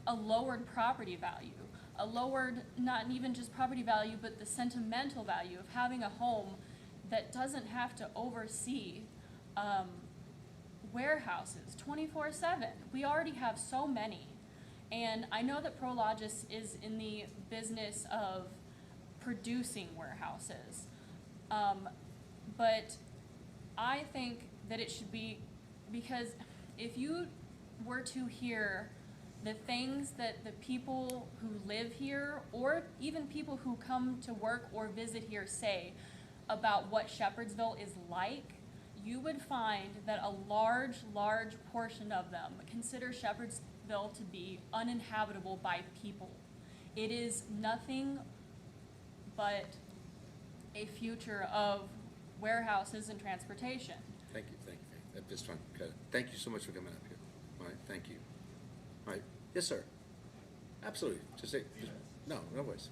a lowered property value, a lowered, not even just property value, but the sentimental value of having a home that doesn't have to oversee warehouses 24/7. We already have so many. And I know that Prologis is in the business of producing warehouses. But I think that it should be, because if you were to hear the things that the people who live here, or even people who come to work or visit here, say about what Shepherdsville is like, you would find that a large portion of them consider Shepherdsville to be uninhabitable by people. It is nothing but a future of warehouses and transportation. Thank you, Faith. At this time, thank you so much for coming up here. All right, thank you. All right, yes, sir. Absolutely. No worries.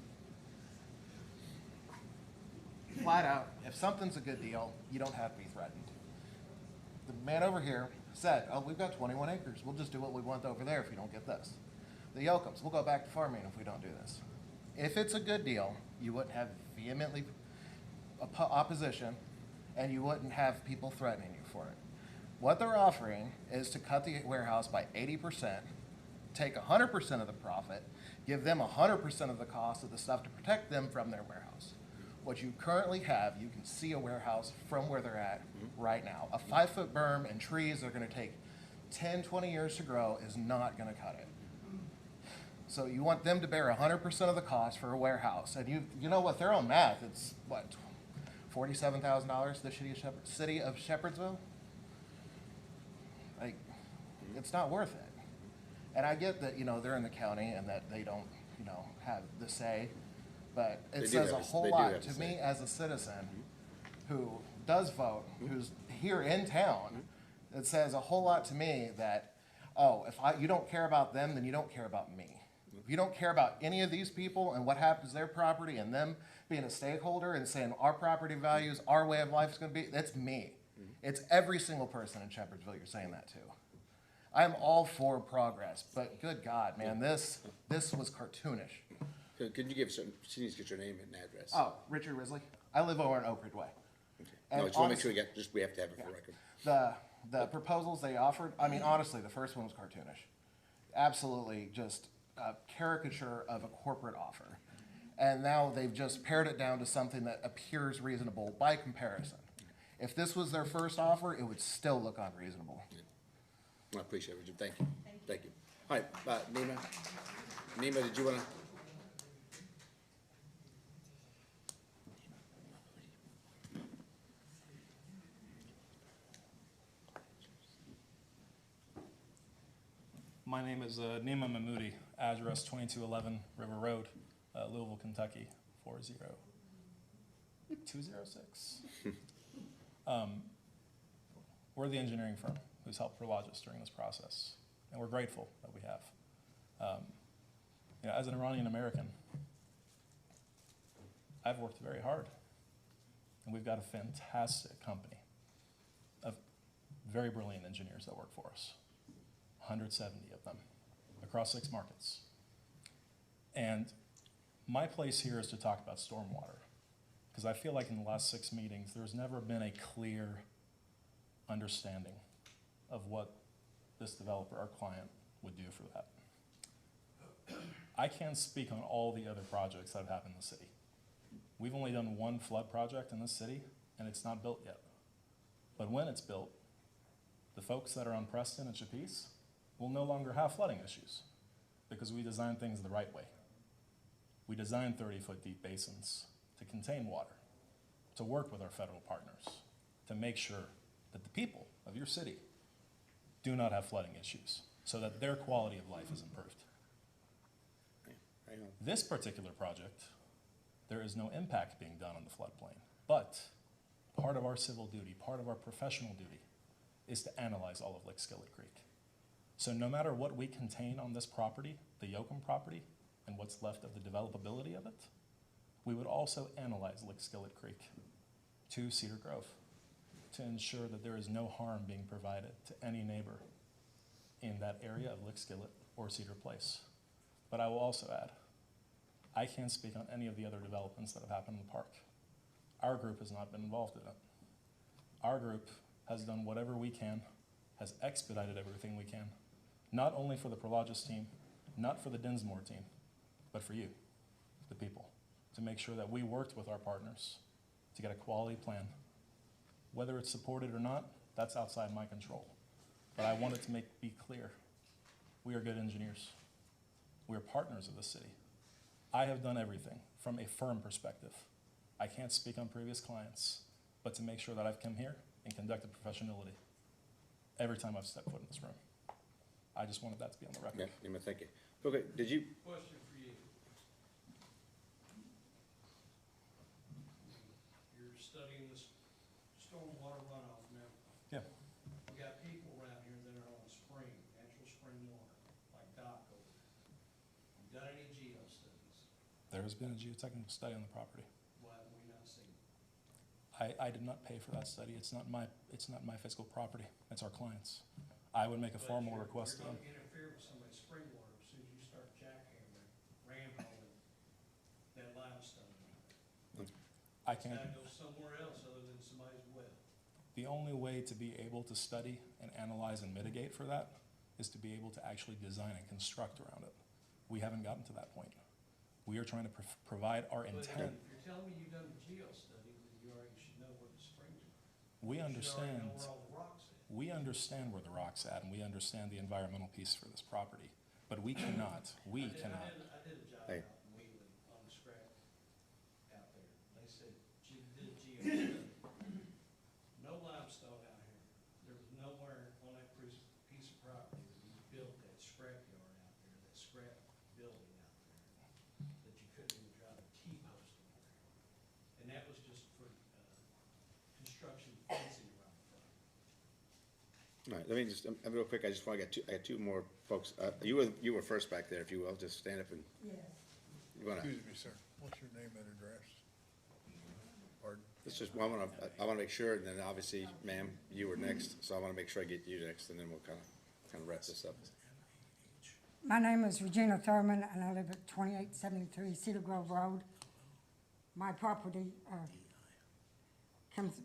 Flat out, if something's a good deal, you don't have to be threatened. The man over here said, oh, we've got 21 acres. We'll just do what we want over there if you don't get this. The Yocums, we'll go back to farming if we don't do this. If it's a good deal, you wouldn't have vehemently opposition, and you wouldn't have people threatening you for it. What they're offering is to cut the warehouse by 80%, take 100% of the profit, give them 100% of the cost of the stuff to protect them from their warehouse. What you currently have, you can see a warehouse from where they're at right now. A 5-foot berm and trees that are gonna take 10, 20 years to grow is not gonna cut it. So you want them to bear 100% of the cost for a warehouse. And you know what, their own math, it's what, $47,000 the city of Shepherdsville? Like, it's not worth it. And I get that, they're in the county and that they don't, have the say, but it says a whole lot to me as a citizen who does vote, who's here in town. It says a whole lot to me that, if you don't care about them, then you don't care about me. If you don't care about any of these people and what happens to their property and them being a stakeholder and saying our property values, our way of life is going to be, that's me. It's every single person in Shepherdsville you're saying that to. I'm all for progress, but good God, man, this was cartoonish. Could you she needs to get your name and address. Oh, Richard Risley. I live over in Oak Ridge Way. Okay. No, just want to make sure we have to have it for record. The proposals they offered, honestly, the first one was cartoonish. Absolutely just a caricature of a corporate offer. And now they've just pared it down to something that appears reasonable by comparison. If this was their first offer, it would still look unreasonable. I appreciate it, Richard. Thank you. Thank you. All right, Nina. Nima, did you wanna? My name is Nima Mahmoudi, address 2211 River Road, Louisville, Kentucky, 40206. We're the engineering firm who's helped Prologis during this process, and we're grateful that we have. As an Iranian American, I've worked very hard, and we've got a fantastic company of very brilliant engineers that work for us. 170 of them across 6 markets. And my place here is to talk about stormwater, because I feel like in the last 6 meetings, there's never been a clear understanding of what this developer, our client, would do for that. I can't speak on all the other projects that have happened in the city. We've only done 1 flood project in this city, and it's not built yet. But when it's built, the folks that are on Preston and Chapice will no longer have flooding issues because we designed things the right way. We designed 30-foot deep basins to contain water, to work with our federal partners, to make sure that the people of your city do not have flooding issues so that their quality of life is improved. This particular project, there is no impact being done on the floodplain, but part of our civil duty, part of our professional duty is to analyze all of Lick Skillet Creek. So no matter what we contain on this property, the Yoakum property, and what's left of the developability of it, we would also analyze Lick Skillet Creek to Cedar Grove to ensure that there is no harm being provided to any neighbor in that area of Lick Skillet or Cedar Place. But I will also add, I can't speak on any of the other developments that have happened in the park. Our group has not been involved in it. Our group has done whatever we can, has expedited everything we can, not only for the Prologis team, not for the Dinsmore team, but for you, the people, to make sure that we worked with our partners to get a quality plan. Whether it's supported or not, that's outside my control. But I wanted to be clear, we are good engineers. We are partners of the city. I have done everything from a firm perspective. I can't speak on previous clients, but to make sure that I've come here and conducted professionality every time I've stepped foot in this room. I just wanted that to be on the record. Yeah, Nima, thank you. Okay, did you? Question for you. You're studying this stormwater runoff now. Yeah. We got people around here that are on spring, natural spring water, like Doc over there. You done any geo studies? There has been a geotechnical study on the property. Why have we not seen it? I did not pay for that study. It's not my physical property. It's our clients. I would make a formal request to them. You're gonna interfere with somebody's spring water as soon as you start jackhammering, ramholing that limestone out there. I can't. It's gotta go somewhere else other than somebody's well. The only way to be able to study and analyze and mitigate for that is to be able to actually design and construct around it. We haven't gotten to that point. We are trying to provide our But intent. if you're telling me you've done a geo study, then you already should know where the springs are. We You should already understand. know where all the rocks at. We understand where the rock's at, and we understand the environmental piece for this property. But we cannot. We cannot. I did a job Hey. out in Wheeling on the scrap out there. They said, did a geo study. No limestone out here. There was nowhere on that piece of property that you built that scrap yard out there, that scrap building out there, that you couldn't even drive a T-post in there. And that was just for, construction fencing around the front. All right, let me just, real quick, I got 2 more folks. You were first back there, if you will, just stand up and. Yes. You wanna? Excuse me, sir. What's your name and address? Pardon? It's just, I wanna make sure, and then obviously, ma'am, you were next, so I wanna make sure I get you next, and then we'll kinda wrap this up. My name is Regina Thurman, and I live at 2873 Cedar Grove Road. My property comes,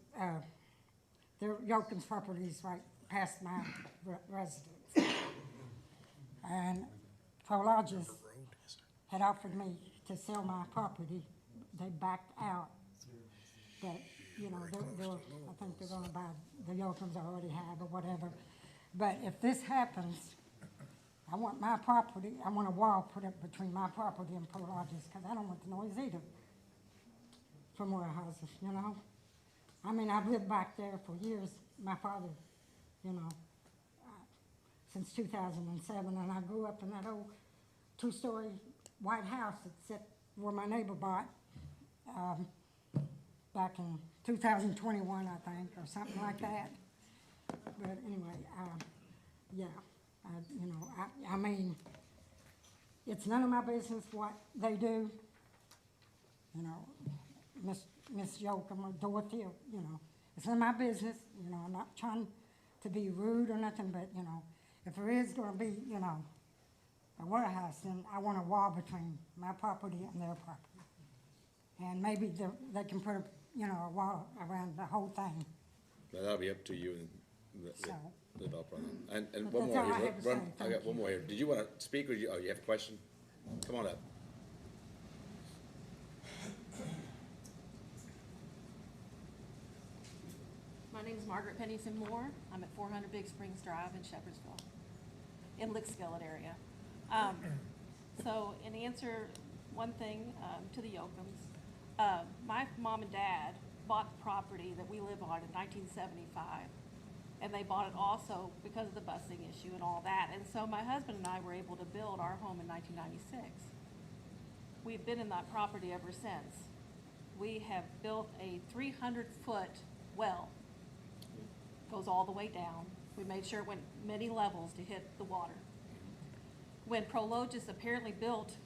Yoakum's property is right past my residence. And Prologis had offered me to sell my property. They backed out. But, I think they're gonna buy, the Yoakums already have or whatever. But if this happens, I want my property, I want a wall put up between my property and Prologis, because I don't want the noise either from warehouses, you know? I mean, I've lived back there for years, my father, you know, since 2007, and I grew up in that old two-story white house that's where my neighbor bought, back in 2021, I think, or something like that. But anyway, yeah, you know, I mean, it's none of my business what they do. You know, Miss Yoakum or Dorothy, or, you know, it's none of my business. You know, I'm not trying to be rude or nothing, but, you know, if there is gonna be, you know, a warehouse, then I want a wall between my property and their property. And maybe they can put a, you know, a wall around the whole thing. Now, that'll be up to you and So- the developer. And But one that's more all I here, have to say. I got Thank one more here. Did you wanna speak, or you have a question? Come on up. My name is Margaret Pennington Moore. I'm at 400 Big Springs Drive in Shepherdsville, in Lickskillet area. So, in answer, one thing to the Yokums, my mom and dad bought the property that we live on in 1975, and they bought it also because of the busing issue and all that. And so my husband and I were able to build our home in 1996. We've been in that property ever since. We have built a 300-foot well. Goes all the way down. We made sure it went many levels to hit the water. When Prologis apparently built,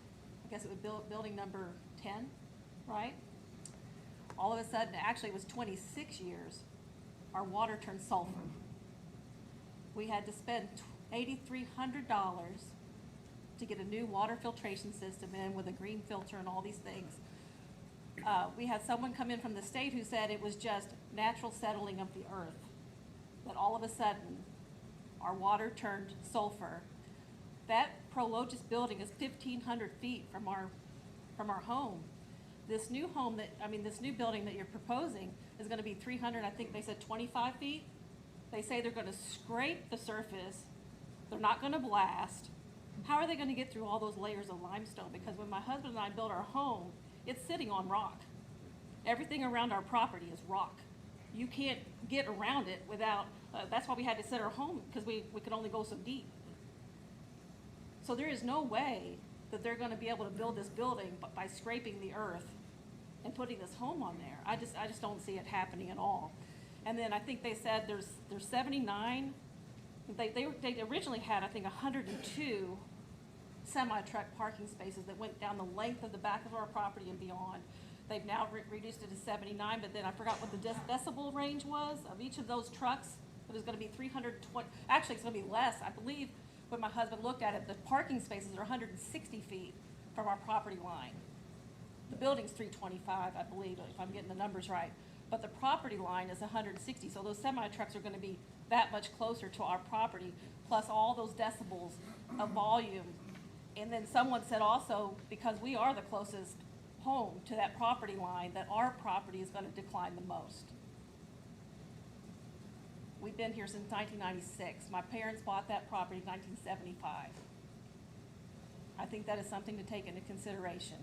I guess it was building number 10, right? All of a sudden, actually it was 26 years, our water turned sulfur. We had to spend $8,300 to get a new water filtration system in with a green filter and all these things. We had someone come in from the state who said it was just natural settling of the earth. That all of a sudden, our water turned sulfur. That Prologis building is 1,500 feet from our home. This new home this new building that you're proposing is gonna be 300, I think they said 25 feet. They say they're gonna scrape the surface, they're not gonna blast. How are they gonna get through all those layers of limestone? Because when my husband and I built our home, it's sitting on rock. Everything around our property is rock. You can't get around it without, that's why we had to set our home, because we could only go so deep. So there is no way that they're gonna be able to build this building by scraping the earth and putting this home on there. I just don't see it happening at all. And then I think they said there's 79, they originally had, I think, 102 semi-truck parking spaces that went down the length of the back of our property and beyond. They've now reduced it to 79, but then I forgot what the decibel range was of each of those trucks. It was gonna be 320, actually it's gonna be less. I believe when my husband looked at it, the parking spaces are 160 feet from our property line. The building's 325, I believe, if I'm getting the numbers right. But the property line is 160, so those semi-trucks are gonna be that much closer to our property, plus all those decibels of volume. And then someone said also, because we are the closest home to that property line, that our property is gonna decline the most. We've been here since 1996. My parents bought that property in 1975. I think that is something to take into consideration.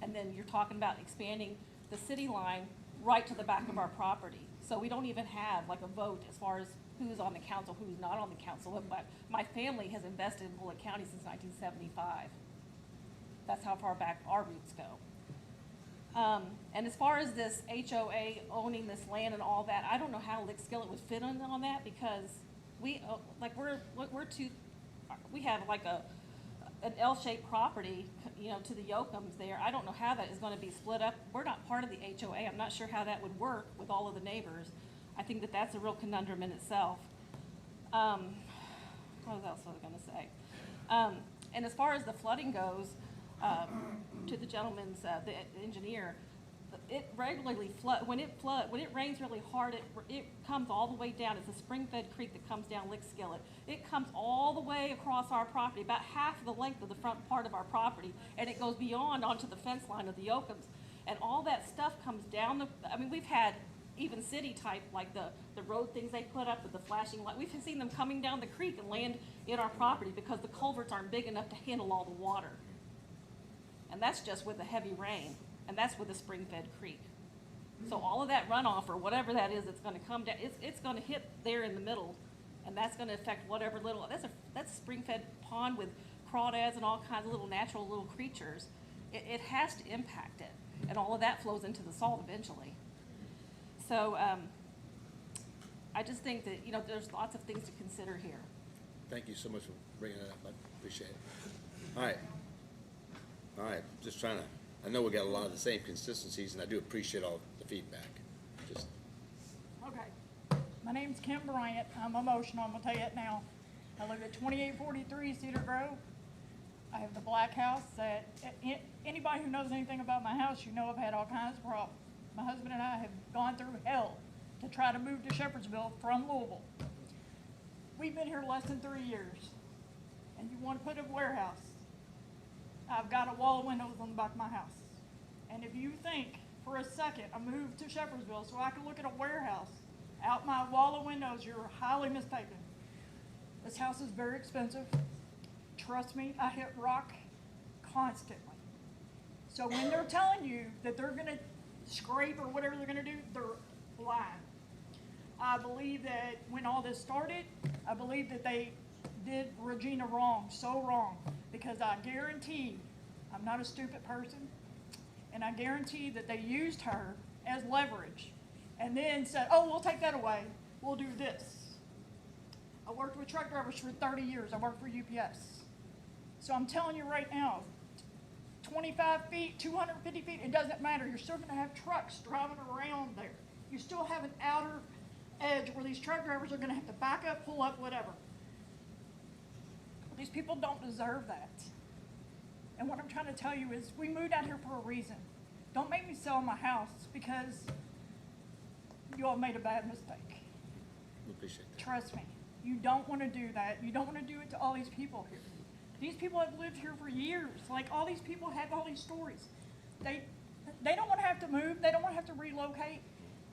And then you're talking about expanding the city line right to the back of our property. So we don't even have like a vote as far as who's on the council, who's not on the council. But my family has invested in Bullitt County since 1975. That's how far back our roots go. And as far as this HOA owning this land and all that, I don't know how Lickskillet would fit on that, because we have like an L-shaped property, you know, to the Yokums there. I don't know how that is gonna be split up. We're not part of the HOA. I'm not sure how that would work with all of the neighbors. I think that that's a real conundrum in itself. What else was I gonna say? And as far as the flooding goes, to the gentleman's, the engineer, it regularly when it rains really hard, it comes all the way down. It's a spring-fed creek that comes down Lickskillet. It comes all the way across our property, about half the length of the front part of our property, and it goes beyond onto the fence line of the Yokums. And all that stuff comes down we've had even city type, like the road things they put up with the flashing light. We've seen them coming down the creek and land in our property because the culverts aren't big enough to handle all the water. And that's just with the heavy rain, and that's with a spring-fed creek. So all of that runoff, or whatever that is, that's gonna come down, it's gonna hit there in the middle, and that's gonna affect whatever little, that's a spring-fed pond with crawdads and all kinds of little natural little creatures. It has to impact it, and all of that flows into the salt eventually. So, I just think that, you know, there's lots of things to consider here. Thank you so much for bringing that up. I appreciate it. All right. All right, just trying to, I know we got a lot of the same consistencies, and I do appreciate all the feedback. Just, Okay. My name's Kim Bryant. I'm emotional, I'm gonna tell you it now. I live at 2843 Cedar Grove. I have the black house that, anybody who knows anything about my house, you know I've had all kinds of problems. My husband and I have gone through hell to try to move to Shepherdsville from Louisville. We've been here less than 3 years, and you want to put a warehouse. I've got a wall of windows on the back of my house. And if you think for a second I moved to Shepherdsville so I could look at a warehouse out my wall of windows, you're highly mistaken. This house is very expensive. Trust me, I hit rock constantly. So when they're telling you that they're gonna scrape or whatever they're gonna do, they're lying. I believe that when all this started, I believe that they did Regina wrong, so wrong, because I guarantee, I'm not a stupid person, and I guarantee that they used her as leverage and then said, oh, we'll take that away, we'll do this. I worked with truck drivers for 30 years, I worked for UPS. So I'm telling you right now, 25 feet, 250 feet, it doesn't matter, you're still gonna have trucks driving around there. You still have an outer edge where these truck drivers are gonna have to back up, pull up, whatever. These people don't deserve that. And what I'm trying to tell you is we moved out here for a reason. Don't make me sell my house because you all made a bad mistake. we appreciate that. Trust me, you don't want to do that. You don't want to do it to all these people here. These people have lived here for years. Like, all these people have all these stories. They don't want to have to move. They don't want to have to relocate.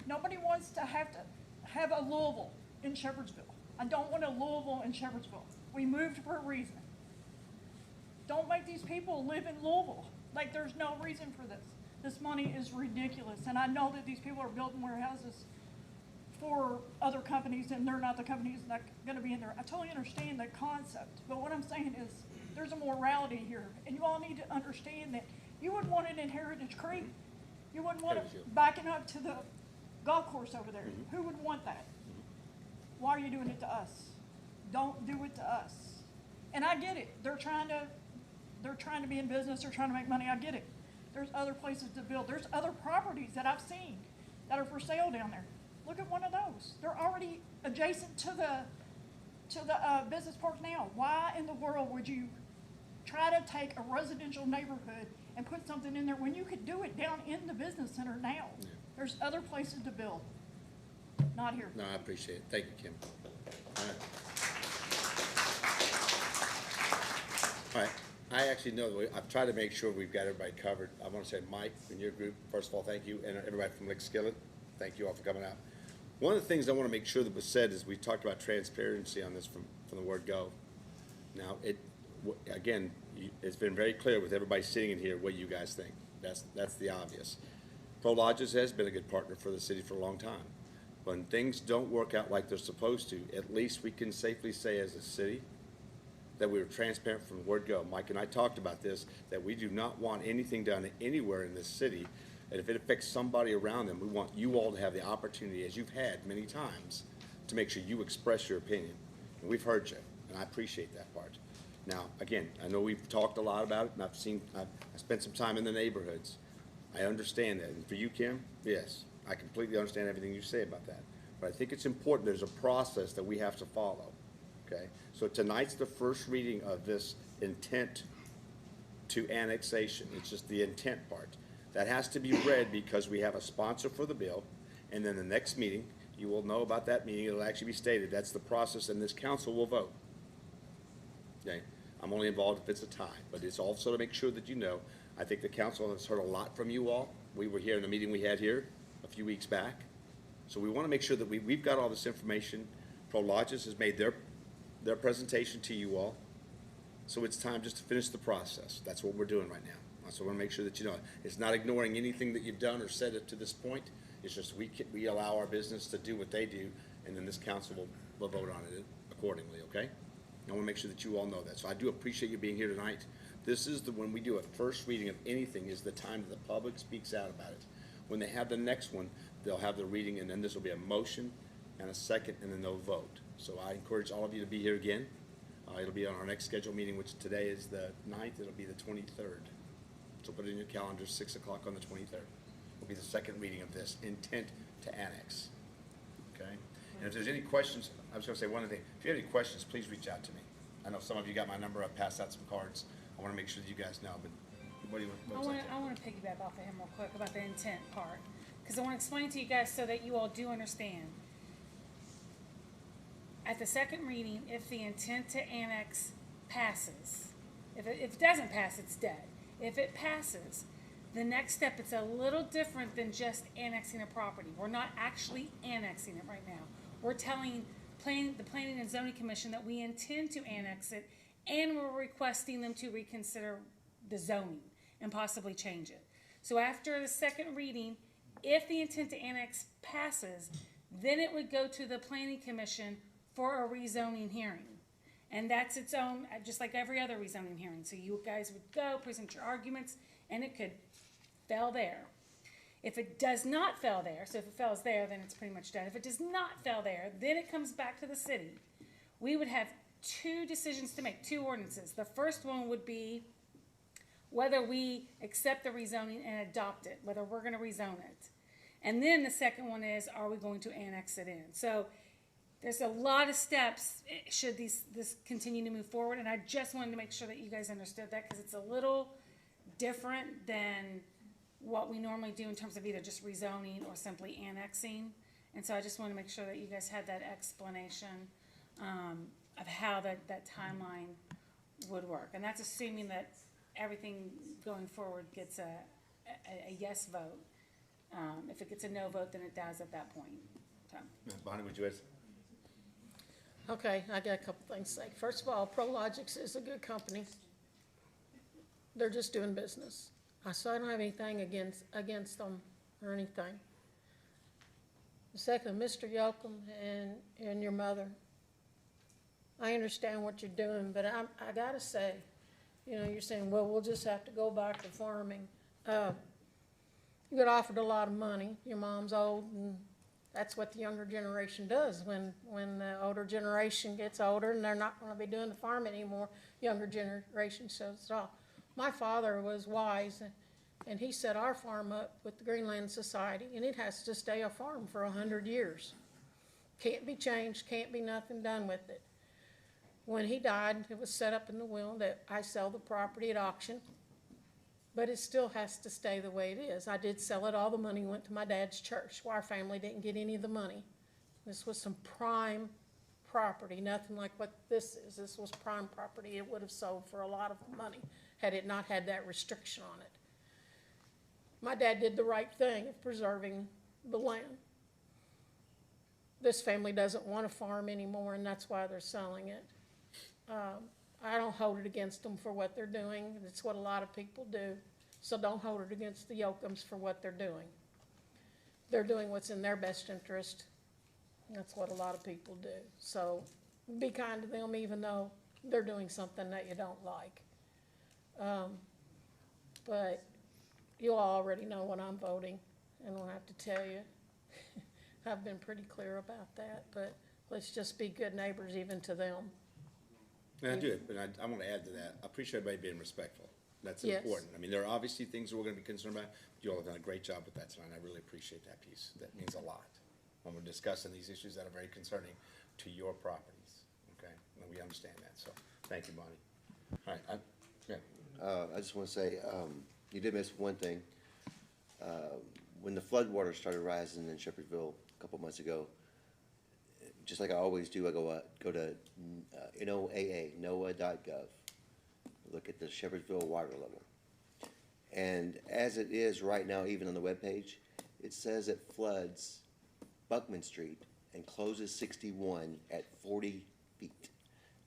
Nobody wants to have a Louisville in Shepherdsville. I don't want a Louisville in Shepherdsville. We moved for a reason. Don't make these people live in Louisville. Like, there's no reason for this. This money is ridiculous. And I know that these people are building warehouses for other companies, and they're not the companies that are going to be in there. I totally understand the concept. But what I'm saying is there's a morality here. And you all need to understand that you wouldn't want it in Heritage Creek. You wouldn't want it backing up to the golf course over there. Who would want that? Why are you doing it to us? Don't do it to us. And I get it. They're trying to be in business. They're trying to make money. I get it. There's other places to build. There's other properties that I've seen that are for sale down there. Look at one of those. They're already adjacent to the business park now. Why in the world would you try to take a residential neighborhood and put something in there when you could do it down in the business center now? Yeah. There's other places to build. Not here. No, I appreciate it. Thank you, Kim. All right. All right. I actually know that I've tried to make sure we've got everybody covered. I want to say, Mike, and your group, first of all, thank you, and everybody from Lick Skillet, thank you all for coming out. One of the things I want to make sure that was said is we talked about transparency on this from the word go. Now, again, it's been very clear with everybody sitting in here what you guys think. That's the obvious. Prologis has been a good partner for the city for a long time. When things don't work out like they're supposed to, at least we can safely say as a city that we were transparent from the word go. Mike and I talked about this, that we do not want anything done anywhere in this city, and if it affects somebody around them, we want you all to have the opportunity, as you've had many times, to make sure you express your opinion. And we've heard you, and I appreciate that part. Now, again, I know we've talked a lot about it, and I spent some time in the neighborhoods. I understand that, and for you, Kim, yes, I completely understand everything you say about that. But I think it's important, there's a process that we have to follow, okay? So tonight's the first reading of this intent to annexation. It's just the intent part. That has to be read because we have a sponsor for the bill, and then the next meeting, you will know about that meeting, it'll actually be stated, that's the process, and this council will vote. Okay? I'm only involved if it's a tie, but it's also to make sure that you know, I think the council has heard a lot from you all. We were here in the meeting we had here a few weeks back, So we wanna make sure that we've got all this information. Prologis has made their presentation to you all. So it's time just to finish the process. That's what we're doing right now. So I wanna make sure that you know, it's not ignoring anything that you've done or said up to this point. It's just we allow our business to do what they do, and then this council will vote on it accordingly, okay? I wanna make sure that you all know that. So I do appreciate you being here tonight. This is when we do a first reading of anything is the time that the public speaks out about it. When they have the next one, they'll have the reading, and then this will be a motion and a second, and then they'll vote. So I encourage all of you to be here again. It'll be on our next scheduled meeting, which today is the 9th, it'll be the 23rd. So put it in your calendar, 6 o'clock on the 23rd. Will be the second reading of this, intent to annex, okay? And if there's any questions, I was gonna say one other thing. If you have any questions, please reach out to me. I know some of you got my number, I've passed out some cards. I wanna make sure that you guys know, but what do you, what's that? I wanna piggyback off of him real quick about the intent part, because I wanna explain to you guys so that you all do understand. At the second reading, if the intent to annex passes, if it doesn't pass, it's dead. If it passes, the next step, it's a little different than just annexing a property. We're not actually annexing it right now. We're telling the Planning and Zoning Commission that we intend to annex it, and we're requesting them to reconsider the zoning and possibly change it. So after the second reading, if the intent to annex passes, then it would go to the Planning Commission for a rezoning hearing. And that's its own, just like every other rezoning hearing. So you guys would go, present your arguments, and it could fail there. If it does not fail there, so if it fails there, then it's pretty much done. If it does not fail there, then it comes back to the city. We would have two decisions to make, two ordinances. The first one would be whether we accept the rezoning and adopt it, whether we're gonna rezone it. And then the second one is, are we going to annex it in? So there's a lot of steps should this continue to move forward, and I just wanted to make sure that you guys understood that, because it's a little different than what we normally do in terms of either just rezoning or simply annexing. And so I just want to make sure that you guys had that explanation of how that timeline would work. And that's assuming that everything going forward gets a yes vote. If it gets a no vote, then it dies at that point. So. Bonnie, would you ask? Okay, I got a couple things to say. First of all, Prologis is a good company. They're just doing business. So I don't have anything against them or anything. The second, Mr. Yocum and your mother, I understand what you're doing, but I gotta say, you know, you're saying, well, we'll just have to go back to farming. You got offered a lot of money. Your mom's old, and that's what the younger generation does. When the older generation gets older and they're not gonna be doing the farm anymore, younger generation shows it off. My father was wise, and he set our farm up with the Greenland Society, and it has to stay a farm for 100 years. Can't be changed, can't be nothing done with it. When he died, it was set up in the will that I sell the property at auction, but it still has to stay the way it is. I did sell it, all the money went to my dad's church, where our family didn't get any of the money. This was some prime property, nothing like what this is. This was prime property. It would have sold for a lot of money had it not had that restriction on it. My dad did the right thing of preserving the land. This family doesn't want to farm anymore, and that's why they're selling it. I don't hold it against them for what they're doing. It's what a lot of people do. So don't hold it against the Yocums for what they're doing. They're doing what's in their best interest. That's what a lot of people do. So be kind to them, even though they're doing something that you don't like. But you all already know what I'm voting. I don't have to tell you. I've been pretty clear about that, but let's just be good neighbors even to them. And I do, but I want to add to that. I appreciate everybody being respectful. That's Yes. important. I mean, there are obviously things that we're going to be concerned about. You all have done a great job with that tonight. I really appreciate that piece. That means a lot when we're discussing these issues that are very concerning to your properties. Okay, and we understand that. So, thank you, Bonnie. All right, I just want to say, you did miss one thing. When the floodwater started rising in Shepherdville a couple months ago, just like I always do, I go to NOAA.gov, look at the Shepherdville water level. And as it is right now, even on the webpage, it says it floods Buckman Street and closes 61 at 40 feet.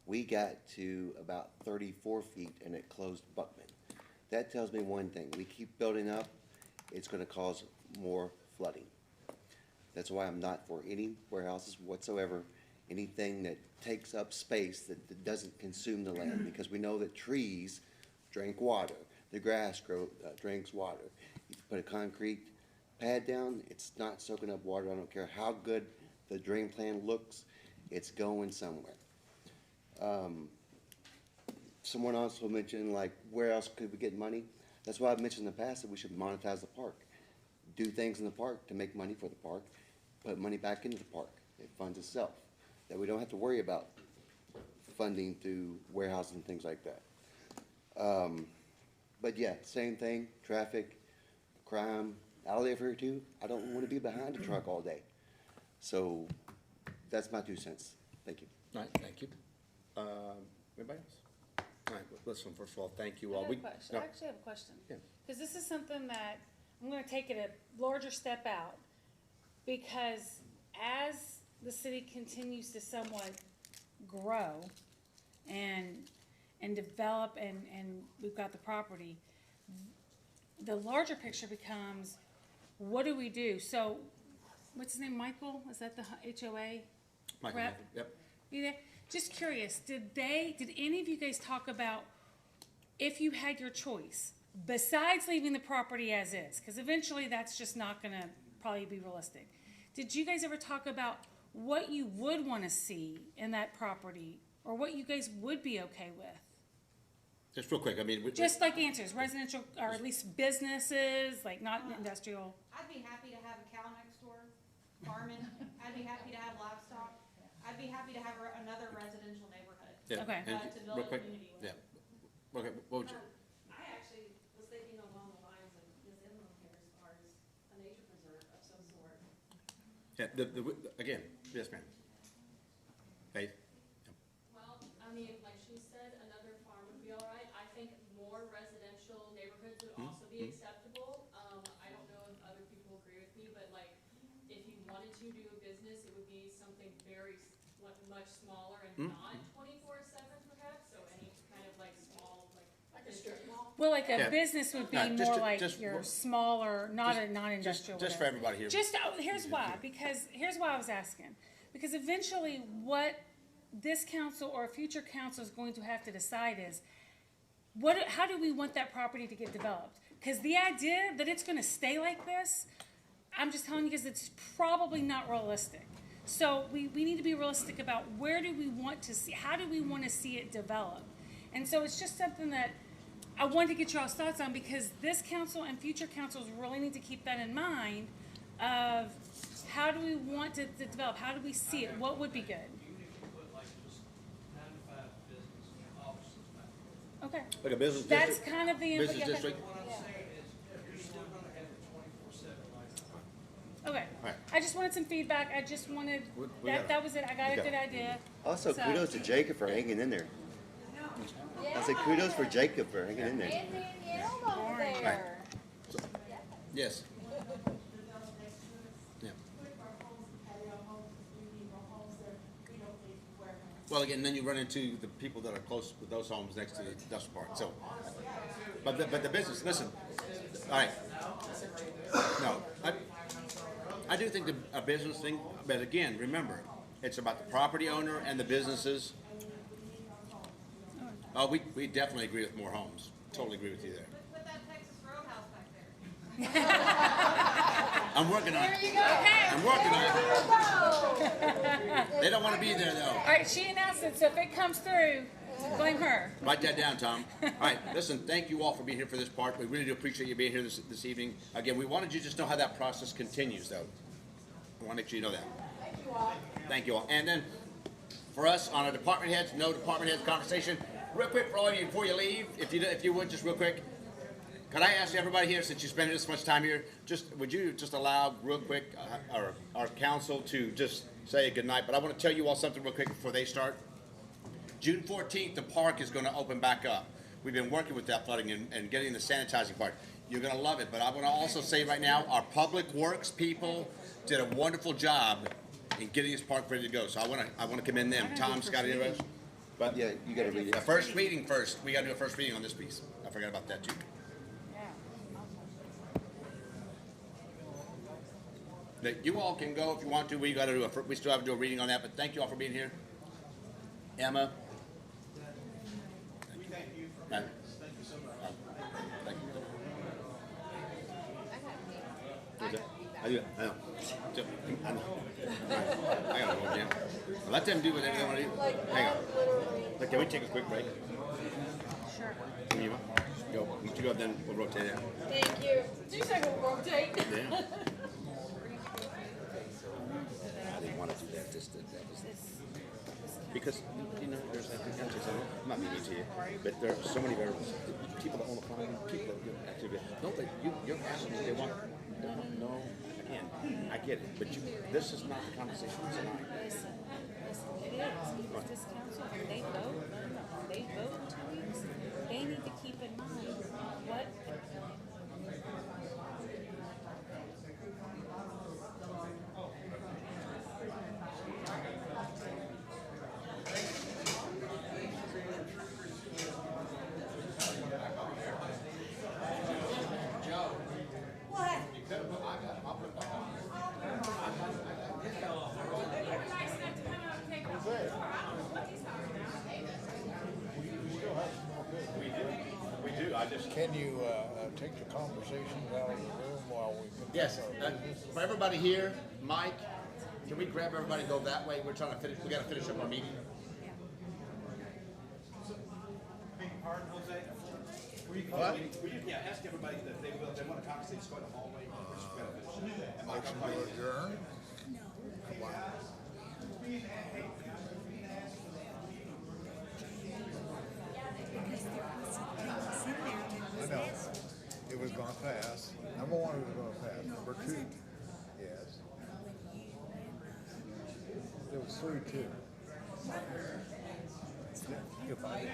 We got to about 34 feet and it closed Buckman. That tells me one thing, we keep building up, it's gonna cause more flooding. That's why I'm not for any warehouses whatsoever, anything that takes up space that doesn't consume the land, because we know that trees drink water, the grass drinks water. If you put a concrete pad down, it's not soaking up water. I don't care how good the drain plan looks, it's going somewhere. Someone also mentioned, like, where else could we get money? That's why I've mentioned in the past that we should monetize the park. Do things in the park to make money for the park, put money back into the park. It funds itself. That we don't have to worry about funding through warehouses and things like that. But yeah, same thing, traffic, crime. I live here too. I don't want to be behind a truck all day. So that's my 2 cents. Thank you. All right, thank you. Anybody else? All right, well, listen, first of all, thank you all. I have a question. I actually have a question. Because this is something that I'm gonna take it a larger step out. Because as the city continues to somewhat grow and develop and we've got the property, the larger picture becomes, what do we do? So, what's his name, Michael? Is that the HOA? Michael, rep? yep. You there? Just curious, did any of you guys talk about if you had your choice, besides leaving the property as is, because eventually that's just not gonna probably be realistic. Did you guys ever talk about what you would wanna see in that property, or what you guys would be okay with? Just real quick, I mean. Just like answers, residential, or at least businesses, like not industrial. I'd be happy to have a cow next door, farming. I'd be happy to have livestock. I'd be happy to have another residential neighborhood. Yeah, Okay. and To build real a quick, community with. yeah. Okay, what would you? I actually was thinking along the lines of Ms. Inland here as far as a nature preserve of some sort. Yeah, again, yes, ma'am. Faith? Well, I mean, like she said, another farm would be all right. I think more residential neighborhoods would also be acceptable. I don't know if other people agree with me, but like, if you wanted to do a business, it would be something very, much smaller and not 24/7 perhaps, so any kind of like small, like a strip mall. Well, like a Yeah. business would be Just more to- like just your one- smaller, not a non-industrial. Just for whatever. everybody here. Just, here's why, because, here's why I was asking. Because eventually, what this council or a future council is going to have to decide is, how do we want that property to get developed? Because the idea that it's gonna stay like this, I'm just telling you, because it's probably not realistic. So we need to be realistic about where do we want to see, how do we want to see it develop? And so it's just something that I wanted to get y'all's thoughts on, because this council and future councils really need to keep that in mind of how do we want to develop, how do we see it, what would be good? Even if you put like just 9 to 5 business offices back there. Okay. Like a business That's district? kind of the. Business yeah. district? What I'm saying is, you're still gonna have the 24/7 lights on. Okay. Right. I just wanted some feedback. I just wanted, We got it. that was it. I got a We got good it. idea. Also, So- kudos to Jacob for hanging in there. I said kudos for Jacob for hanging in there. Right. Yes. Yeah. Well, again, then you run into the people that are close with those homes next to the industrial park, so. But the business, listen, all right. No, I do think a business thing, but again, remember, it's about the property owner and the businesses. Oh, we definitely agree with more homes, totally agree with you there. Put that Texas Roadhouse back there. I'm working on it. There you go. Okay. I'm working on it. They don't want to be there though. All right, she announced it, so if it comes through, blame her. Write that down, Tom. All right, listen, thank you all for being here for this part. We really do appreciate you being here this evening. Again, we wanted you to just know how that process continues, though. I want to make sure you know that. Thank you all. Thank you all. And then, for us, on our department heads, no department heads conversation, real quick for all of you before you leave, if you would, just real quick, could I ask everybody here, since you spend this much time here, would you just allow real quick our council to just say goodnight? But I want to tell you all something real quick before they start. June 14th, the park is going to open back up. We've been working with that flooding and getting the sanitizing part. You're gonna love it, but I wanna also say right now, our public works people did a wonderful job in getting this park ready to go, so I wanna commend them. Tom's got it, but Yeah, you gotta read it. the first reading first, we gotta do a first reading on this piece. I forgot about that too. That you all can go if you want to, we gotta do we still have to do a reading on that, but thank you all for being here. Emma? We thank you. Thank you so much. Thank you. I do. I know. I know. I gotta go, Jim. Let them do whatever they wanna do. Hang on. Look, can we take a quick break? Sure. You go. You go, then we'll rotate out. Thank you. Did you say we'll rotate? Yeah. I didn't want to do that. Just that was because you know there's like I'm not meaning to you, but there are so many variables. People that own a farm, people that do activity. No, but you're asking what they want. No, again, I get it, but this is not the conversation tonight. Listen, it is, because this council, when they vote, they vote in 2 weeks, they need to keep in mind what. We do. I just Can you, take the conversations out of the room while we? yes. For everybody here, Mike, can we grab everybody and go that way? We're trying to finish. We got to finish up our meeting. Pardon, Jose? What? Yeah, ask everybody that they will, if they want to conversate, just go in the hallway. Motion to adjourn? I know, it was gonna pass. Number one, it was gonna pass. Number two, yes. It was 3-2. You'll find it.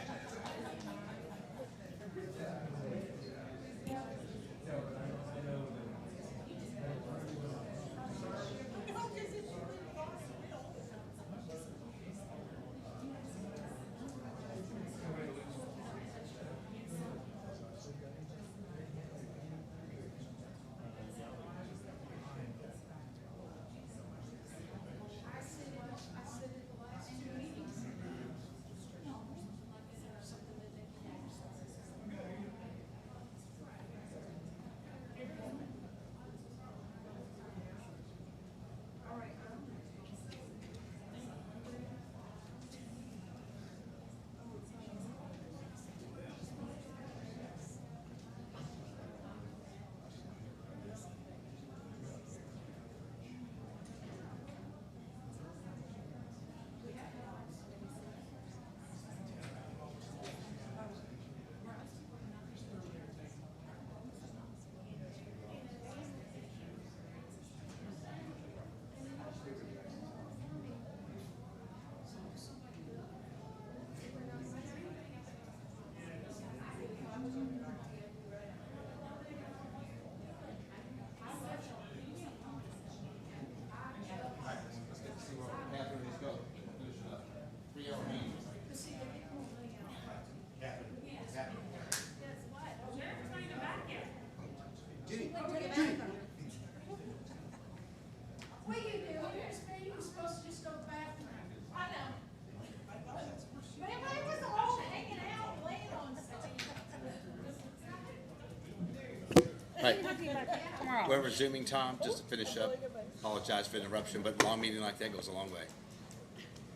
Right. We're resuming, Tom, just to finish up. Apologize for the interruption, but a long meeting like that goes a long way.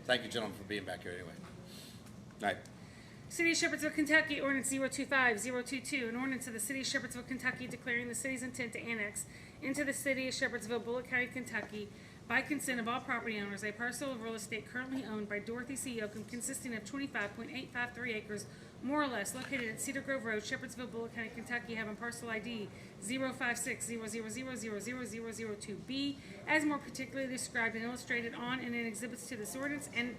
Thank you, gentlemen, for being back here anyway. All right. City of Shepherdsville, Kentucky, ordinance 025-022, an ordinance of the City of Shepherdsville, Kentucky declaring the city's intent to annex into the City of Shepherdsville, Bullitt County, Kentucky, by consent of all property owners, a parcel of real estate currently owned by Dorothy C. Yoakum consisting of 25.853 acres, more or less, located at Cedar Grove Road, Shepherdsville, Bullitt County, Kentucky, having parcel ID 05600000002B, as more particularly described and illustrated on and in exhibits to this ordinance, and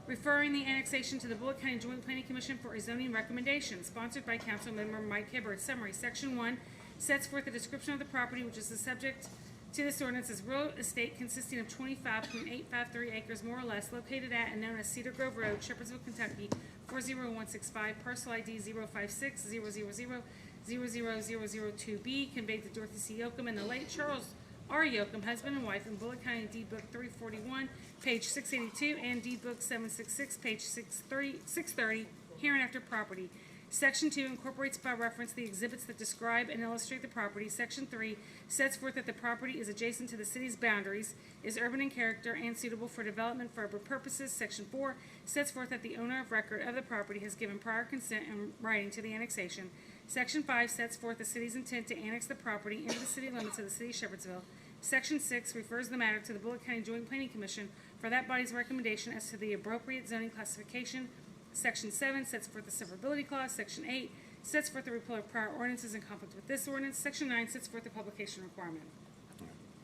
referring the annexation to the Bullitt County Joint Planning Commission for a zoning recommendation, sponsored by Councilmember Mike Hibbert. Summary, Section 1, sets forth a description of the property which is the subject to this ordinance as real estate consisting of 25.853 acres more or less located at and known as Cedar Grove Road, Shepherdsville, Kentucky, 40165, parcel ID 056-000-00002B, conveyed to Dorothy C. Yocum and the late Charles R. Yocum, husband and wife, in Bullitt County Deed Book 341, page 682, and Deed Book 766, page 630, hereinafter property. Section 2 incorporates by reference the exhibits that describe and illustrate the property. Section 3 sets forth that the property is adjacent to the city's boundaries, is urban in character, and suitable for development for urban purposes. Section 4 sets forth that the owner of record of the property has given prior consent in writing to the annexation. Section 5 sets forth the city's intent to annex the property into the city limits of the city of Shepherdsville. Section 6 refers the matter to the Bullitt County Joint Planning Commission for that body's recommendation as to the appropriate zoning classification. Section 7 sets forth the severability clause. Section 8 sets forth the repeal of prior ordinances in conflict with this ordinance. Section 9 sets forth the publication requirement.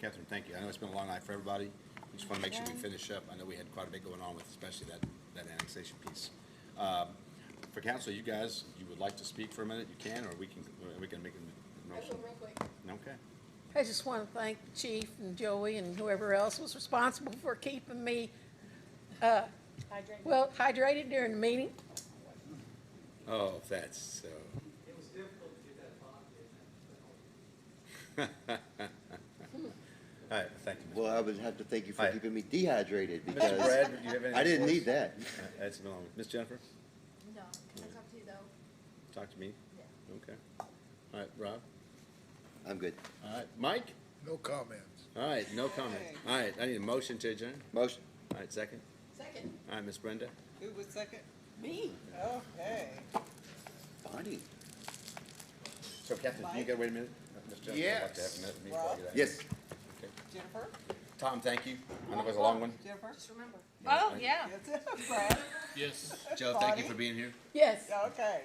Catherine, thank you. I know it's been a long night for everybody. We just want to make sure we finish up. I know we had quite a bit going on with especially that annexation piece. For council, you guys, you would like to speak for a minute, you can, or we can make a motion. Real quick. Okay. I just want to thank the chief and Joey and whoever else was responsible for keeping me, hydrated during the meeting. Oh, that's so. It was difficult to get that bond in. All right, thank you. Well, I would have to thank you for Hi. keeping me dehydrated Mr. because Brad, do you have anything I didn't for us? need that. That's been long. Miss Jennifer, No, can I talk to you though? talk to me. Yeah. Okay. All right, Rob. I'm good. All right, Mike. No comments. All right, no comment. All right, I need a motion to adjourn. Motion. All right, second. Second. All right, Miss Brenda. Who was second? Me. Okay. Bonnie. So, Captain, you gotta wait a minute. Miss Jennifer, I'd like to have a minute. Me before I Rob? get out. Yes. Okay. Jennifer? Tom, thank you. I know it was a long one. Jennifer? Just remember. Oh, yeah. Yes. Brad? Joe, thank you for being here. Yes. Okay.